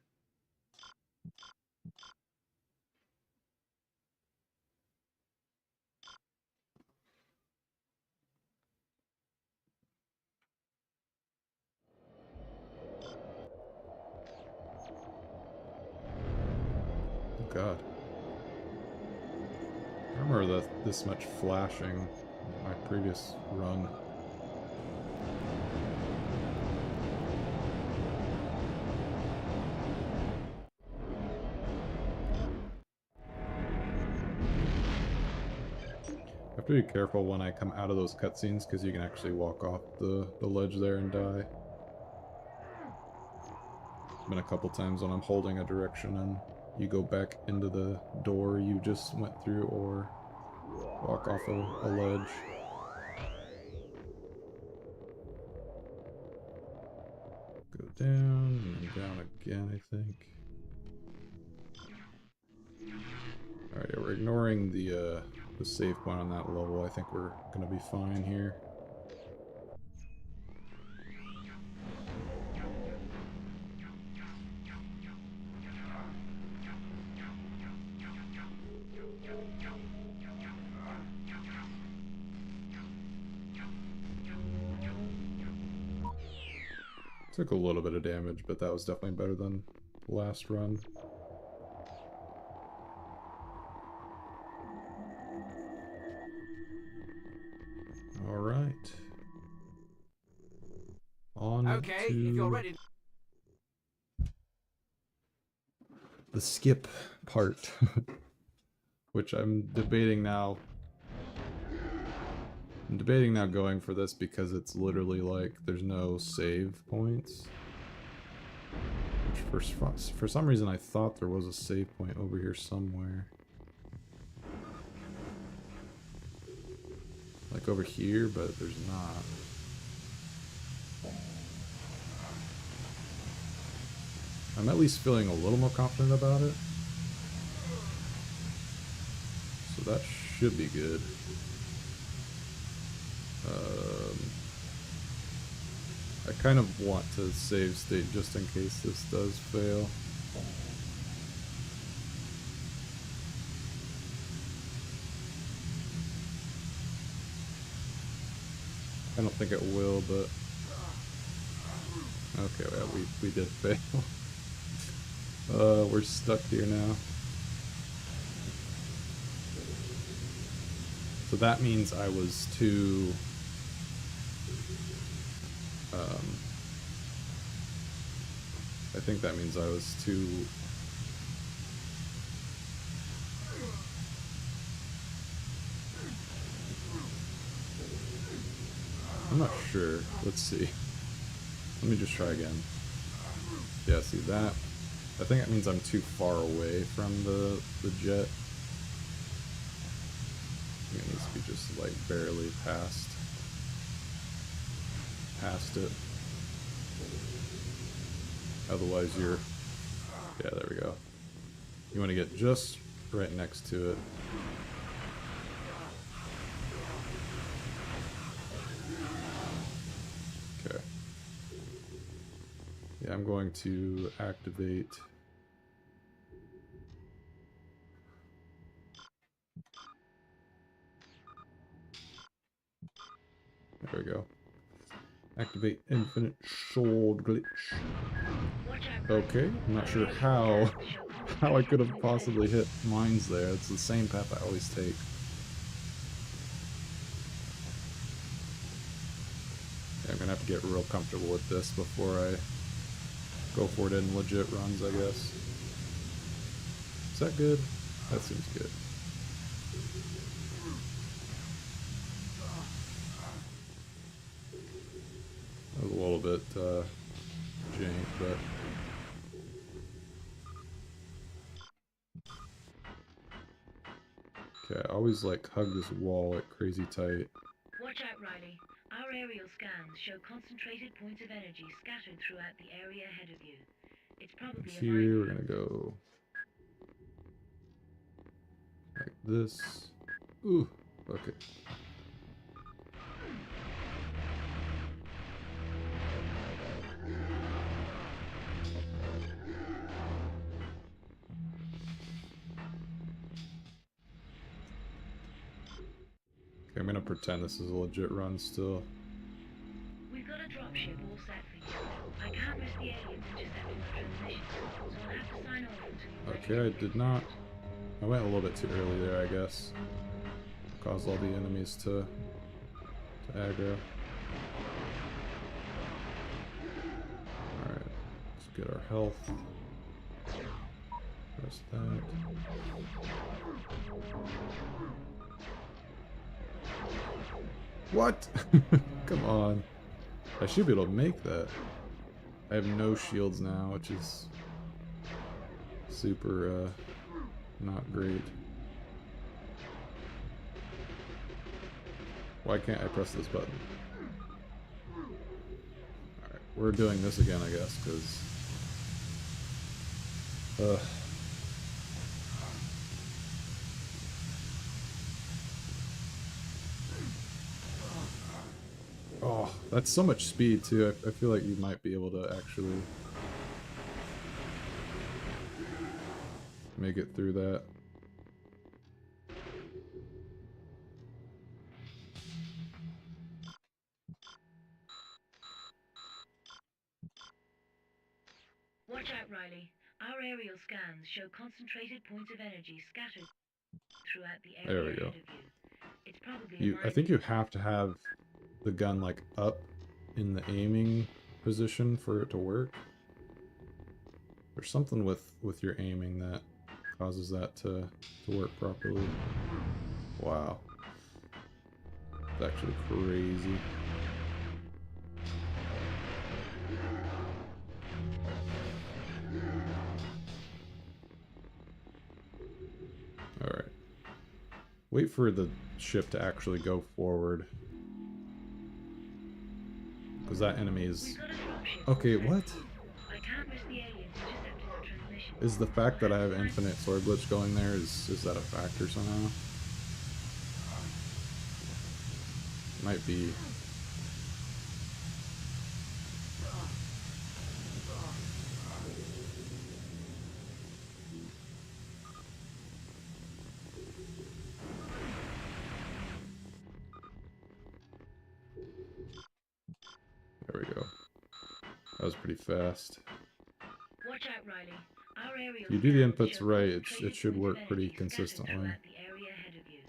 Oh God. I remember this much flashing in my previous run. I have to be careful when I come out of those cutscenes because you can actually walk off the ledge there and die. There's been a couple times when I'm holding a direction and you go back into the door you just went through or walk off a ledge. Go down and then down again, I think. Alright, yeah, we're ignoring the save point on that level. I think we're gonna be fine here. Took a little bit of damage, but that was definitely better than the last run. Alright. On Okay, to if you're ready. the skip part, which I'm debating now. I'm debating now going for this because it's literally like there's no save points. Which for some reason I thought there was a save point over here somewhere. Like over here, but there's not. I'm at least feeling a little more confident about it. So that should be good. I kind of want to save state just in case this does fail. I don't think it will, but okay, well, we did fail. We're stuck here now. So that means I was too I think that means I was too I'm not sure. Let's see. Let me just try again. Yeah, see that? I think that means I'm too far away from the jet. I think it needs to be just like barely past it. Otherwise you're, yeah, there we go. You want to get just right next to it. Okay. Yeah, I'm going to activate. There we go. Activate infinite sword glitch. Okay, I'm not sure how I could have possibly hit mines there. It's the same path I always take. Yeah, I'm gonna have to get real comfortable with this before I go for it in legit runs, I guess. Is that good? That seems good. That was a little bit jank, but okay, I always like hug this wall like crazy tight. Watch out, Riley. Our aerial scans show concentrated points of energy scattered throughout the area ahead of you. It's probably a Here we're mine. gonna go like this. Ooh, okay. Okay, I'm gonna pretend this is a legit run still. We've got a dropship all set for you. I can't risk the aliens intercepting the transmission, so I'll have to sign off until you're ready. Okay, I did not. I went a little bit too early there, I guess. Caused all the enemies to aggro. Alright, let's get our health. Press that. What? Come on. I should be able to make that. I have no shields now, which is super not great. Why can't I press this button? Alright, we're doing this again, I guess, because oh, that's so much speed too. I feel like you might be able to actually make it through that. Watch out, Riley. Our aerial scans show concentrated points of energy scattered throughout the area There we go. ahead of you. It's probably a I think you have to have the gun like up in the aiming position for it to work. There's something with your aiming that causes that to work properly. Wow. It's actually crazy. Wait for the ship to actually go forward. Because that enemy is... We've got a dropship. Okay, what? I can't risk the aliens intercepting our transmission. Is the fact that I have infinite sword glitch going there, is that a factor somehow? Might be. There we go. That was pretty fast. Watch out, Riley. Our aerial If you do the scans inputs show right, concentrated it should points work of pretty energy scattered consistently. throughout the area ahead of you.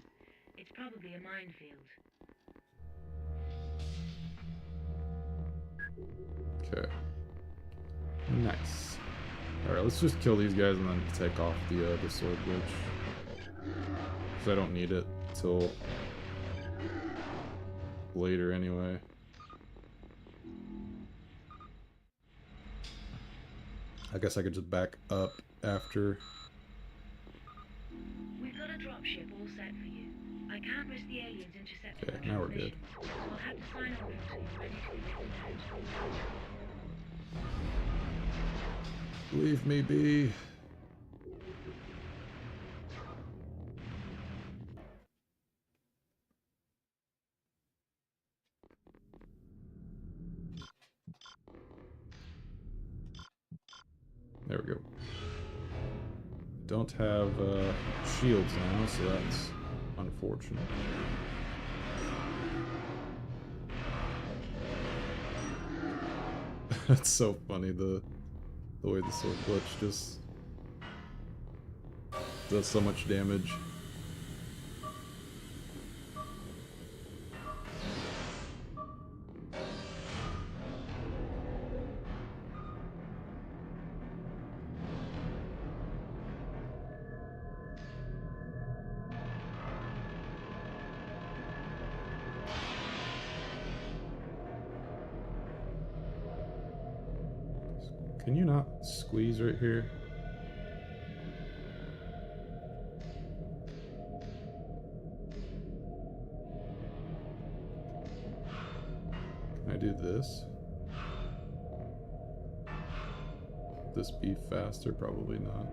It's probably a minefield. Okay. Nice. Alright, let's just kill these guys and then take off the sword glitch. Because I don't need it till later anyway. I guess I could just back up after. We've got a dropship all set for you. I can't risk the aliens intercepting Okay, our now we're good. transmission, so I'll have to sign off until you're ready to be written out. Leave me be. There we go. Don't have shields now, so that's unfortunate. That's so funny, the way the sword glitch just does so much damage. Can you not squeeze right here? Can I do this? Would this be faster? Probably not.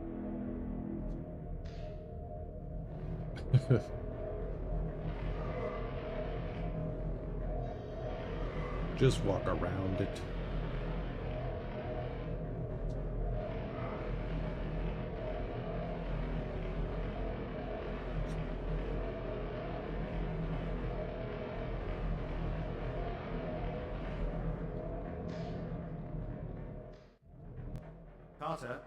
Just walk around it. Carter,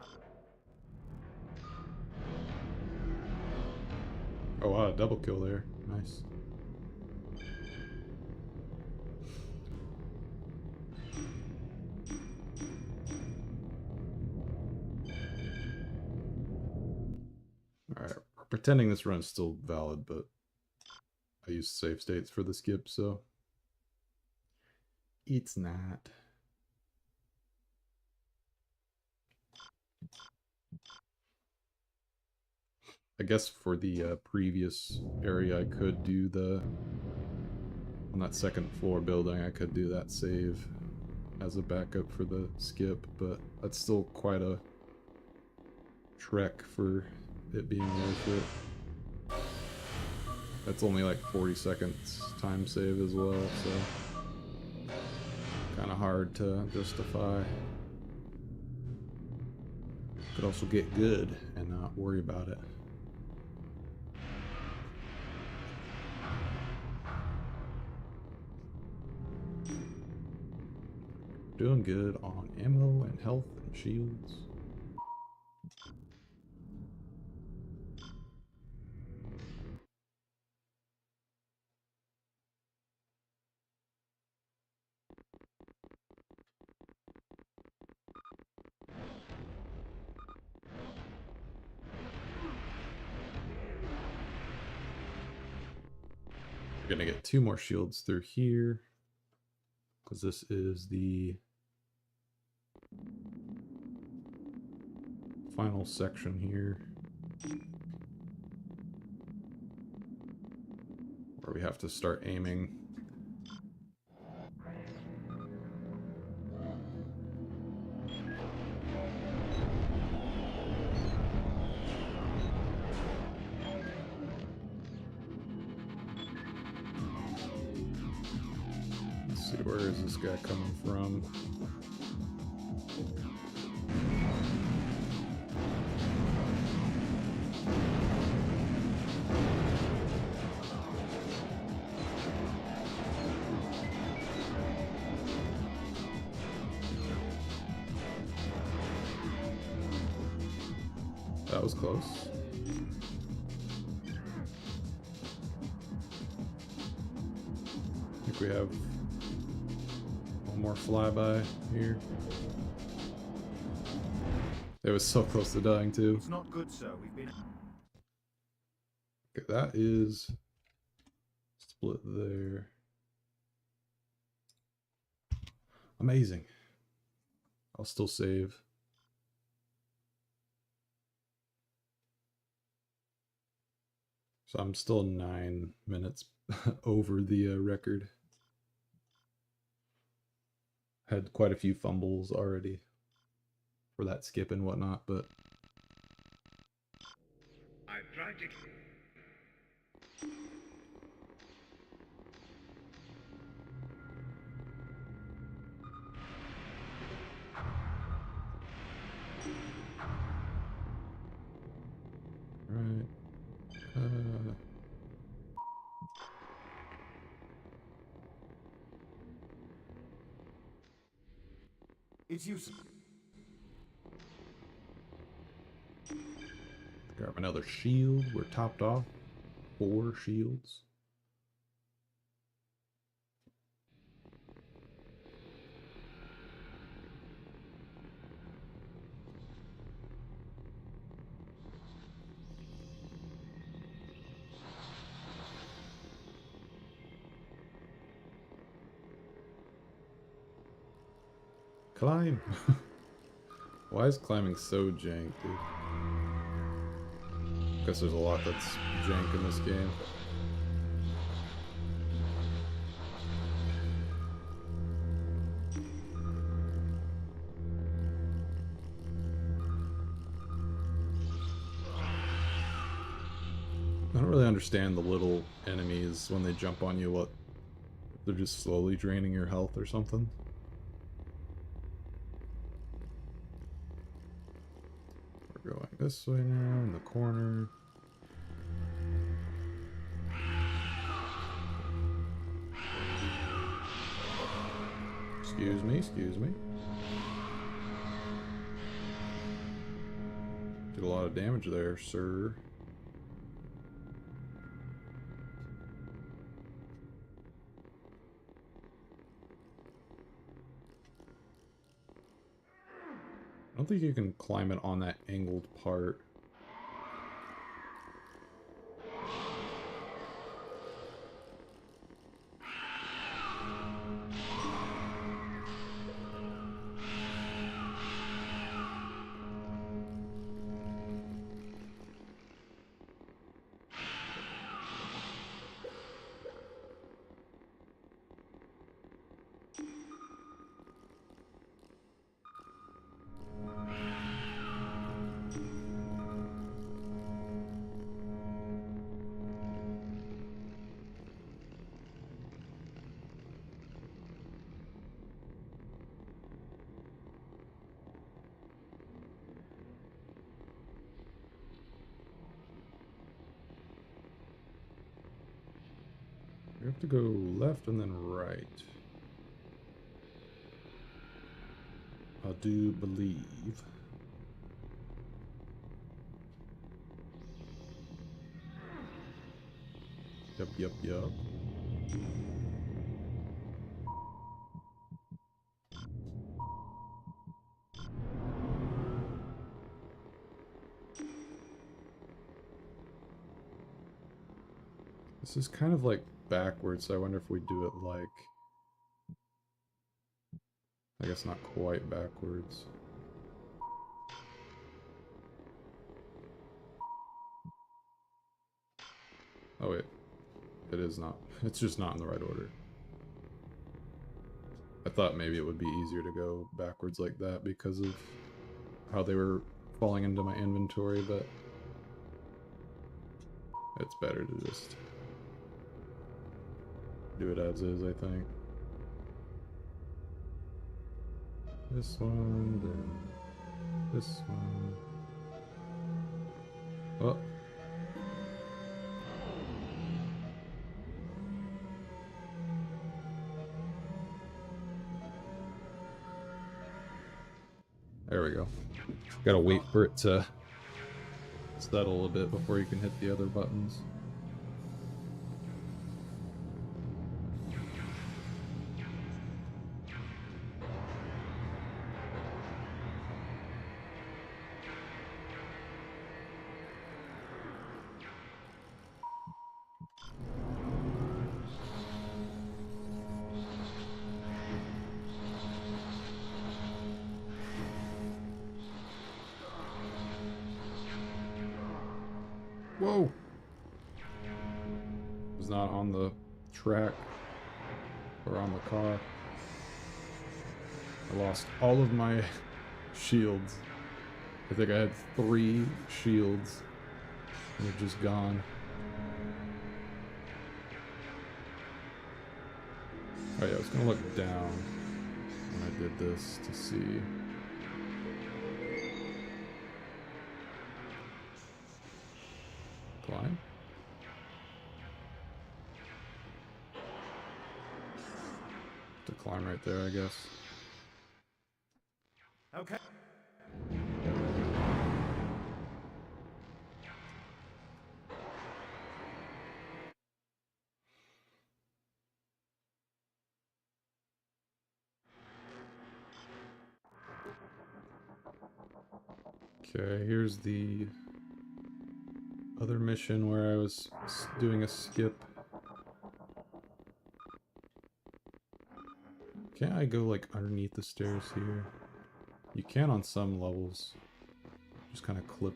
Oh wow, double kill there. Nice. Alright, we're pretending this run's still valid, but I used save states for the skip, so it's not. I guess for the previous area, I could do on that second floor building, I could do that save as a backup for the skip, but that's still quite a trek for it being worth it. That's only like 40 seconds time save as well, so kind of hard to justify. Could also get good and not worry about it. Doing good on ammo and health and shields. We're gonna get 2 more shields through here, because this is the final section here. Or we have to start aiming. Let's see, where is this guy coming from? That was close. I think we have one more flyby here. It was so close to dying too. It's not good, sir. We've been... Okay, that is split there. Amazing. I'll still save. So I'm still 9 minutes over the record. Had quite a few fumbles already for that skip and whatnot, but I've tried to... right. It's useless. Grab another shield. We're topped off. 4 shields. Climb! Why is climbing so jank, dude? Guess there's a lot that's jank in this game. I don't really understand the little enemies when they jump on you, what they're just slowly draining your health or something. We're going this way now, in the corner. Excuse me, excuse me. Did a lot of damage there, sir. I don't think you can climb it on that angled part. We have to go left and then right. I do believe. Yup, yup, yup. This is kind of like backwards, so I wonder if we do it like... I guess not quite backwards. Oh wait. it is not. It's just not in the right order. I thought maybe it would be easier to go backwards like that because of how they were falling into my inventory, but it's better to just do it as is, I think. This one, then this one. Oh. There we go. Gotta wait for it to settle a bit before you can hit the other buttons. Whoa! Was not on the track or on the car. I lost all of my shields. I think I had 3 shields. And they're just gone. Oh yeah, I was gonna look down when I did this to see. Climb? To climb right there, I guess. Okay. Okay, here's the other mission where I was doing a skip. Can't I go like underneath the stairs here? You can on some levels. Just kind of clip.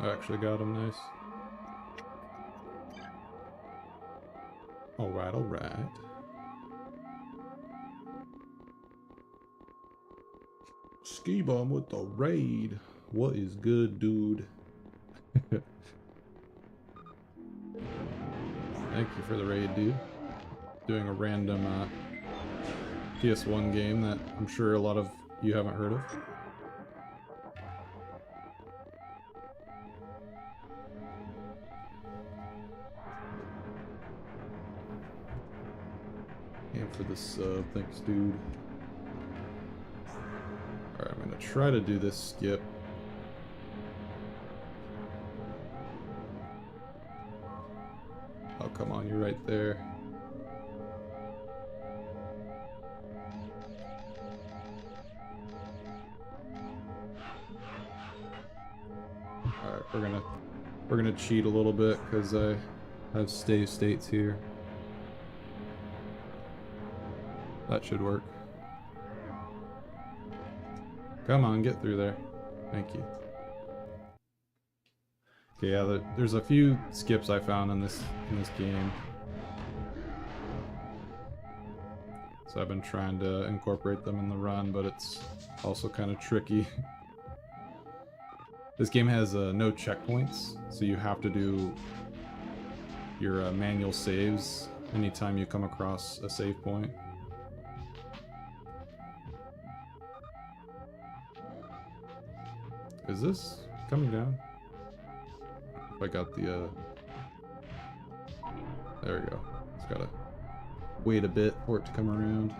I actually got him, nice. Alright, alright. Ski Bum with the raid. What is good, dude? Thank you for the raid, dude. Doing a random PS1 game that I'm sure a lot of you haven't heard of. And for the sub, thanks, dude. Alright, I'm gonna try to do this skip. Oh, come on, you're right there. Alright, we're gonna cheat a little bit because I have stay states here. That should work. Come on, get through there. Thank you. Okay, yeah, there's a few skips I found in this game. So I've been trying to incorporate them in the run, but it's also kind of tricky. This game has no checkpoints, so you have to do your manual saves anytime you come across a save point. Is this coming down? If I got the, there we go. Just gotta wait a bit for it to come around.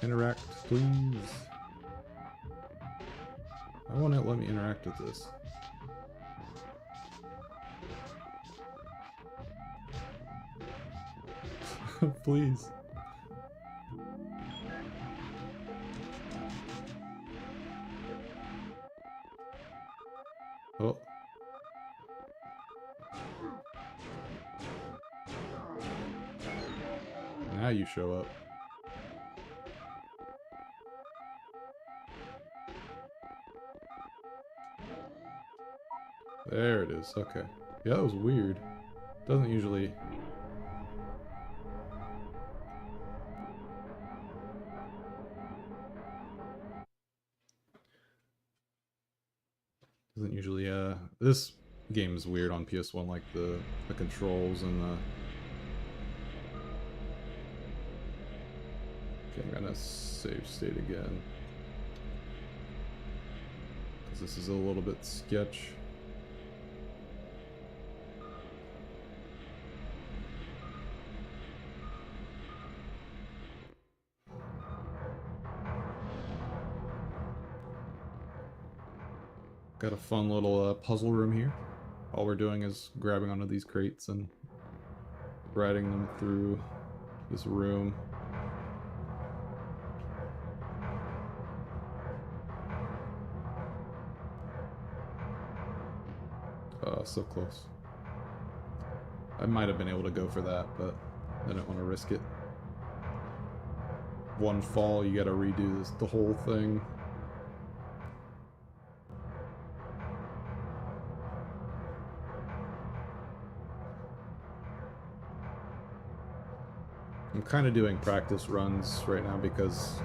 Interact, please. Why won't it let me interact with this? Please. Oh. Now you show up. There it is. Okay. Yeah, that was weird. Doesn't usually... This game is weird on PS1, like the controls and the... Okay, I'm gonna save state again. Because this is a little bit sketch. Got a fun little puzzle room here. All we're doing is grabbing onto these crates and riding them through this room. So close. I might have been able to go for that, but I didn't want to risk it. One fall, you gotta redo the whole thing. I'm kind of doing practice runs right now because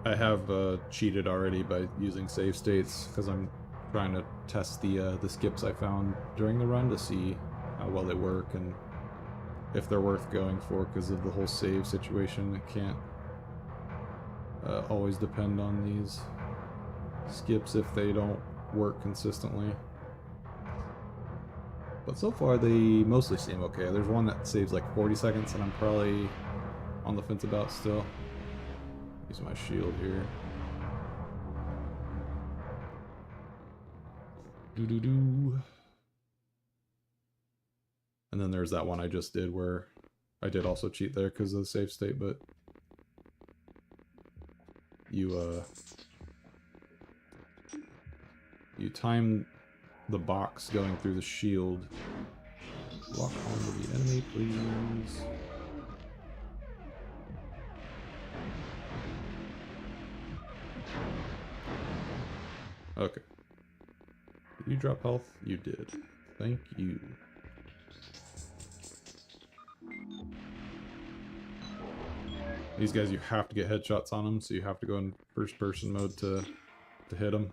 I have cheated already by using save states because I'm trying to test the skips I found during the run to see how well they work and if they're worth going for because of the whole save situation. I can't always depend on these skips if they don't work consistently. But so far they mostly seem okay. There's one that saves like 40 seconds and I'm probably on the fence about still. Use my shield here. Doo-doo-doo. And then there's that one I just did where I did also cheat there because of the save state, but you time the box going through the shield. Lock onto the enemy, please. Okay. Did you drop health? You did. Thank you. These guys, you have to get headshots on them, so you have to go in first-person mode to hit them.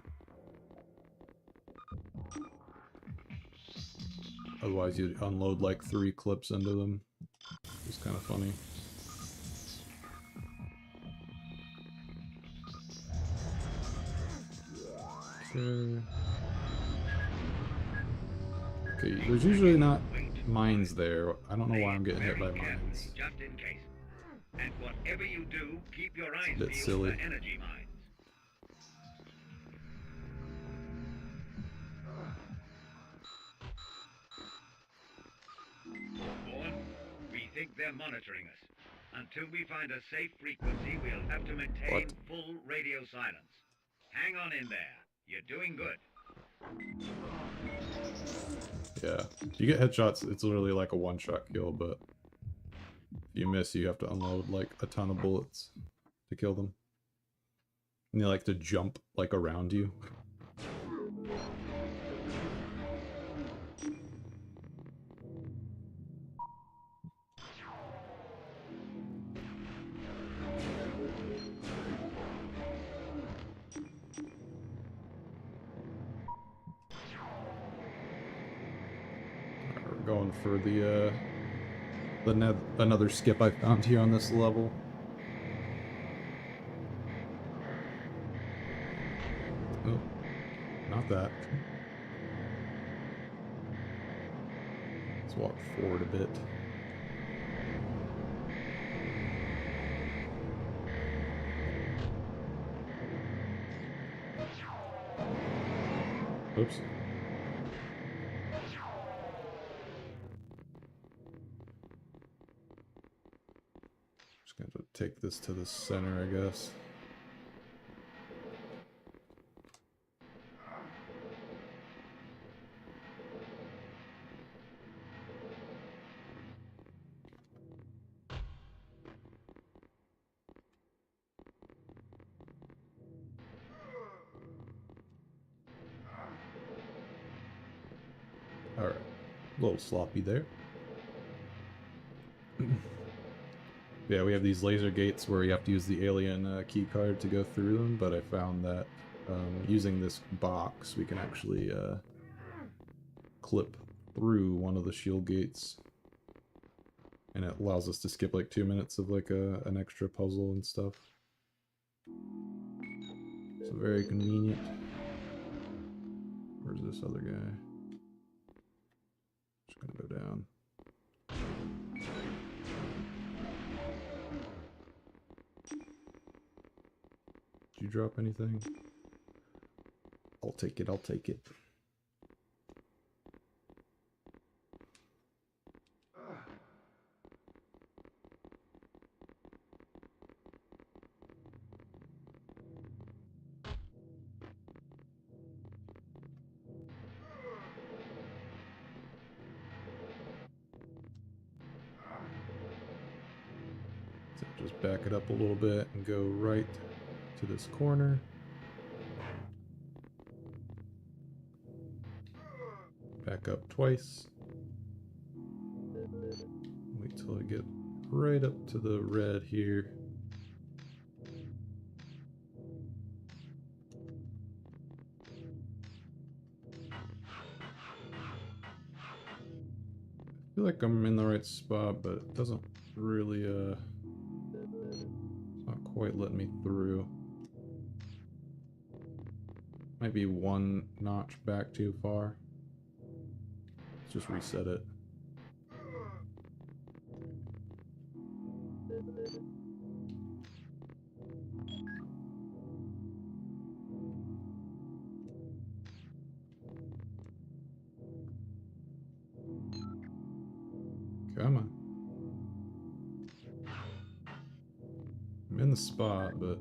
Otherwise, you'd unload like 3 clips into them. It's kind of funny. Okay, there's usually not mines there. I don't know why I'm getting hit by mines. Just in case. And whatever you do, keep your eyes It's a bit peeled silly. for energy mines. Vaughn, we think they're monitoring us. Until we find a safe frequency, we'll have to maintain What? full radio silence. Hang on in there. You're doing good. Yeah, if you get headshots, it's literally like a one-shot kill, but if you miss, you have to unload like a ton of bullets to kill them. And they like to jump like around you. We're going for the another skip I found here on this level. Oh, not that. Let's walk forward a bit. Oops. take this to the center, I guess. Alright, a little sloppy there. Yeah, we have these laser gates where you have to use the alien key card to go through them, but I found that using this box, we can actually clip through one of the shield gates. And it allows us to skip like 2 minutes of like an extra puzzle and stuff. So very convenient. Where's this other guy? Just gonna go down. Did you drop anything? I'll take it, I'll take it. So just back it up a little bit and go right to this corner. Back up twice. Wait till I get right up to the red here. I feel like I'm in the right spot, but it doesn't really, it's not quite letting me through. Might be one notch back too far. Let's just reset it. Come on. I'm in the spot, but...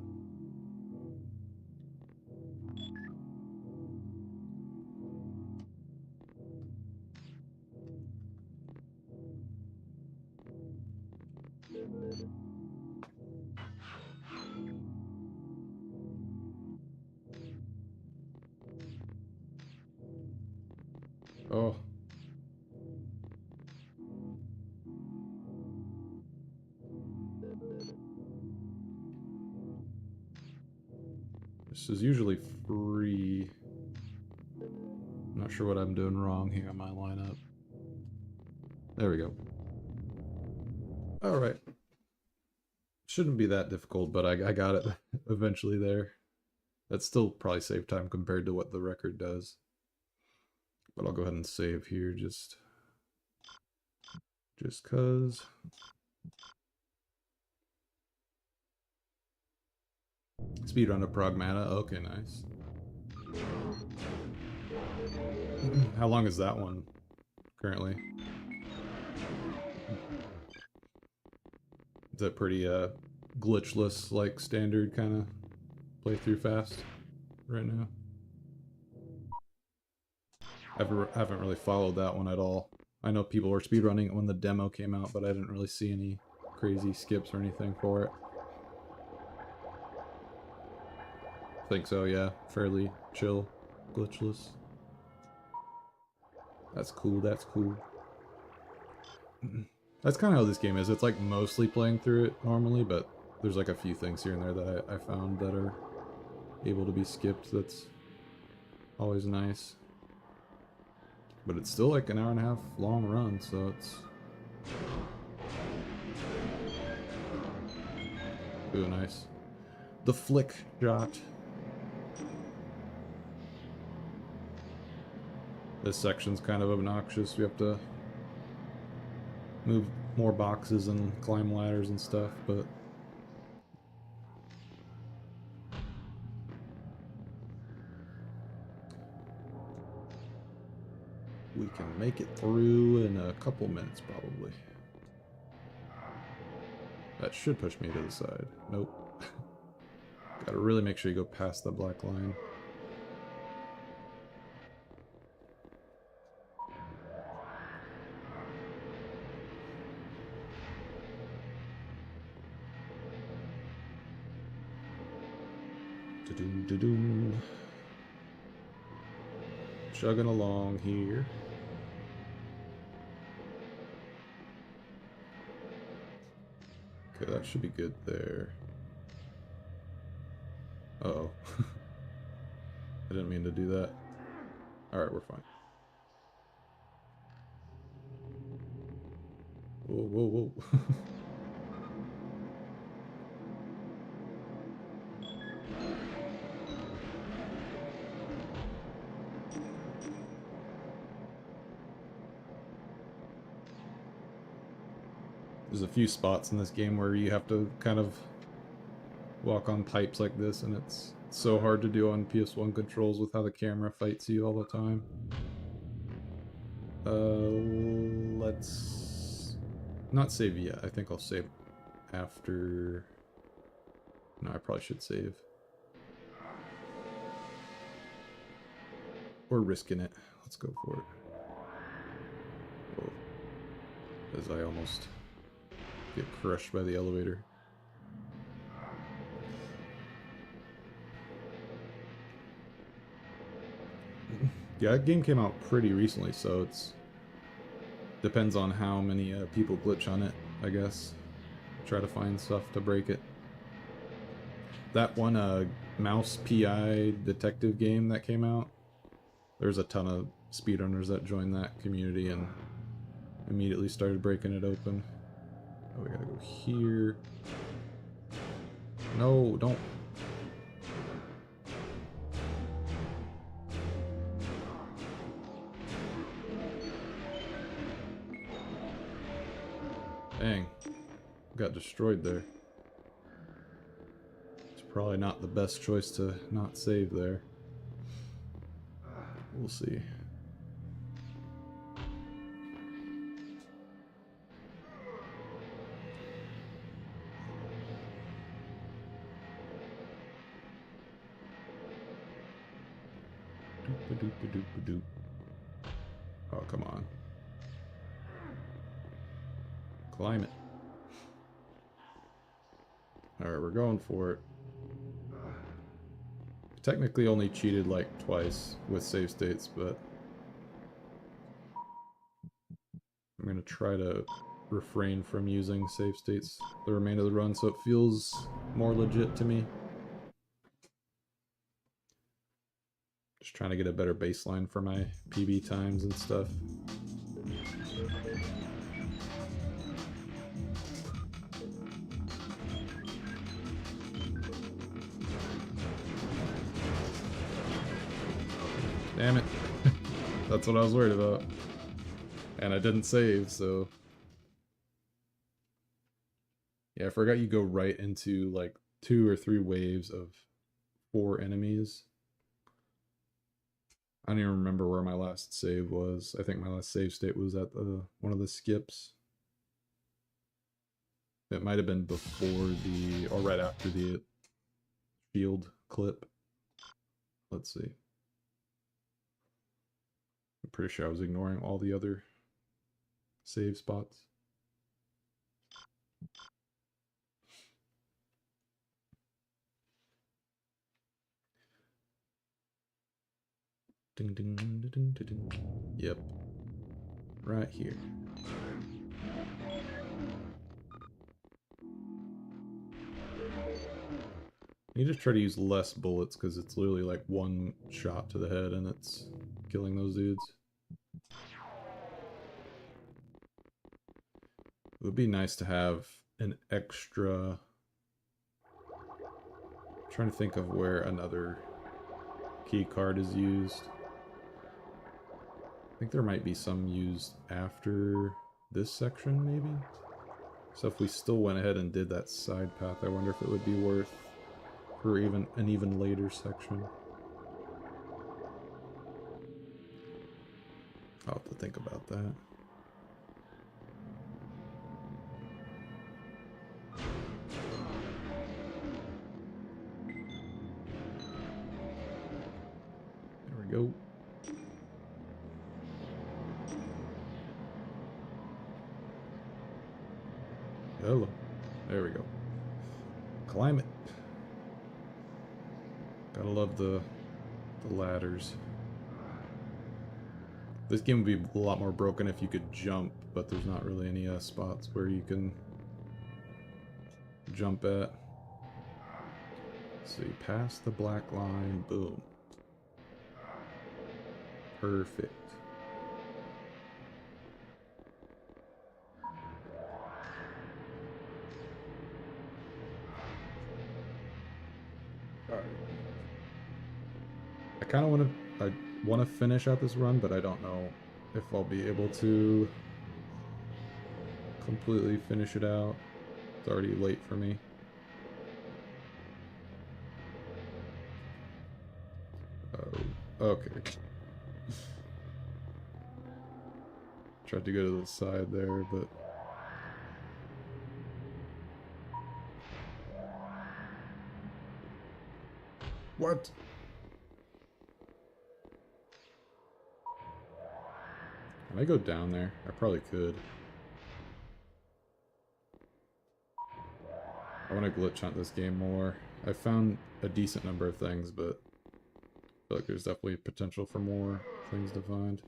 Oh. This is usually free. I'm not sure what I'm doing wrong here on my lineup. There we go. Alright. Shouldn't be that difficult, but I got it eventually there. That's still probably save time compared to what the record does. But I'll go ahead and save here just cause. Speedrun of Pragmata. Okay, nice. How long is that one currently? Is that pretty glitchless, like standard kind of playthrough fast right now? I haven't really followed that one at all. I know people were speedrunning it when the demo came out, but I didn't really see any crazy skips or anything for it. I think so, yeah. Fairly chill, glitchless. That's cool, that's cool. That's kind of how this game is. It's like mostly playing through it normally, but there's like a few things here and there that I found that are able to be skipped. That's always nice. But it's still like an hour and a half long run, so it's... Ooh, nice. The flick shot. This section's kind of obnoxious. We have to move more boxes and climb ladders and stuff, but... we can make it through in a couple minutes, probably. That should push me to the side. Nope. Gotta really make sure you go past the black line. Do-do-do-do. Chugging along here. Okay, that should be good there. Uh-oh. I didn't mean to do that. Alright, we're fine. Whoa, whoa, whoa. There's a few spots in this game where you have to kind of walk on pipes like this, and it's so hard to do on PS1 controls with how the camera fights you all the time. Let's not save yet. I think I'll save after... No, I probably should save. We're risking it. Let's go for it. Whoa. As I almost get crushed by the elevator. Yeah, that game came out pretty recently, so it's depends on how many people glitch on it, I guess. Try to find stuff to break it. That one mouse PI detective game that came out, there's a ton of speedrunners that joined that community and immediately started breaking it open. Oh, we gotta go here. No, don't. Dang. Got destroyed there. It's probably not the best choice to not save there. We'll see. Doop-a-doop-a-doop-a-doop. Oh, come on. Climb it. Alright, we're going for it. Technically only cheated like twice with save states, but I'm gonna try to refrain from using save states the remainder of the run so it feels more legit to me. Just trying to get a better baseline for my PB times and stuff. Damn it. That's what I was worried about. And I didn't save, so... Yeah, I forgot you go right into like 2 or 3 waves of 4 enemies. I don't even remember where my last save was. I think my last save state was at one of the skips. It might have been before the... or right after the shield clip. Let's see. I'm pretty sure I was ignoring all the other save spots. Ding, ding, ding, ding, ding, ding. Yep. Right here. You just try to use less bullets because it's literally like 1 shot to the head and it's killing those dudes. It would be nice to have an extra... I'm trying to think of where another key card is used. I think there might be some used after this section, maybe? So if we still went ahead and did that side path, I wonder if it would be worth for even an even later section. I'll have to think about that. Hello. There we go. Climb it. Gotta love the ladders. This game would be a lot more broken if you could jump, but there's not really any spots where you can jump at. So you pass the black line, boom. Perfect. Alright. I kind of want to finish out this run, but I don't know if I'll be able to completely finish it out. It's already late for me. Oh, okay. Tried to go to the side there, but... What? Can I go down there? I probably could. I want to glitch hunt this game more. I found a decent number of things, but I feel like there's definitely potential for more things to find.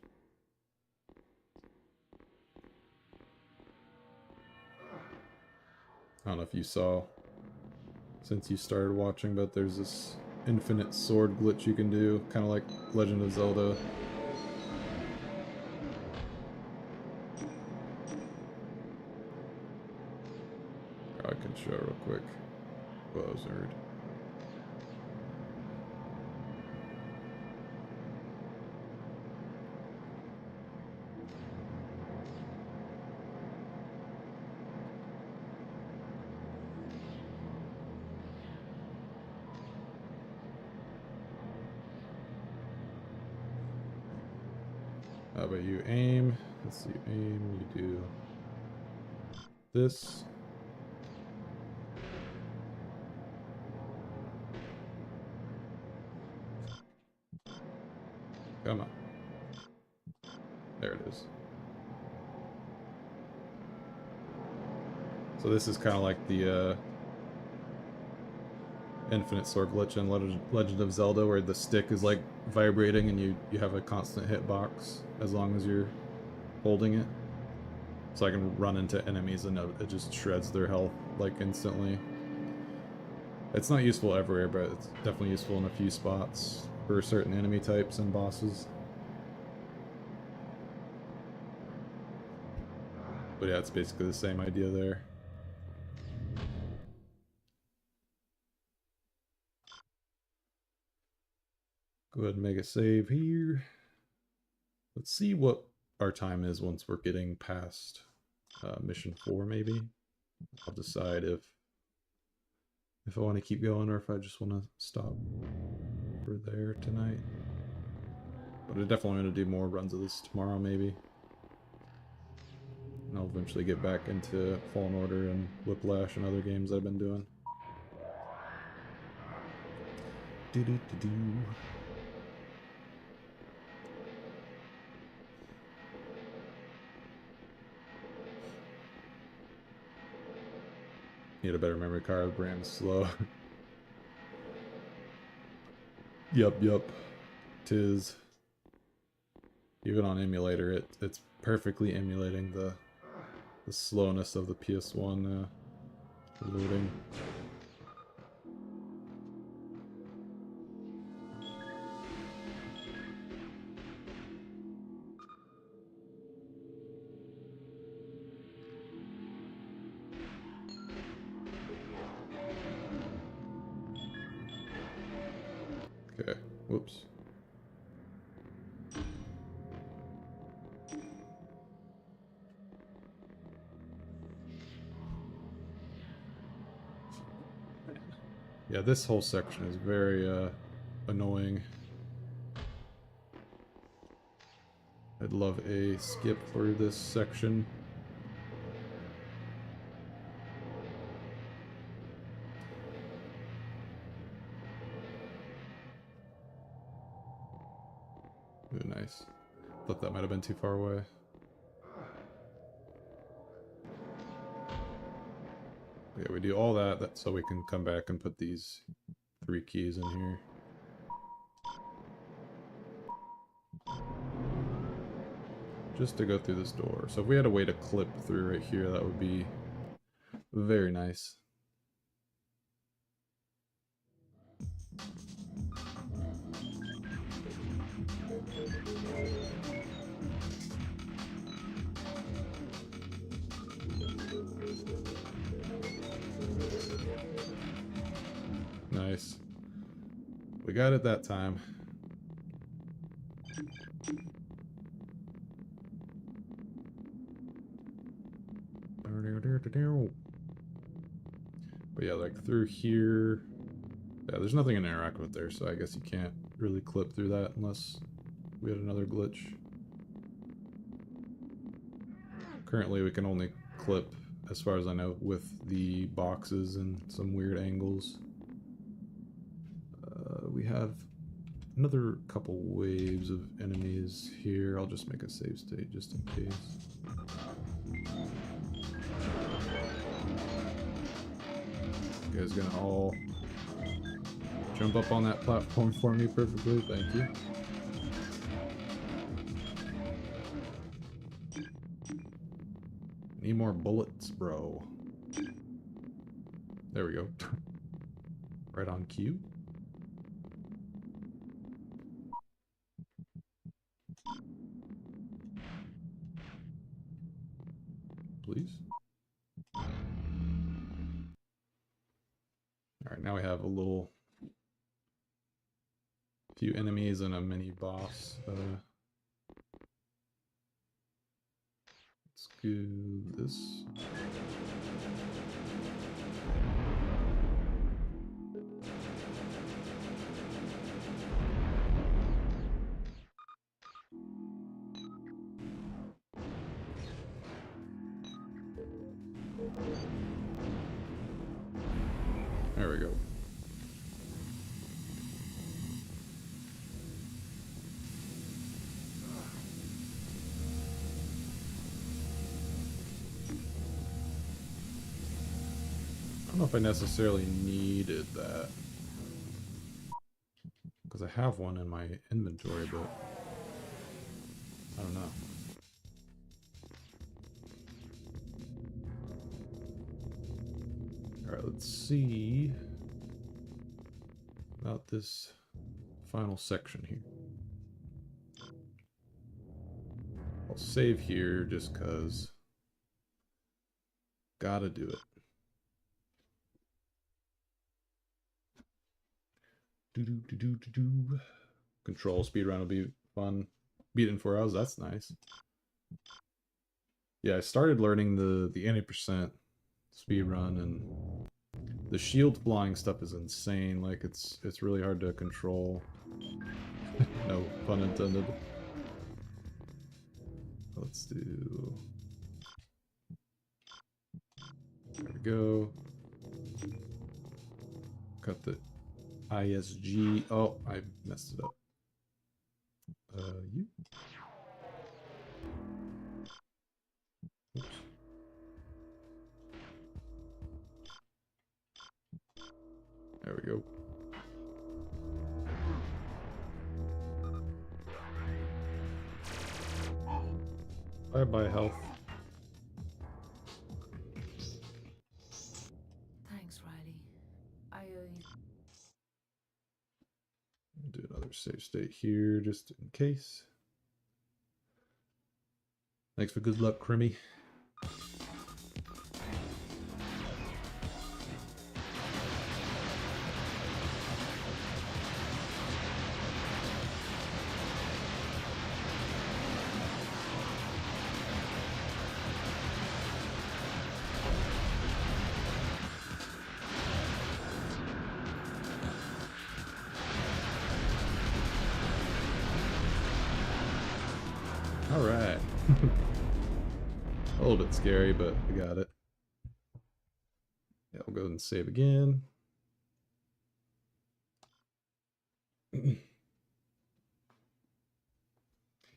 I don't know if you saw since you started watching, but there's this infinite sword glitch you can do, kind of like Legend of Zelda. I can show real quick. Whoa, nerd. How about you aim? Let's see, aim, you do this. Come on. There it is. So this is kind of like the infinite sword glitch in Legend of Zelda, where the stick is like vibrating and you have a constant hitbox as long as you're holding it. So I can run into enemies and it just shreds their health like instantly. It's not useful everywhere, but it's definitely useful in a few spots for certain enemy types and bosses. But yeah, it's basically the same idea there. Go ahead and make a save here. Let's see what our time is once we're getting past mission 4, maybe. I'll decide if I want to keep going or if I just want to stop for there tonight. But I definitely want to do more runs of this tomorrow, maybe. And I'll eventually get back into Fallen Order and Whiplash and other games I've been doing. Do-do-do-do. Need a better memory card, brand's slow. Yup. Tis. Even on emulator, it's perfectly emulating the slowness of the PS1 loading. Okay, whoops. Yeah, this whole section is very annoying. I'd love a skip for this section. Ooh, nice. Thought that might have been too far away. Yeah, we do all that so we can come back and put these 3 keys in here. Just to go through this door. So if we had a way to clip through right here, that would be very nice. Nice. We got it that time. But yeah, like through here, yeah, there's nothing to interact with there, so I guess you can't really clip through that unless we had another glitch. Currently we can only clip, as far as I know, with the boxes and some weird angles. We have another couple waves of enemies here. I'll just make a save state just in case. You guys gonna all jump up on that platform for me perfectly? Thank you. Need more bullets, bro. There we go. Right on cue. Please. Alright, now we have a few enemies and a mini boss. Let's do this. There we go. I don't know if I necessarily needed that, because I have one in my inventory, but I don't know. Alright, let's see about this final section here. I'll save here just because gotta do it. Control speedrun will be fun. Beat in 4 hours, that's nice. Yeah, I started learning the 80% speedrun, and the shield flying stuff is insane. Like it's really hard to control. No pun intended. Let's do. There we go. Cut the ISG. Oh, I messed it up. You. Oops. There we go. Bye-bye, health. Thanks, Riley. I owe you. Do another save state here, just in case. Thanks for good luck, Crimmy. Alright. A little bit scary, but we got it. Yeah, we'll go ahead and save again.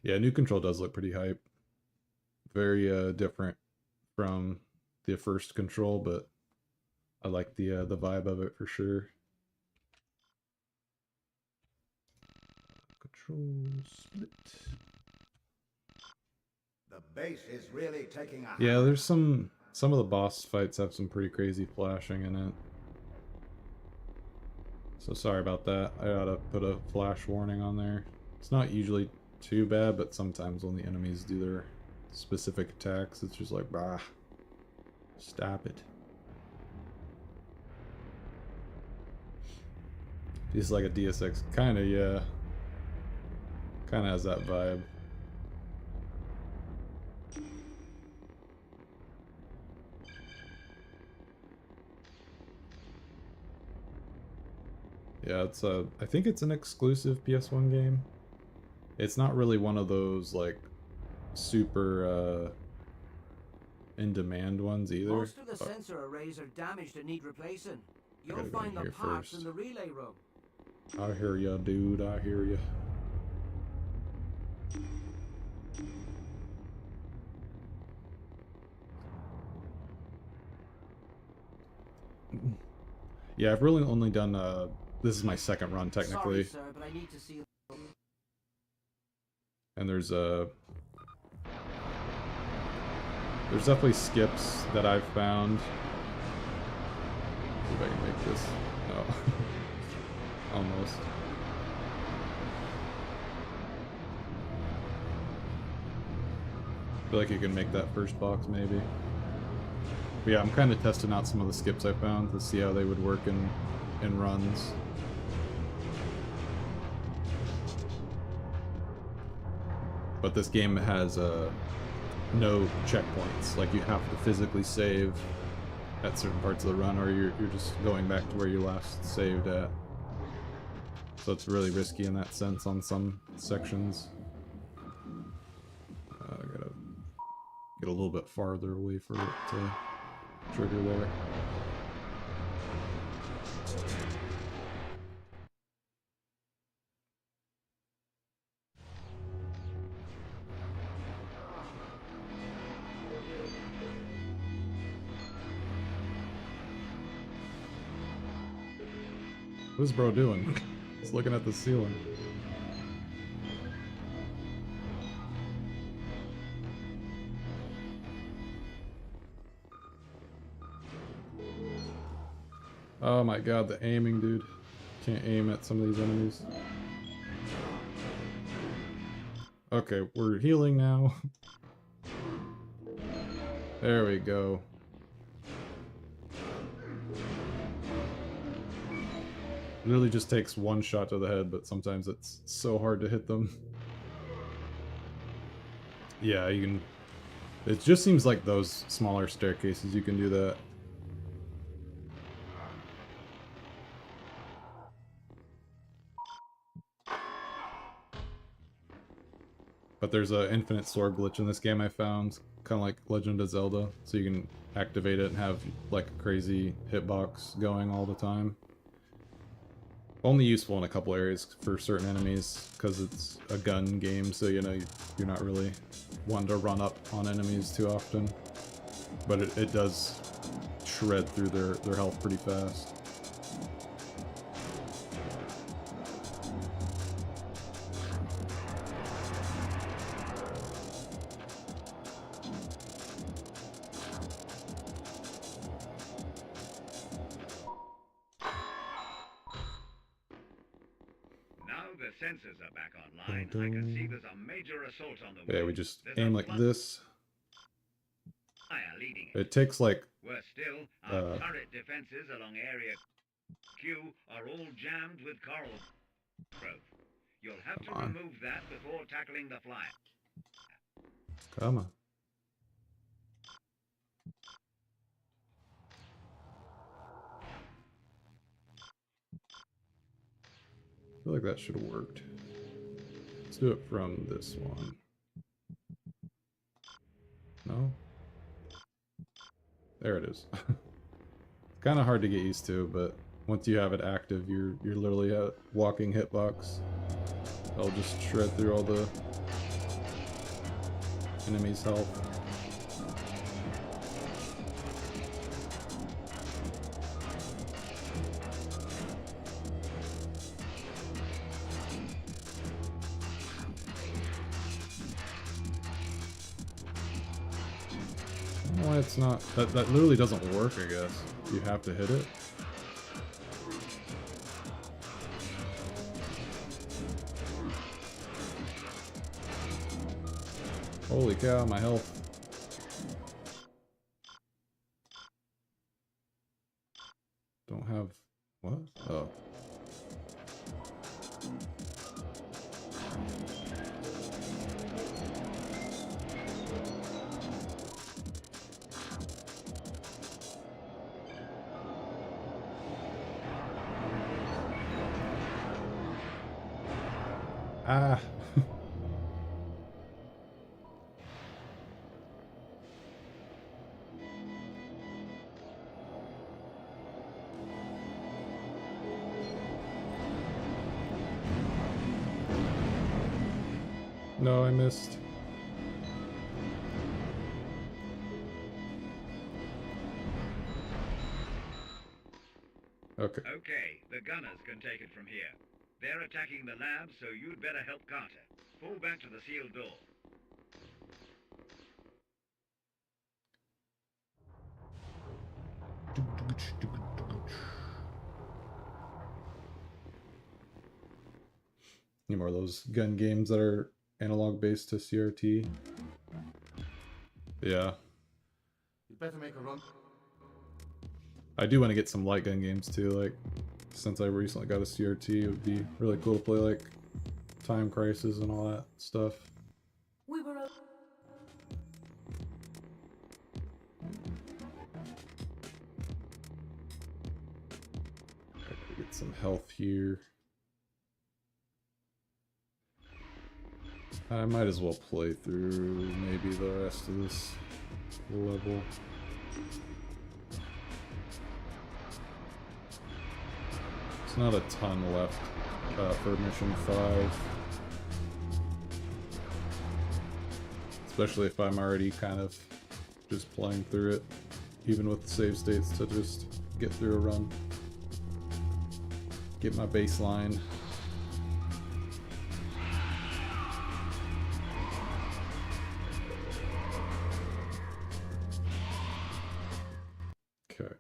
Yeah, new control does look pretty hype. Very different from the first control, but I like the vibe of it for sure. Control split. The base is really taking a Yeah, there's some of the boss fights have some pretty crazy flashing in it. So sorry about that. I ought to put a flash warning on there. It's not usually too bad, but sometimes when the enemies do their specific attacks, it's just like, bah, stop it. Just like a DSX, kind of, yeah. Kind of has that vibe. Yeah, it's I think it's an exclusive PS1 game. It's not really one of those like super in demand ones either. Most of the sensor arrays are damaged and need replacing. You'll gotta go find the here parts first. in the relay room. I hear ya, dude. I hear ya. Yeah, I've really only done this is my second run technically. Sorry, sir, but I need to see. And there's definitely skips that I've found. See if I can make this. No. Almost. I feel like you can make that first box maybe. But yeah, I'm kind of testing out some of the skips I found to see how they would work in runs. But this game has no checkpoints. Like you have to physically save at certain parts of the run, or you're just going back to where you last saved at. So it's really risky in that sense on some sections. I gotta get a little bit farther away for it to trigger there. What is bro doing? He's looking at the ceiling. Oh my god, the aiming, dude. Can't aim at some of these enemies. Okay, we're healing now. There we go. Literally just takes one shot to the head, but sometimes it's so hard to hit them. Yeah, you can... It just seems like those smaller staircases, you can do that. But there's an infinite sword glitch in this game I found, kind of like Legend of Zelda, so you can activate it and have like a crazy hitbox going all the time. Only useful in a couple areas for certain enemies, because it's a gun game, so you know you're not really one to run up on enemies too often. But it does shred through their health pretty fast. Sensors are back online. I can see there's a major assault on the way. Yeah, we just There's aim a like flood this. fire leading it. It takes like Worse still, our turret defenses along area Q are all jammed with coral growth. You'll have to remove that before tackling the flyer. come on. I feel like that should have worked. Let's do it from this one. No? There it is. It's kind of hard to get used to, but once you have it active, you're literally a walking hitbox. I'll just shred through all the enemy's health. Why it's not... That literally doesn't work, I guess. You have to hit it. Holy cow, my health. Don't have... What? Oh. Ah. No, I missed. Okay. Okay, the gunners can take it from here. They're attacking the lab, so you'd better help Carter. Fall back to the sealed door. Any more of those gun games that are analog based to CRT? Yeah. You'd better make a run. I do want to get some light gun games too, like, since I recently got a CRT, it would be really cool to play, like, Time Crisis and all that stuff. We were Get some health here. I might as well play through maybe the rest of this level. There's not a ton left for mission 5. Especially if I'm already kind of just playing through it, even with the save states, to just get through a run. Get my baseline. Okay.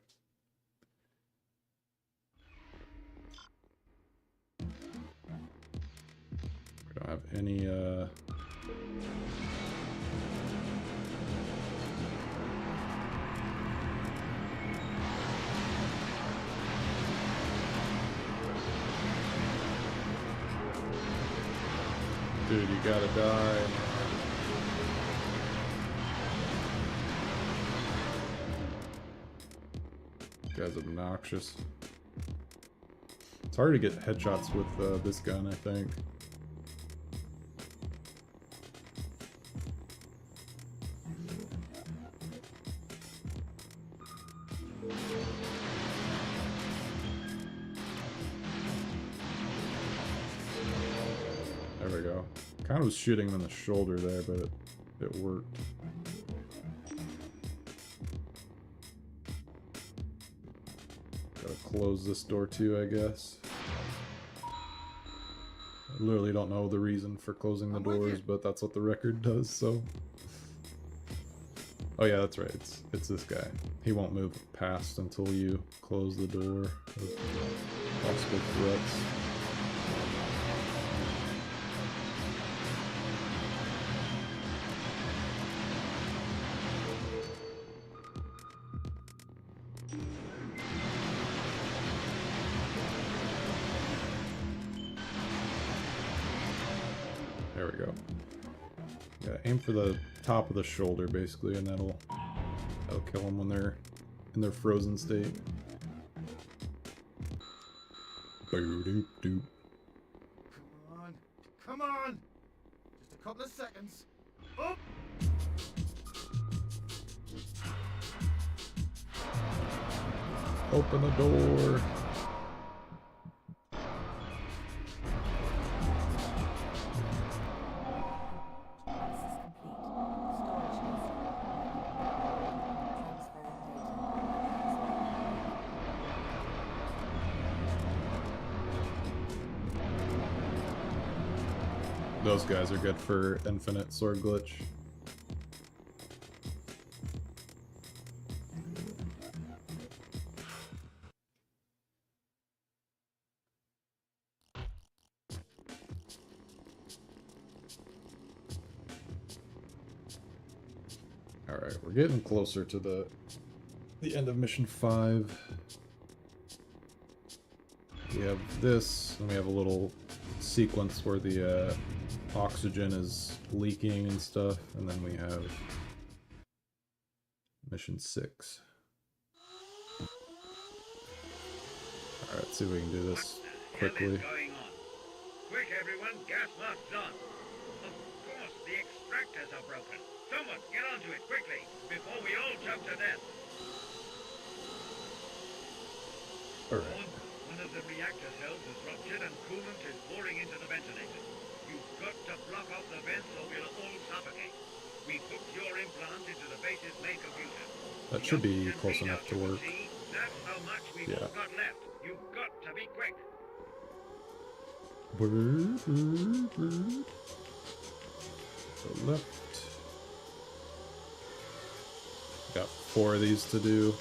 We don't have any Dude, you gotta die. This guy's obnoxious. It's hard to get headshots with this gun, I think. There we go. Kind of was shooting him in the shoulder there, but it worked. Gotta close this door too, I guess. I literally don't know the reason for closing the doors, but that's what the record does, so. Oh yeah, that's right. It's this guy. He won't move past until you close the door of possible threats. There we go. Yeah, aim for the top of the shoulder basically, and that'll kill them when they're in their frozen state. Boo-doop-doop. Come on. Come on! Just a couple of seconds. Up! Open the door. Those guys are good for infinite sword glitch. Alright, we're getting closer to the end of mission 5. We have this, and we have a little sequence where the oxygen is leaking and stuff, and then we have mission 6. Alright, let's see if we can do this quickly. Going on? Quick, everyone, gas mask's on. Of course, the extractors are broken. Someone, get onto it quickly, before we all choke to death. Alright. One of the reactor cells is ruptured and coolant is pouring into the ventilator. You've got to block off the vents or we'll all suffocate. We hooked your implant into the base's main computer. That should be close enough to work. That's how much we've all got left. You've got to be quick. The left. Got 4 of these to do.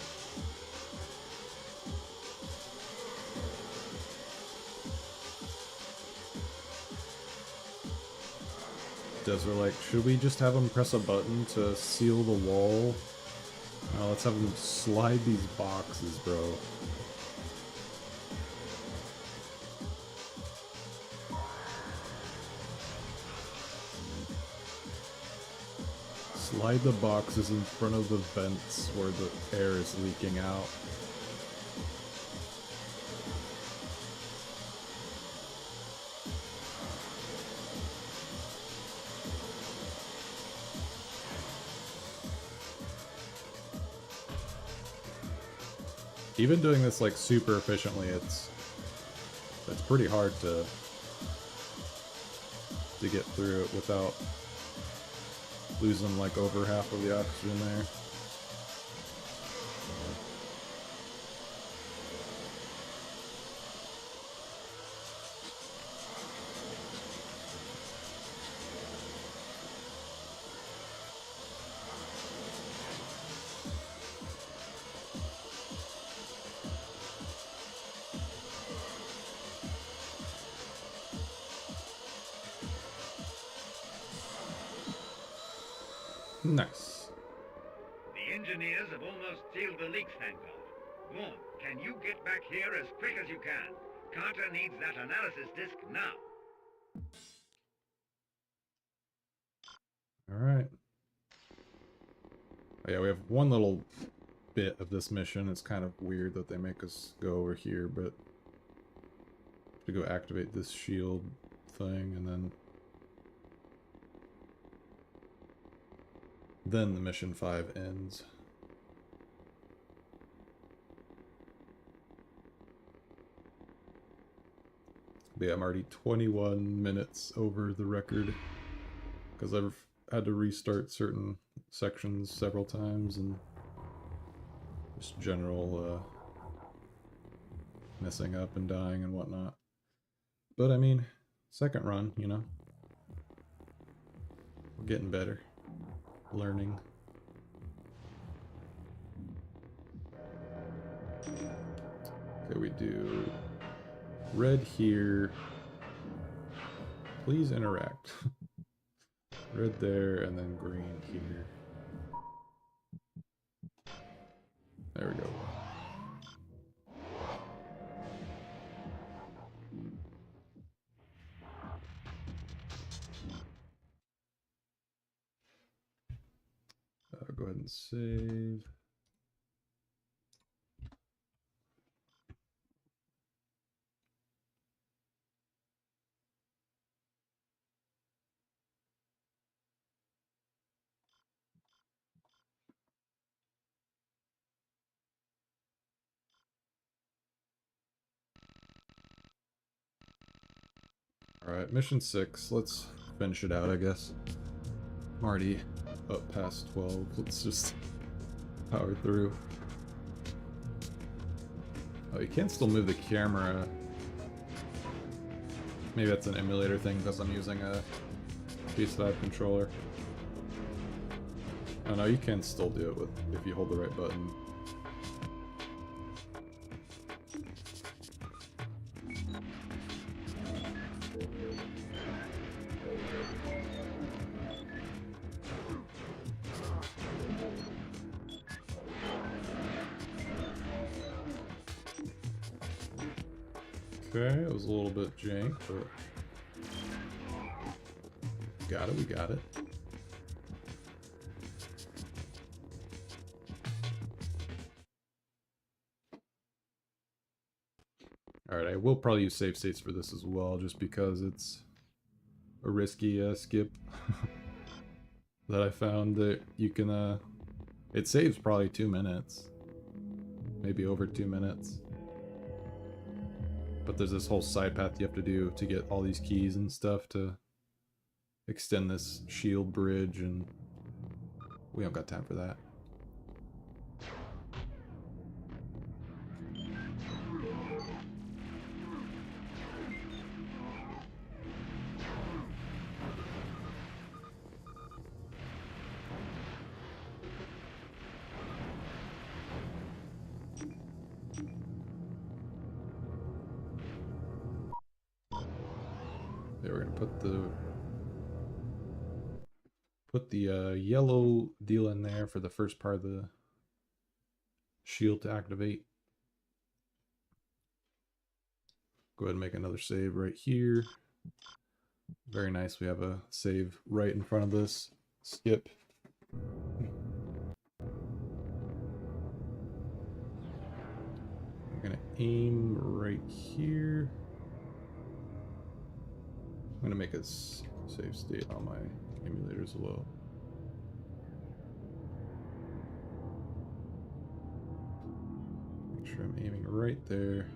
Desert like, should we just have them press a button to seal the wall? No, let's have them slide these boxes, bro. Slide the boxes in front of the vents where the air is leaking out. Even doing this like super efficiently, it's pretty hard to get through it without losing like over half of the oxygen there. Nice. The engineers have almost sealed the leaks, thank God. Vaughn, can you get back here as quick as you can? Carter needs that analysis disk now. Alright. Oh, yeah, we have one little bit of this mission. It's kind of weird that they make us go over here, but to go activate this shield thing, and then the mission 5 ends. But yeah, I'm already 21 minutes over the record because I've had to restart certain sections several times and just general messing up and dying and whatnot. But I mean, second run, you know, we're getting better. Learning. Okay, we do red here. Please interact. Red there, and then green here. There we go. Go ahead and save. Alright, mission 6. Let's finish it out, I guess. I'm already up past 12. Let's just power through. Oh, you can still move the camera. Maybe that's an emulator thing because I'm using a PS5 controller. Oh no, you can still do it with if you hold the right button. Okay, it was a little bit jank, but got it, we got it. Alright, I will probably use save states for this as well, just because it's a risky skip that I found that you can, it saves probably 2 minutes. Maybe over 2 minutes. But there's this whole side path you have to do to get all these keys and stuff to extend this shield bridge, and we don't got time for that. Okay, we're gonna put the yellow deal in there for the first part of the shield to activate. Go ahead and make another save right here. Very nice, we have a save right in front of this skip. I'm gonna aim right here. I'm gonna make a save state on my emulator as well. Make sure I'm aiming right there.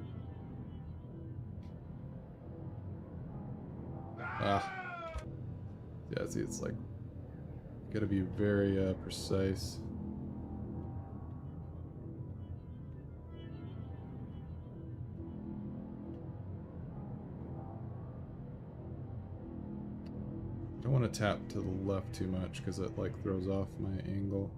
Ah. Yeah, see, it's like, gotta be very precise. I don't want to tap to the left too much because it like throws off my angle.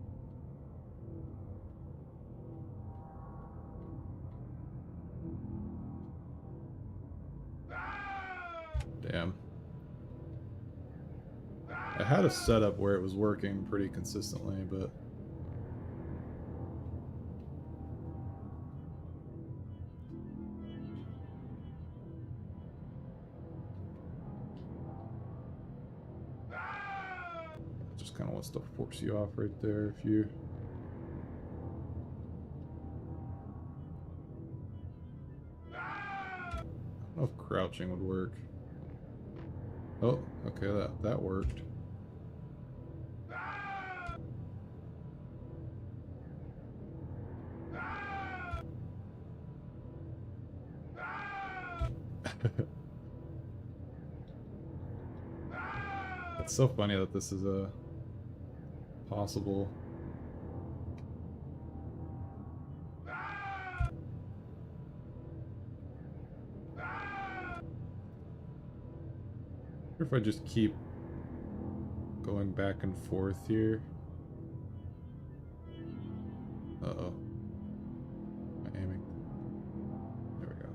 Damn. I had a setup where it was working pretty consistently, but it just kind of wants to force you off right there if you... I don't know if crouching would work. Oh, okay, that worked. It's so funny that this is a possible. Or if I just keep going back and forth here. Uh-oh. Am I aiming? There we go.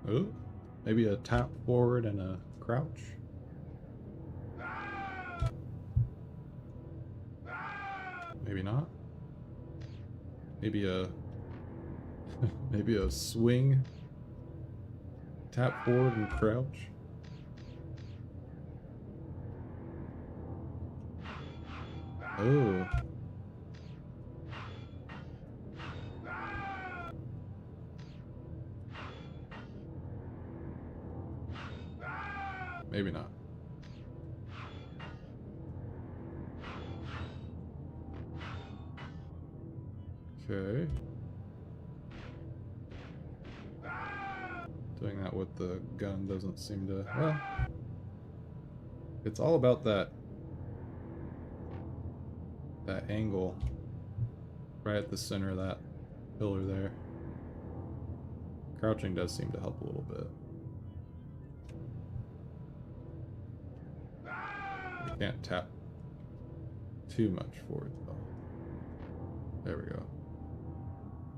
Oh, maybe a tap forward and a crouch. Maybe not. Maybe a maybe a swing, tap forward and crouch. Oh. Maybe not. Okay. Doing that with the gun doesn't seem to... Well, it's all about that angle right at the center of that pillar there. Crouching does seem to help a little bit. You can't tap too much forward though. There we go.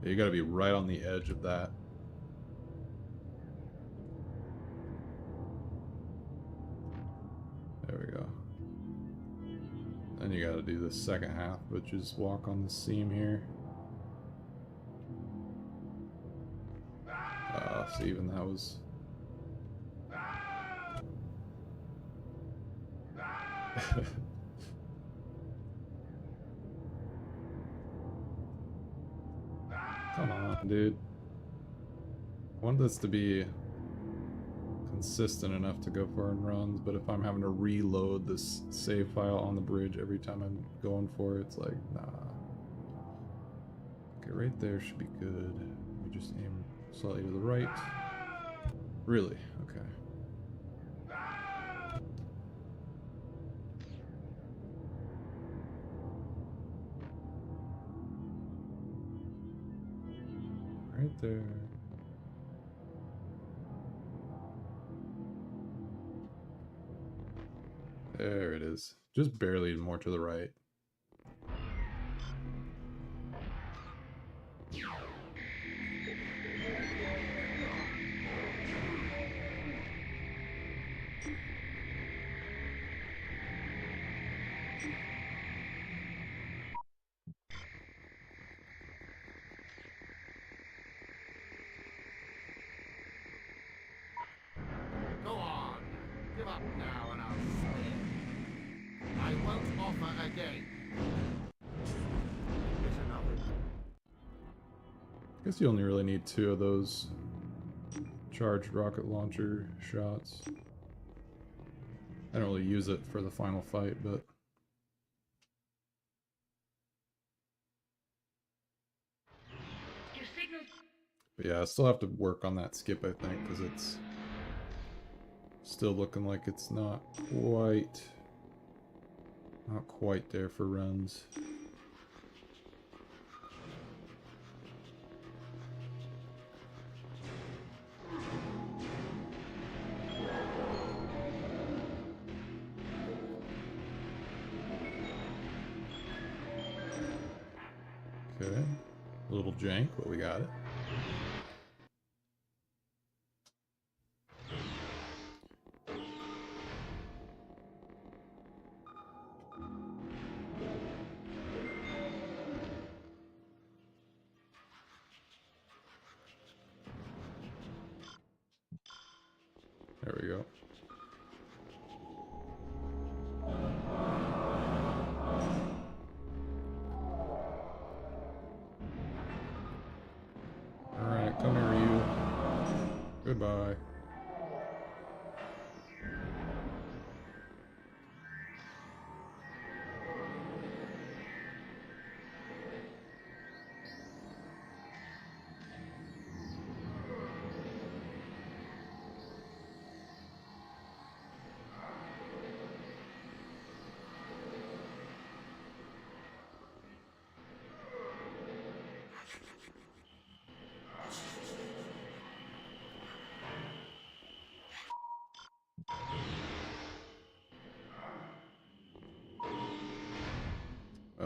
You gotta be right on the edge of that. There we go. Then you gotta do the second half, which is walk on the seam here. So even that was... Come on, dude. I want this to be consistent enough to go far in runs, but if I'm having to reload this save file on the bridge every time I'm going for it, it's like, nah. Okay, right there should be good. We just aim slightly to the right. Really? Okay. Right there. There it is. Just barely more to the right. Go on. Give up now and I'll stay. I won't offer again. Here's another. I guess you only really need 2 of those charged rocket launcher shots. I don't really use it for the final fight, but... Your signal. But yeah, I still have to work on that skip, I think, because it's still looking like it's not quite there for runs. Okay, a little jank, but we got it. There we go. Alright, come here, you. Goodbye.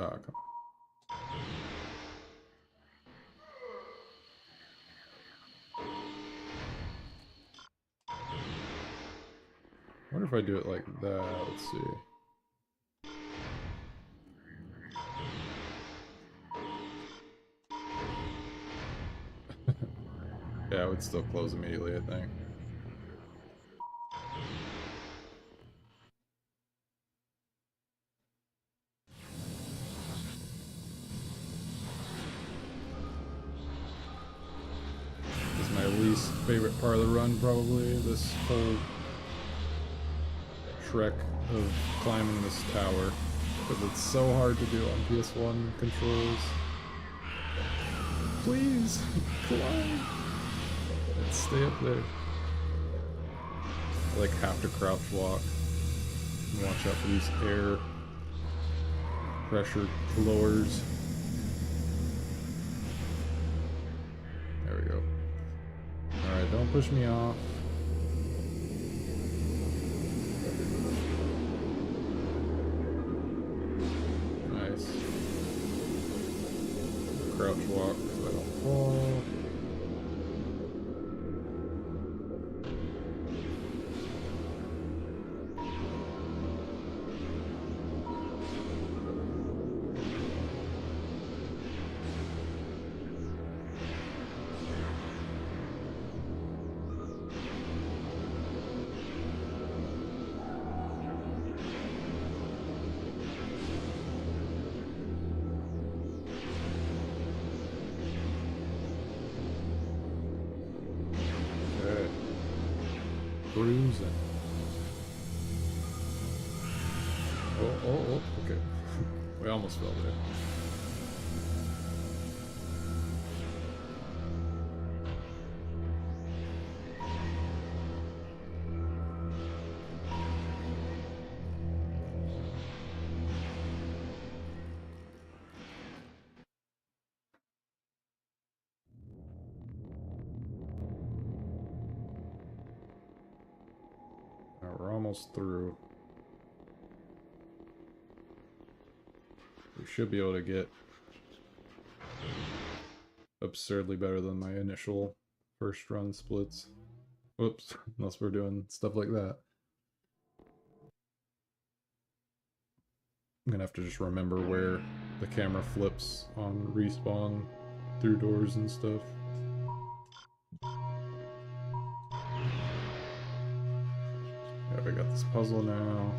Ah, come on. I wonder if I do it like that. Let's see. Yeah, it would still close immediately, I think. This is my least favorite part of the run, probably. This whole trek of climbing this tower. Because it's so hard to do on PS1 controls. Please, climb! And stay up there. I like have to crouch walk. And watch out for these air pressure blowers. There we go. Alright, don't push me off. Nice. Crouch walk so I don't fall. Okay. Cruising. Oh, okay. We almost fell there. Now we're almost through. We should be able to get absurdly better than my initial first run splits. Whoops, unless we're doing stuff like that. I'm gonna have to just remember where the camera flips on respawn through doors and stuff. Yeah, we got this puzzle now.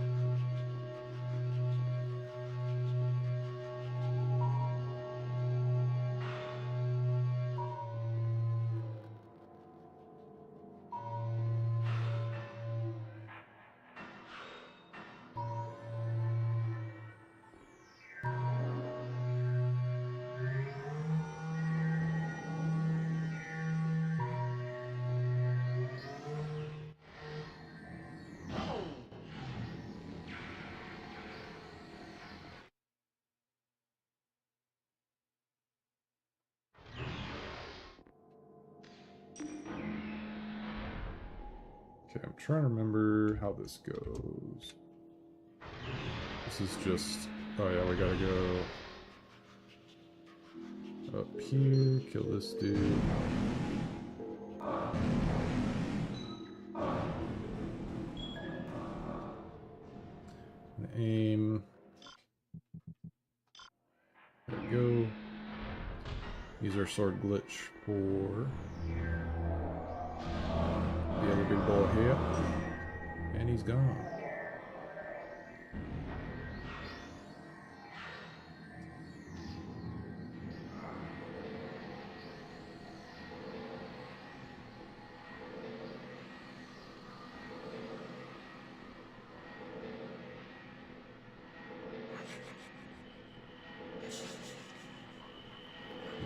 Okay, I'm trying to remember how this goes. This is just... Oh yeah, we gotta go up here, kill this dude. And aim. There we go. Use our sword glitch for the other big boy here. And he's gone.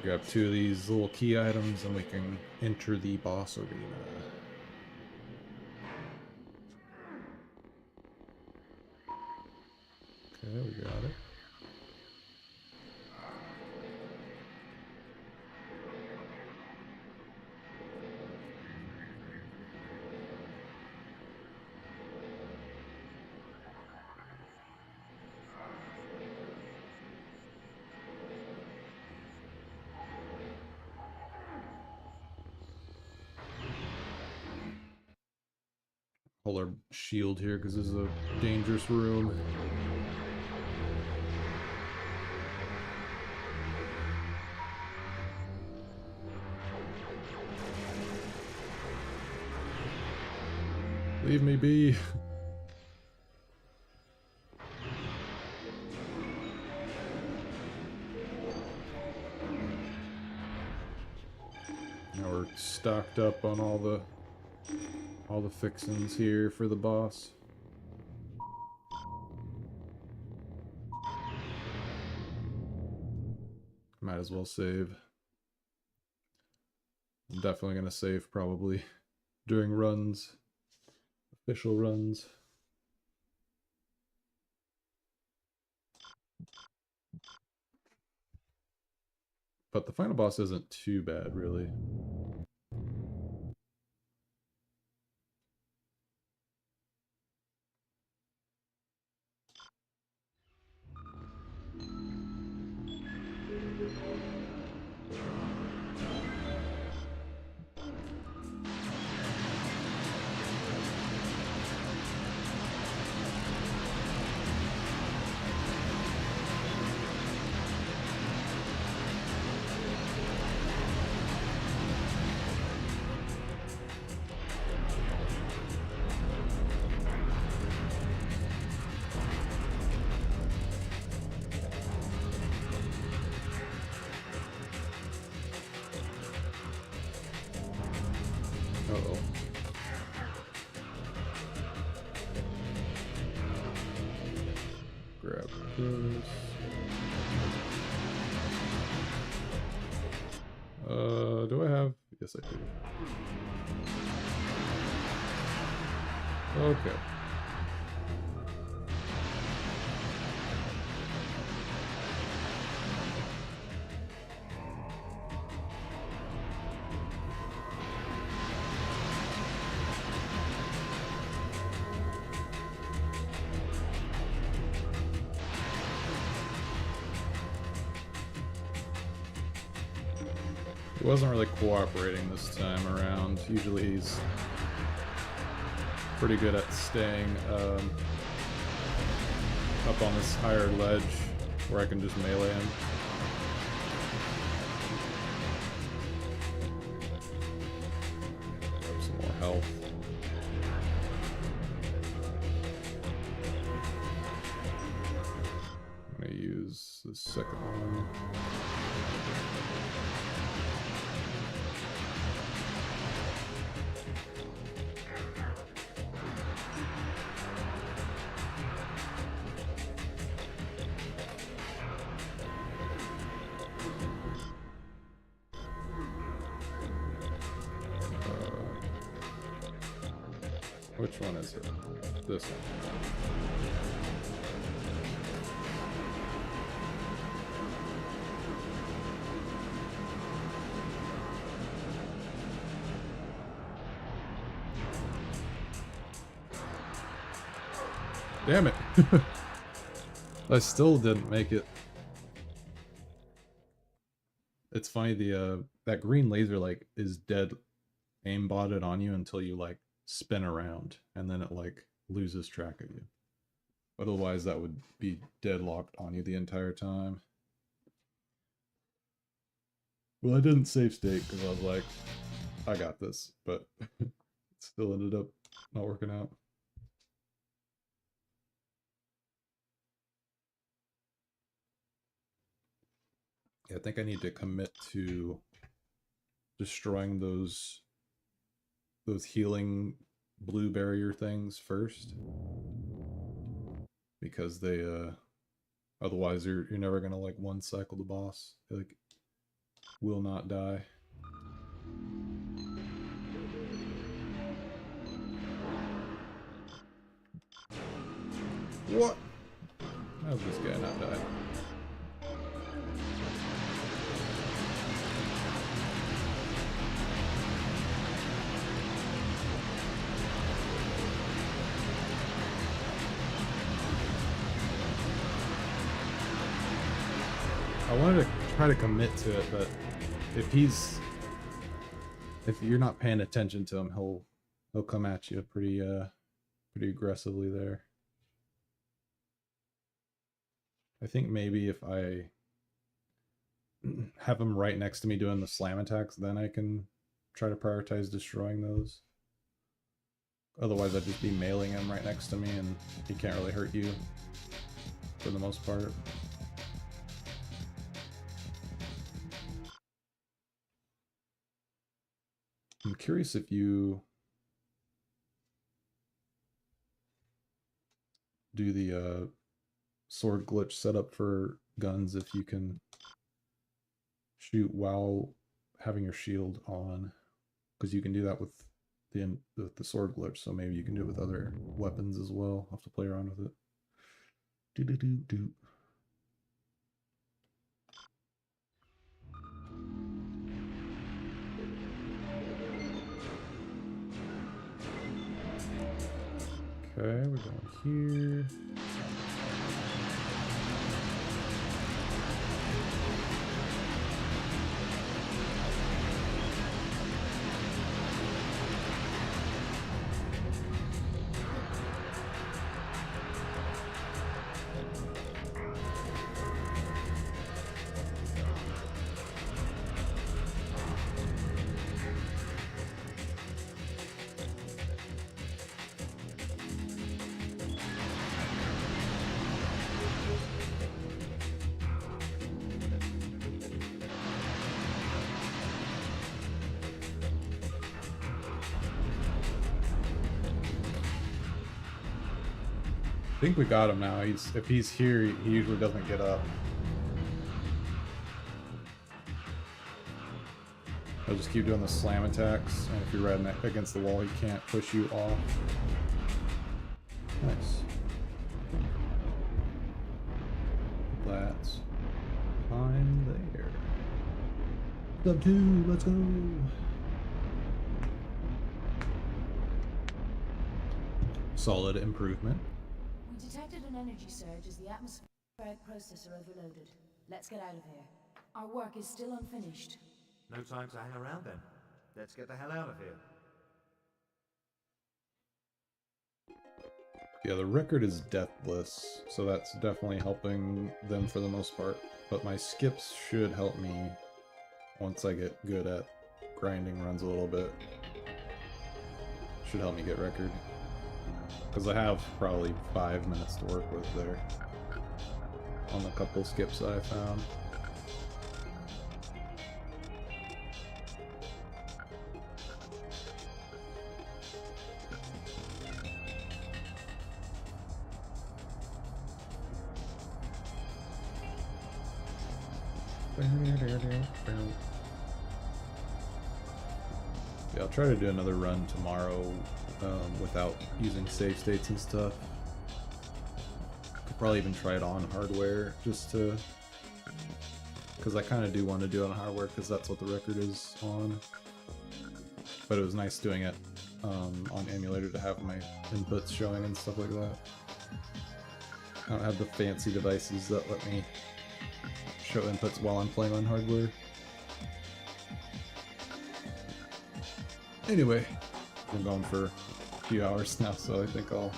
Grab 2 of these little key items and we can enter the boss arena. Okay, we got it. Hold our shield here because this is a dangerous room. Leave me be. Now we're stocked up on all the fixins here for the boss. Might as well save. I'm definitely gonna save probably during runs. Official runs. But the final boss isn't too bad, really. grab this. Do I have? Yes, I do. Okay. He wasn't really cooperating this time around. Usually he's pretty good at staying up on this higher ledge where I can just melee him. Grab some more health. I'm gonna use the second one. Which one is it? This one. Damn it. I still didn't make it. It's funny, the that green laser like is dead aimbotted on you until you like spin around, and then it like loses track of you. Otherwise that would be deadlocked on you the entire time. Well, I didn't save state because I was like, I got this, but it still ended up not working out. Yeah, I think I need to commit to destroying those healing blue barrier things first, because they otherwise you're never gonna like one cycle the boss. They, like, will not die. What? How's this guy not die? I wanted to try to commit to it, but if you're not paying attention to him, he'll come at you pretty aggressively there. I think maybe if I have him right next to me doing the slam attacks, then I can try to prioritize destroying those. Otherwise I'd just be mailing him right next to me and he can't really hurt you for the most part. I'm curious if you do the sword glitch setup for guns, if you can shoot while having your shield on, because you can do that with the sword glitch. So maybe you can do it with other weapons as well. I'll have to play around with it. Do. Okay, we're going here. think we got him now. If he's here, he usually doesn't get up. I'll just keep doing the slam attacks, and if you're right against the wall, he can't push you off. Nice. That's fine there. Sub 2, let's go! Solid improvement. We detected an energy surge as the atmospheric processor overloaded. Let's get out of here. Our work is still unfinished. No time to hang around then. Let's get the hell out of here. Yeah, the record is deathless, so that's definitely helping them for the most part. But my skips should help me once I get good at grinding runs a little bit. Should help me get record. Because I have probably 5 minutes to work with there on the couple skips that I found. Yeah, I'll try to do another run tomorrow without using save states and stuff. Could probably even try it on hardware just to... because I kind of do want to do it on hardware because that's what the record is on. But it was nice doing it on emulator to have my inputs showing and stuff like that. I don't have the fancy devices that let me show inputs while I'm playing on hardware. Anyway, I'm going for a few hours now, so I think I'll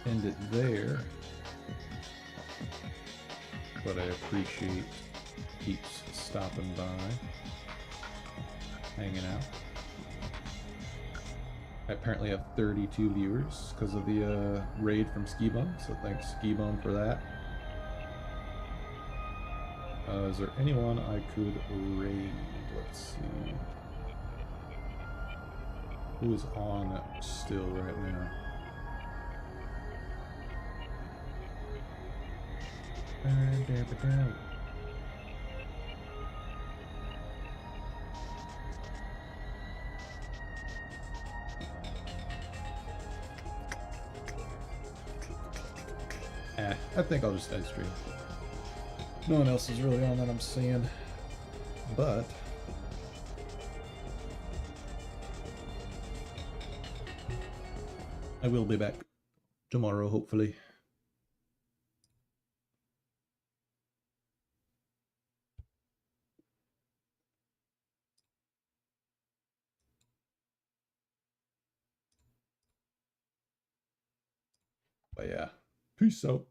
end it there. But I appreciate peeps stopping by, hanging out. I apparently have 32 viewers because of the raid from Ski Bum, so thanks Ski Bum for that. Is there anyone I could raid? Let's see. Who is on still right now? I think I'll just end stream. No one else is really on that I'm seeing, but I will be back tomorrow, hopefully. But yeah, peace out.